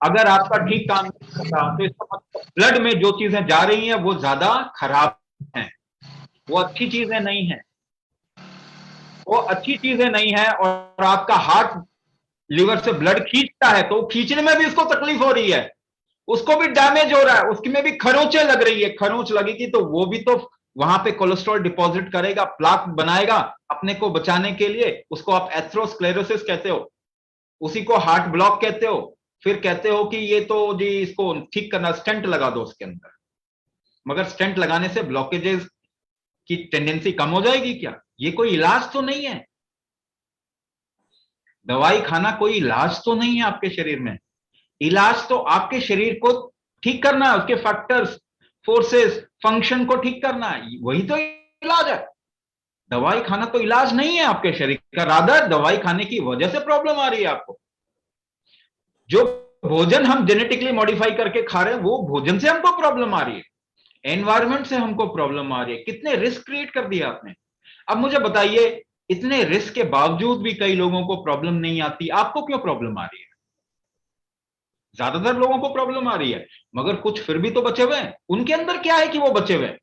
S3: अगर आपका ठीक काम नहीं कर रहा, तो इसका मतलब ब्लड में जो चीजें जा रही हैं वो ज्यादा खराब हैं, वो अच्छी चीजें नहीं है, वो अच्छी चीजें नहीं है। और आपका हार्ट लिवर से ब्लड खींचता है, तो खींचने में भी उसको तकलीफ हो रही है, उसको भी डैमेज हो रहा है, उसकी में भी खरोंचे लग रही है, खरोंच लगेगी तो वो भी तो वहां पे कोलेस्ट्रॉल डिपॉजिट करेगा, प्लाक बनाएगा अपने को बचाने के लिए, उसको आप एथेरोस्क्लेरोसिस कहते हो, उसी को हार्ट ब्लॉक कहते हो। फिर कहते हो कि ये तो जी इसको ठीक करना, स्टेंट लगा दो उसके अंदर, मगर स्टेंट लगाने से ब्लॉकेजेस की टेंडेंसी कम हो जाएगी क्या? ये कोई इलाज तो नहीं है, दवाई खाना कोई इलाज तो नहीं है आपके शरीर में। इलाज तो आपके शरीर को ठीक करना है, उसके फैक्टर्स, फोर्सेस, फंक्शन को ठीक करना है, वही तो इलाज है। दवाई खाना तो इलाज नहीं है आपके शरीर का, रादर दवाई खाने की वजह से प्रॉब्लम आ रही है आपको। जो भोजन हम जेनेटिकली मॉडिफाई करके खा रहे हैं, वो भोजन से हमको प्रॉब्लम आ रही है, एनवायरमेंट से हमको प्रॉब्लम आ रही है। कितने रिस्क क्रिएट कर दिया आपने। अब मुझे बताइए, इतने रिस्क के बावजूद भी कई लोगों को प्रॉब्लम नहीं आती, आपको क्यों प्रॉब्लम आ रही है? ज्यादातर लोगों को प्रॉब्लम आ रही है, मगर कुछ फिर भी तो बचे हुए हैं। उनके अंदर क्या है कि वो बचे हुए हैं?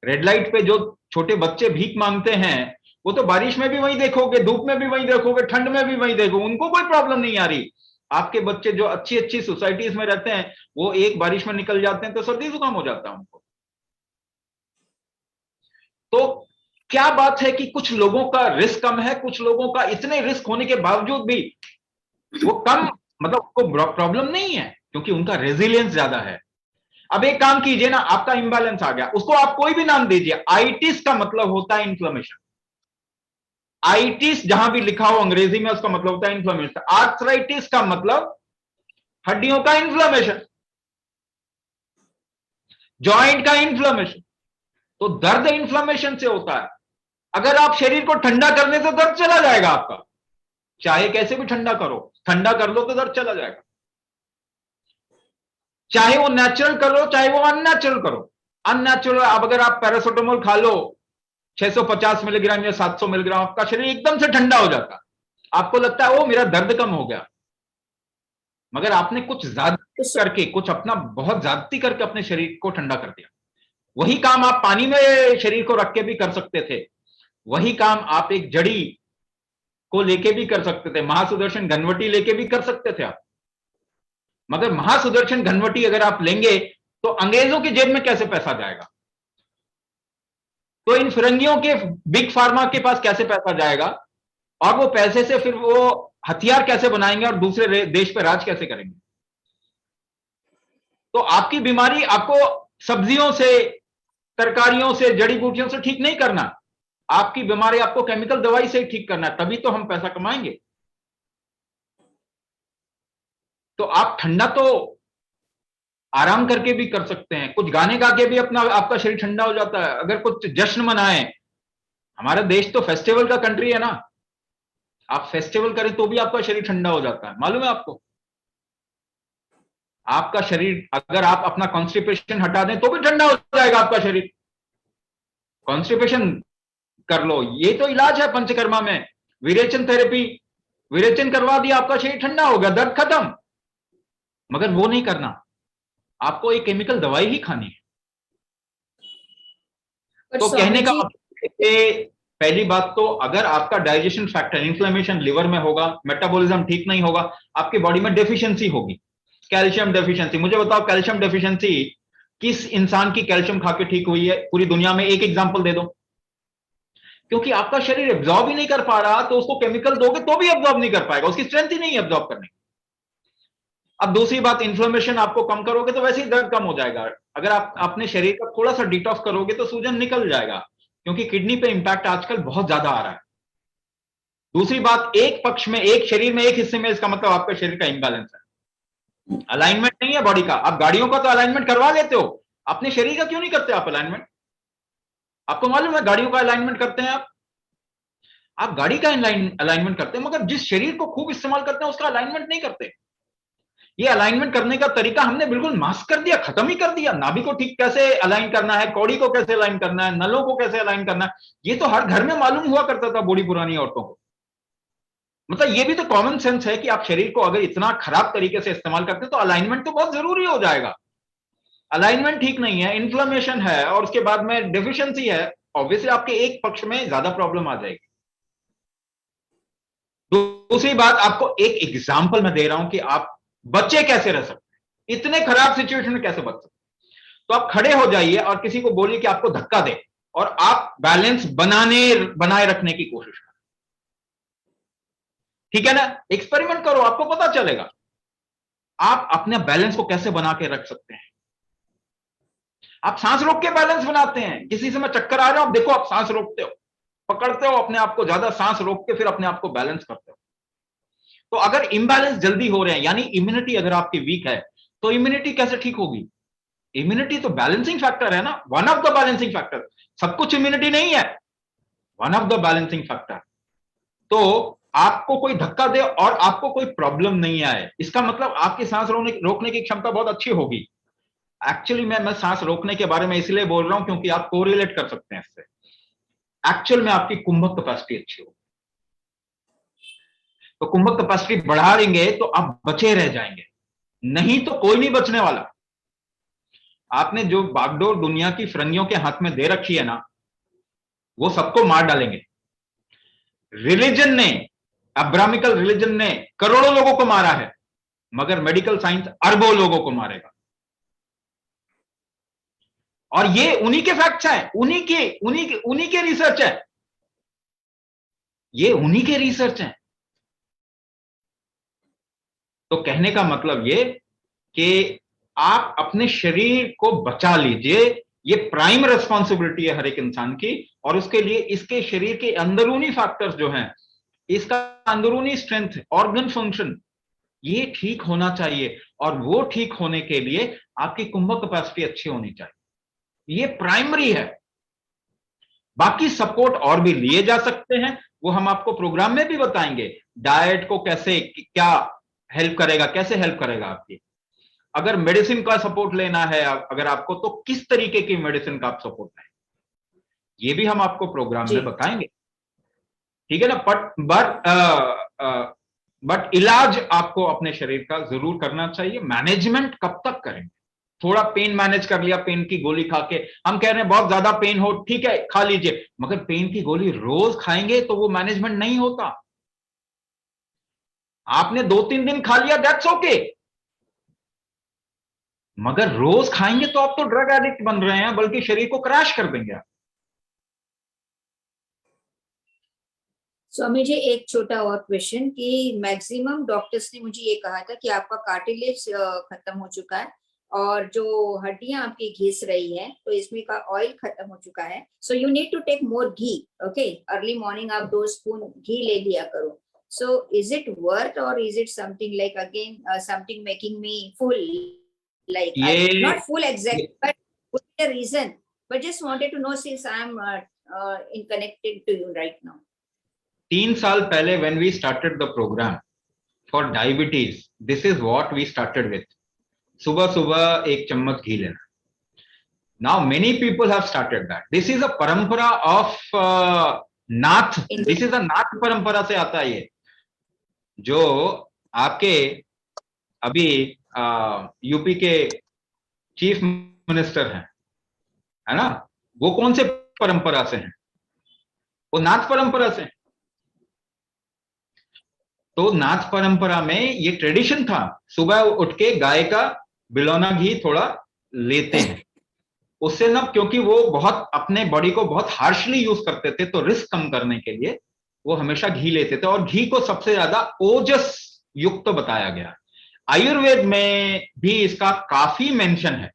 S3: रेड लाइट पे जो छोटे बच्चे भीख मांगते हैं, वो तो बारिश में भी वही देखोगे, धूप में भी वही देखोगे, ठंड में भी वही देखोगे, उनको कोई प्रॉब्लम नहीं आ रही। आपके बच्चे जो अच्छी अच्छी सोसाइटीज में रहते हैं, वो एक बारिश में निकल जाते हैं तो सर्दी जुकाम हो जाता है उनको। तो क्या बात है कि कुछ लोगों का रिस्क कम है, कुछ लोगों का इतने रिस्क होने के बावजूद भी वो कम, मतलब को प्रॉब्लम नहीं है, क्योंकि उनका रेजिलियंस ज्यादा है। अब एक काम कीजिए ना, आपका इंबैलेंस आ गया, उसको आप कोई भी नाम दीजिए। आइटिस का मतलब होता है इन्फ्लेमेशन। आइटिस जहां भी लिखा हो अंग्रेजी में, उसका मतलब होता है इन्फ्लेमेशन। आर्थराइटिस का मतलब हड्डियों का इन्फ्लेमेशन, जॉइंट का इन्फ्लेमेशन। तो दर्द इन्फ्लेमेशन से होता है। अगर आप शरीर को ठंडा करने से दर्द चला जाएगा आपका, चाहे कैसे भी ठंडा करो, ठंडा कर लो तो दर्द चला जाएगा। चाहे वो नेचुरल करो, चाहे वो अननेचुरल करो। अननेचुरल, अब अगर आप पैरासिटामोल खा लो 650 मिलीग्राम या 700 मिलीग्राम, आपका शरीर एकदम से ठंडा हो जाता है, आपको लगता है वो मेरा दर्द कम हो गया, मगर आपने कुछ ज्यादती करके, कुछ अपना बहुत ज्यादती करके अपने शरीर को ठंडा कर दिया। वही काम आप पानी में शरीर को रख के भी कर सकते थे, वही काम आप एक जड़ी को लेके भी कर सकते थे, महासुदर्शन घनवटी लेके भी कर सकते थे आप। मगर महासुदर्शन घनवटी अगर आप लेंगे तो अंग्रेजों की जेब में कैसे पैसा जाएगा? तो इन फिरंगियों के बिग फार्मा के पास कैसे पैसा जाएगा? और वो पैसे से फिर वो हथियार कैसे बनाएंगे और दूसरे देश पर राज कैसे करेंगे? तो आपकी बीमारी आपको सब्जियों से, तरकारियों से, जड़ी बूटियों से ठीक नहीं करना, आपकी बीमारी आपको केमिकल दवाई से ही ठीक करना, तभी तो हम पैसा कमाएंगे। तो आप ठंडा तो आराम करके भी कर सकते हैं, कुछ गाने गा के भी अपना आपका शरीर ठंडा हो जाता है। अगर कुछ जश्न मनाएं, हमारा देश तो फेस्टिवल का कंट्री है ना, आप फेस्टिवल करें तो भी आपका शरीर ठंडा हो जाता है, मालूम है आपको? आपका शरीर, अगर आप अपना कॉन्स्टिपेशन हटा दें तो भी ठंडा हो जाएगा आपका शरीर। कॉन्स्टिपेशन कर लो, ये तो इलाज है पंचकर्मा में, विरेचन थेरेपी, विरेचन करवा दिया, आपका शरीर ठंडा हो गया, दर्द खत्म। मगर वो नहीं करना, आपको एक केमिकल दवाई ही खानी है। तो कहने का मतलब, पहली बात तो अगर आपका डाइजेशन फैक्टर, इन्फ्लेमेशन लिवर में होगा, मेटाबॉलिज्म ठीक नहीं होगा, आपकी बॉडी में डेफिशिएंसी होगी, कैल्शियम डेफिशिएंसी। मुझे बताओ, कैल्शियम डेफिशिएंसी किस इंसान की कैल्शियम खा के ठीक हुई है पूरी दुनिया में? एक एग्जांपल दे दो। क्योंकि आपका शरीर एब्जॉर्ब ही नहीं कर पा रहा, तो उसको केमिकल दोगे तो भी एब्जॉर्ब नहीं कर पाएगा, उसकी स्ट्रेंथ ही नहीं है एब्जॉर्ब करने की। अब दूसरी बात, इन्फ्लेमेशन आपको कम करोगे तो वैसे ही दर्द कम हो जाएगा। अगर आप अपने शरीर का थोड़ा सा डिटॉक्स करोगे तो सूजन निकल जाएगा, क्योंकि किडनी पे इंपैक्ट आजकल बहुत ज्यादा आ रहा है। दूसरी बात, एक पक्ष में, एक शरीर में एक हिस्से में, इसका मतलब आपका शरीर का इम्बैलेंस है, अलाइनमेंट नहीं है बॉडी का। आप गाड़ियों का तो अलाइनमेंट करवा लेते हो, अपने शरीर का क्यों नहीं करते आप अलाइनमेंट? आपको मालूम है गाड़ियों का अलाइनमेंट करते हैं आप गाड़ी का अलाइनमेंट करते हैं, मगर जिस शरीर को खूब इस्तेमाल करते हैं उसका अलाइनमेंट नहीं करते। ये अलाइनमेंट करने का तरीका हमने बिल्कुल मास्क कर दिया, खत्म ही कर दिया। नाभि को ठीक कैसे अलाइन करना है, कौड़ी को कैसे अलाइन करना है, नलों को कैसे अलाइन करना है, ये तो हर घर में मालूम हुआ करता था बूढ़ी पुरानी औरतों को। मतलब ये भी तो कॉमन सेंस है कि आप शरीर को अगर इतना खराब तरीके से इस्तेमाल करते हैं तो अलाइनमेंट तो बहुत जरूरी हो जाएगा। अलाइनमेंट ठीक नहीं है, इन्फ्लेमेशन है और उसके बाद में डेफिशिएंसी है, ऑब्वियसली आपके एक पक्ष में ज्यादा प्रॉब्लम आ जाएगी। दूसरी बात, आपको एक एग्जांपल मैं दे रहा हूं कि आप बच्चे कैसे रह सकते हैं, इतने खराब सिचुएशन में कैसे बच सकते हैं। तो आप खड़े हो जाइए और किसी को बोलिए कि आपको धक्का दे और आप बैलेंस बनाए रखने की कोशिश करें। ठीक है ना, एक्सपेरिमेंट करो, आपको पता चलेगा आप अपने बैलेंस को कैसे बना के रख सकते हैं। आप सांस रोक के बैलेंस बनाते हैं, किसी समय चक्कर आ रहा है, आप देखो आप सांस रोकते हो, पकड़ते हो अपने आप को, ज्यादा सांस रोक के फिर अपने आप को बैलेंस करते हो। तो अगर इम्बैलेंस जल्दी हो रहे हैं, यानी इम्यूनिटी अगर आपकी वीक है, तो इम्यूनिटी कैसे ठीक होगी? इम्यूनिटी तो बैलेंसिंग फैक्टर है ना, one of the balancing factor. सब कुछ इम्यूनिटी नहीं है, one of the balancing factor. तो आपको कोई धक्का दे और आपको कोई प्रॉब्लम नहीं आए, इसका मतलब आपकी सांस रोकने की क्षमता बहुत अच्छी होगी। एक्चुअली मैं सांस रोकने के बारे में इसलिए बोल रहा हूं क्योंकि आप कोरिलेट कर सकते हैं इससे। एक्चुअल में आपकी कुंभक कैपेसिटी अच्छी होगी, तो कुंभक कैपेसिटी बढ़ा देंगे तो आप बचे रह जाएंगे, नहीं तो कोई नहीं बचने वाला। आपने जो बागडोर दुनिया की फिरंगियों के हाथ में दे रखी है ना, वो सबको मार डालेंगे। रिलीजन ने, अब्राहमिकल रिलीजन ने करोड़ों लोगों को मारा है, मगर मेडिकल साइंस अरबों लोगों को मारेगा। और ये उन्हीं के फैक्ट्स हैं, उन्हीं के रिसर्च है, ये उन्हीं के रिसर्च हैं। तो कहने का मतलब ये कि आप अपने शरीर को बचा लीजिए, ये प्राइम रिस्पॉन्सिबिलिटी है हर एक इंसान की। और उसके लिए इसके शरीर के अंदरूनी फैक्टर्स जो हैं, इसका अंदरूनी स्ट्रेंथ, ऑर्गन फंक्शन, ये ठीक होना चाहिए। और वो ठीक होने के लिए आपकी कुंभक कैपेसिटी अच्छी होनी चाहिए, ये प्राइमरी है। बाकी सपोर्ट और भी लिए जा सकते हैं, वो हम आपको प्रोग्राम में भी बताएंगे। डाइट को कैसे, क्या हेल्प करेगा, कैसे हेल्प करेगा आपकी। अगर मेडिसिन का सपोर्ट लेना है अगर आपको, तो किस तरीके की मेडिसिन का आप सपोर्ट लें, ये भी हम आपको प्रोग्राम में बताएंगे। ठीक है ना। बट इलाज आपको अपने शरीर का जरूर करना चाहिए। मैनेजमेंट कब तक करेंगे? थोड़ा पेन मैनेज कर लिया, पेन की गोली खा के, हम कह रहे हैं बहुत ज्यादा पेन हो, ठीक है खा लीजिए, मगर पेन की गोली रोज खाएंगे तो वो मैनेजमेंट नहीं होता। आपने 2-3 दिन खा लिया, दैट्स ओके, मगर रोज खाएंगे तो आप तो ड्रग एडिक्ट बन रहे हैं, बल्कि शरीर को क्रैश कर देंगे आप।
S6: स्वामी जी, एक छोटा और क्वेश्चन कि मैक्सिमम डॉक्टर्स ने मुझे ये कहा था कि आपका कार्टिलेज खत्म हो चुका है और जो हड्डियां आपकी घिस रही है, तो इसमें का ऑयल खत्म हो चुका है। So you need to take more ghee, okay. Early morning आप 2 स्पून घी ले लिया करो। सो इज इट वर्थ और is it something like again something making me full, like not full exactly, but what is the reason? But just wanted to know since I am in connected to you right now.
S3: 3 साल पहले when we started the program for diabetes, this is what we started with. सुबह सुबह 1 चम्मच घी लेना. Now many people have started that. This is a परंपरा of Nath. This is a नाथ परंपरा से आता है ये, जो आपके अभी यूपी के चीफ मिनिस्टर हैं, है ना, वो कौन से परंपरा से हैं? वो नाथ परंपरा से। तो नाथ परंपरा में ये ट्रेडिशन था, सुबह उठ के गाय का बिलौना घी थोड़ा लेते हैं, उससे ना, क्योंकि वो बहुत अपने बॉडी को बहुत हार्शली यूज करते थे, तो रिस्क कम करने के लिए वो हमेशा घी लेते थे, और घी को सबसे ज्यादा ओजस युक्त तो बताया गया। आयुर्वेद में भी इसका काफी मेंशन है।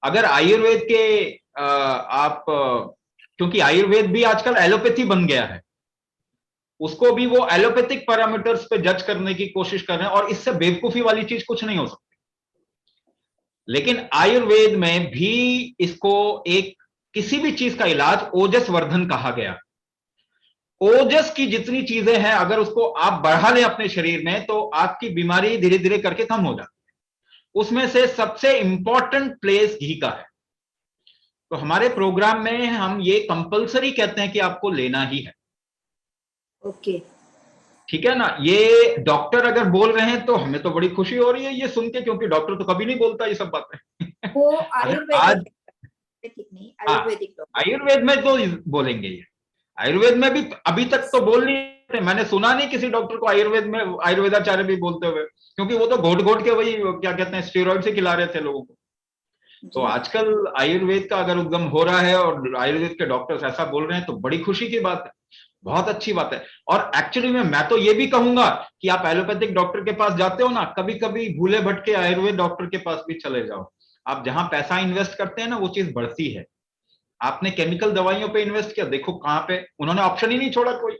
S3: अगर आयुर्वेद के आप क्योंकि आयुर्वेद भी आजकल एलोपैथी बन गया है, उसको भी वो एलोपैथिक पैरामीटर्स पे जज करने की कोशिश कर रहे हैं, और इससे बेवकूफी वाली चीज कुछ नहीं हो सकती। लेकिन आयुर्वेद में भी इसको एक किसी भी चीज का इलाज ओजस वर्धन कहा गया। ओजस की जितनी चीजें हैं, अगर उसको आप बढ़ा लें अपने शरीर में, तो आपकी बीमारी धीरे धीरे करके कम हो जाती है। उसमें से सबसे इंपॉर्टेंट प्लेस घी का है। तो हमारे प्रोग्राम में हम ये कंपलसरी कहते हैं कि आपको लेना ही है।
S6: ओके,
S3: ठीक है ना? ये डॉक्टर अगर बोल रहे हैं तो हमें तो बड़ी खुशी हो रही है ये सुन के, क्योंकि डॉक्टर तो कभी नहीं बोलता ये सब बातें।
S6: वो
S3: अगर आज
S6: आयुर्वेदिक नहीं,
S3: हाँ,
S6: आयुर्वेदिक डॉक्टर।
S3: आयुर्वेद में तो बोलेंगे ये। आयुर्वेद में भी अभी तक तो बोल नहीं रहे, मैंने सुना नहीं किसी डॉक्टर को आयुर्वेद में आयुर्वेदाचार्य भी बोलते हुए, क्योंकि वो तो घोट घोट के वही क्या कहते हैं स्टेरॉइड से खिला रहे थे लोगों को। तो आजकल आयुर्वेद का अगर उद्गम हो रहा है और आयुर्वेद के डॉक्टर्स ऐसा बोल रहे हैं तो बड़ी खुशी की बात है, बहुत अच्छी बात है। और एक्चुअली में मैं तो ये भी कहूंगा कि आप एलोपैथिक डॉक्टर के पास जाते हो ना, कभी कभी भूले भटके आयुर्वेद डॉक्टर के पास भी चले जाओ। आप जहां पैसा इन्वेस्ट करते हैं ना, वो चीज बढ़ती है। आपने केमिकल दवाइयों पे इन्वेस्ट किया, देखो कहां पे उन्होंने ऑप्शन ही नहीं छोड़ा कोई।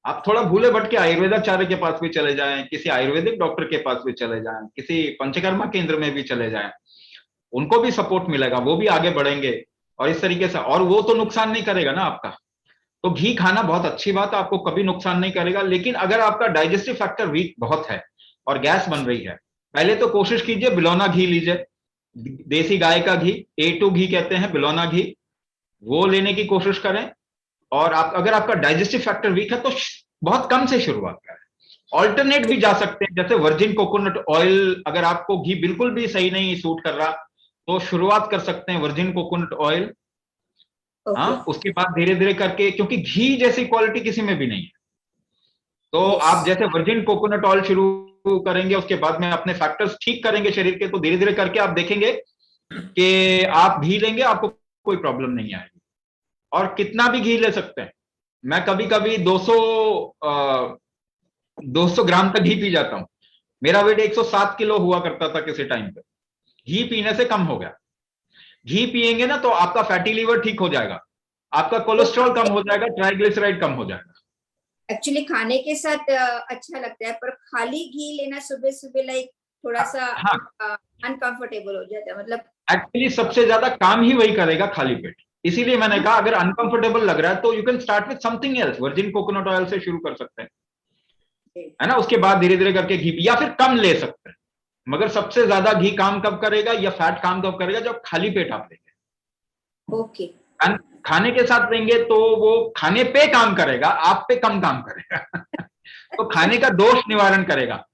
S3: आप थोड़ा भूले भटके आयुर्वेदाचार्य के पास भी चले जाएं, किसी आयुर्वेदिक डॉक्टर के पास भी चले जाएं, किसी पंचकर्मा केंद्र में भी चले जाएं, उनको भी सपोर्ट मिलेगा, वो भी आगे बढ़ेंगे। और इस तरीके से, और वो तो नुकसान नहीं करेगा ना आपका। तो घी खाना बहुत अच्छी बात है, आपको कभी नुकसान नहीं करेगा। लेकिन अगर आपका डाइजेस्टिव फैक्टर वीक बहुत है और गैस बन रही है, पहले तो कोशिश कीजिए बिलौना घी लीजिए, देसी गाय का घी, A2 घी कहते हैं, बिलौना घी, वो लेने की कोशिश करें। और आप अगर आपका डाइजेस्टिव फैक्टर वीक है तो बहुत कम से शुरुआत करें। ऑल्टरनेट भी जा सकते हैं, जैसे वर्जिन कोकोनट ऑयल, अगर आपको घी बिल्कुल भी सही नहीं सूट कर रहा तो शुरुआत कर सकते हैं वर्जिन कोकोनट ऑयल। हाँ, उसके बाद धीरे धीरे करके, क्योंकि घी जैसी क्वालिटी किसी में भी नहीं है, तो आप जैसे वर्जिन कोकोनट ऑयल शुरू करेंगे, उसके बाद में अपने फैक्टर्स ठीक करेंगे शरीर के, तो धीरे धीरे करके आप देखेंगे कि आप घी लेंगे आपको कोई प्रॉब्लम नहीं आएगी। और कितना भी घी ले सकते हैं। मैं कभी कभी 200 ग्राम तक घी पी जाता हूं। मेरा वेट 107 किलो हुआ करता था किसी टाइम पे, घी पीने से कम हो गया। घी पिएंगे ना तो आपका फैटी लीवर ठीक हो जाएगा, आपका कोलेस्ट्रॉल कम हो जाएगा, ट्राइग्लिसराइड कम हो जाएगा।
S6: एक्चुअली खाने के साथ अच्छा लगता है, पर खाली घी लेना सुबह सुबह लाइक थोड़ा सा अनकंफर्टेबल हो जाता है। मतलब
S3: एक्चुअली सबसे ज्यादा काम ही वही करेगा, खाली पेट। इसीलिए मैंने कहा अगर अनकंफर्टेबल लग रहा है तो you can start with something else, virgin coconut oil से शुरू कर सकते हैं, है ना? उसके बाद धीरे धीरे करके घी, या फिर कम ले सकते हैं। मगर सबसे ज्यादा घी काम कब करेगा या फैट काम कब करेगा? जब खाली पेट आप लेंगे।
S6: ओके,
S3: खाने के साथ लेंगे तो वो खाने पे काम करेगा, आप पे कम काम करेगा। तो खाने का दोष निवारण करेगा।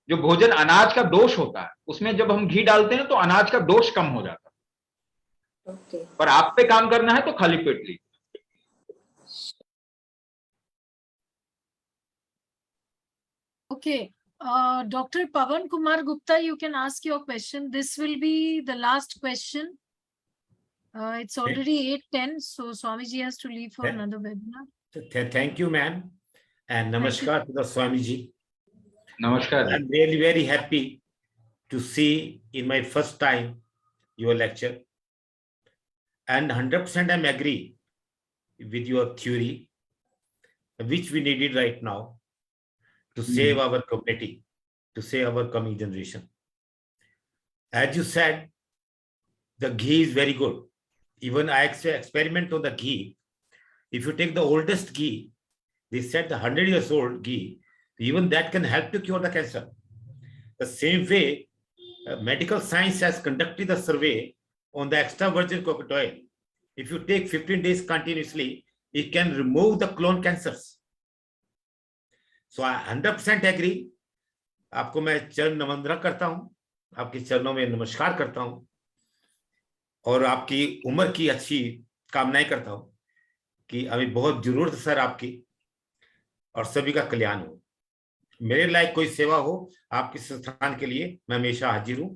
S3: जो भोजन अनाज का दोष होता है, उसमें जब हम घी डालते हैं तो अनाज का दोष कम हो जाता है।
S6: ओके,
S3: पर आप पे काम करना है तो खाली पेट लीजिए।
S1: Okay. Dr. Pavan Kumar Gupta, you can ask your question. This will be the last question. It's already 8:10, so Swamiji has to leave for another webinar.
S7: Thank you, ma'am. And namaskar to the Swamiji.
S3: Namaskar.
S7: I'm really very happy to see in my first time your lecture. And 100% I'm agree with your theory, which we needed right now to save our community, to save our coming generation. As you said, the ghee is very good. Even I experiment on the ghee. If you take the oldest ghee, they said the 100 years old ghee, even that can help to cure the cancer. The same way, medical science has conducted a survey on the extra virgin coconut oil. If you take 15 days continuously, it can remove the colon cancers. So I 100% agree. आपको मैं चरण नमन करता हूं, आपके चरणों में नमस्कार करता हूं और आपकी उम्र की अच्छी कामनाएं करता हूं कि अभी बहुत जरूरत है सर आपकी, और सभी का कल्याण हो। मेरे लायक कोई सेवा हो आपके संस्थान के लिए मैं हमेशा हाजिर हूं।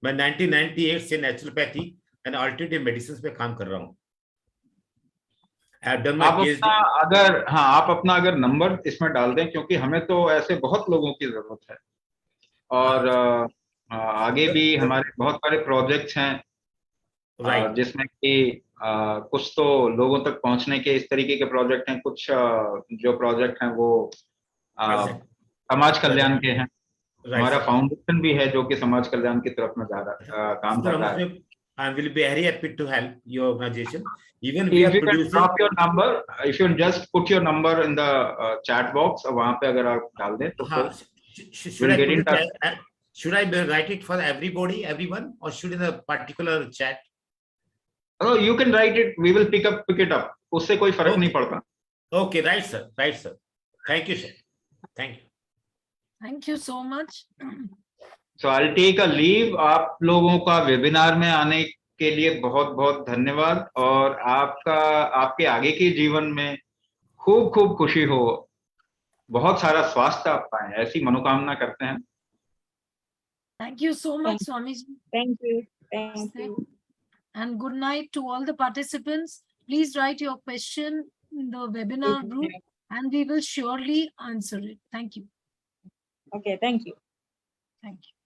S7: मैं 1998 से नेचुरोपैथी एंड अल्टरनेटिव मेडिसिन पे काम कर रहा हूँ। I have done my
S3: आप
S7: PhD.
S3: आप अपना अगर नंबर इसमें डाल दें, क्योंकि हमें तो ऐसे बहुत लोगों की जरूरत है और आगे भी हमारे बहुत सारे प्रोजेक्ट्स हैं
S7: Right.
S3: जिसमें कि कुछ तो लोगों तक पहुंचने के इस तरीके के प्रोजेक्ट हैं, कुछ जो प्रोजेक्ट हैं वो समाज कल्याण के हैं। हमारा फाउंडेशन भी है जो कि समाज कल्याण की तरफ में जा रहा काम कर रहा है।
S7: I will be very happy to help your organization. Even we
S3: If
S7: are
S3: you can
S7: producing.
S3: drop your number, if you just put your number in the chat box, वहाँ पे अगर आप डाल दें तो
S7: Should I
S3: get
S7: put
S3: in touch.
S7: it? Should I write it for everybody, everyone, or should in a particular chat?
S3: Oh, you can write it. We will pick it up. उससे कोई फर्क नहीं पड़ता.
S7: Okay, right, sir. Right, sir. Thank you, sir. Thank you.
S1: Thank you so much.
S3: So I'll take a leave. आप लोगों का webinar में आने के लिए बहुत बहुत धन्यवाद और आपके आगे के जीवन में खूब खूब खुशी हो, बहुत सारा स्वास्थ्य आप पाएं, ऐसी मनोकामना करते हैं।
S1: Thank you so much, Swami.
S5: Thank you. Thank you.
S1: And good night to all the participants. Please write your question in the webinar group and we will surely answer it. Thank you.
S5: Okay, thank you.
S1: Thank you.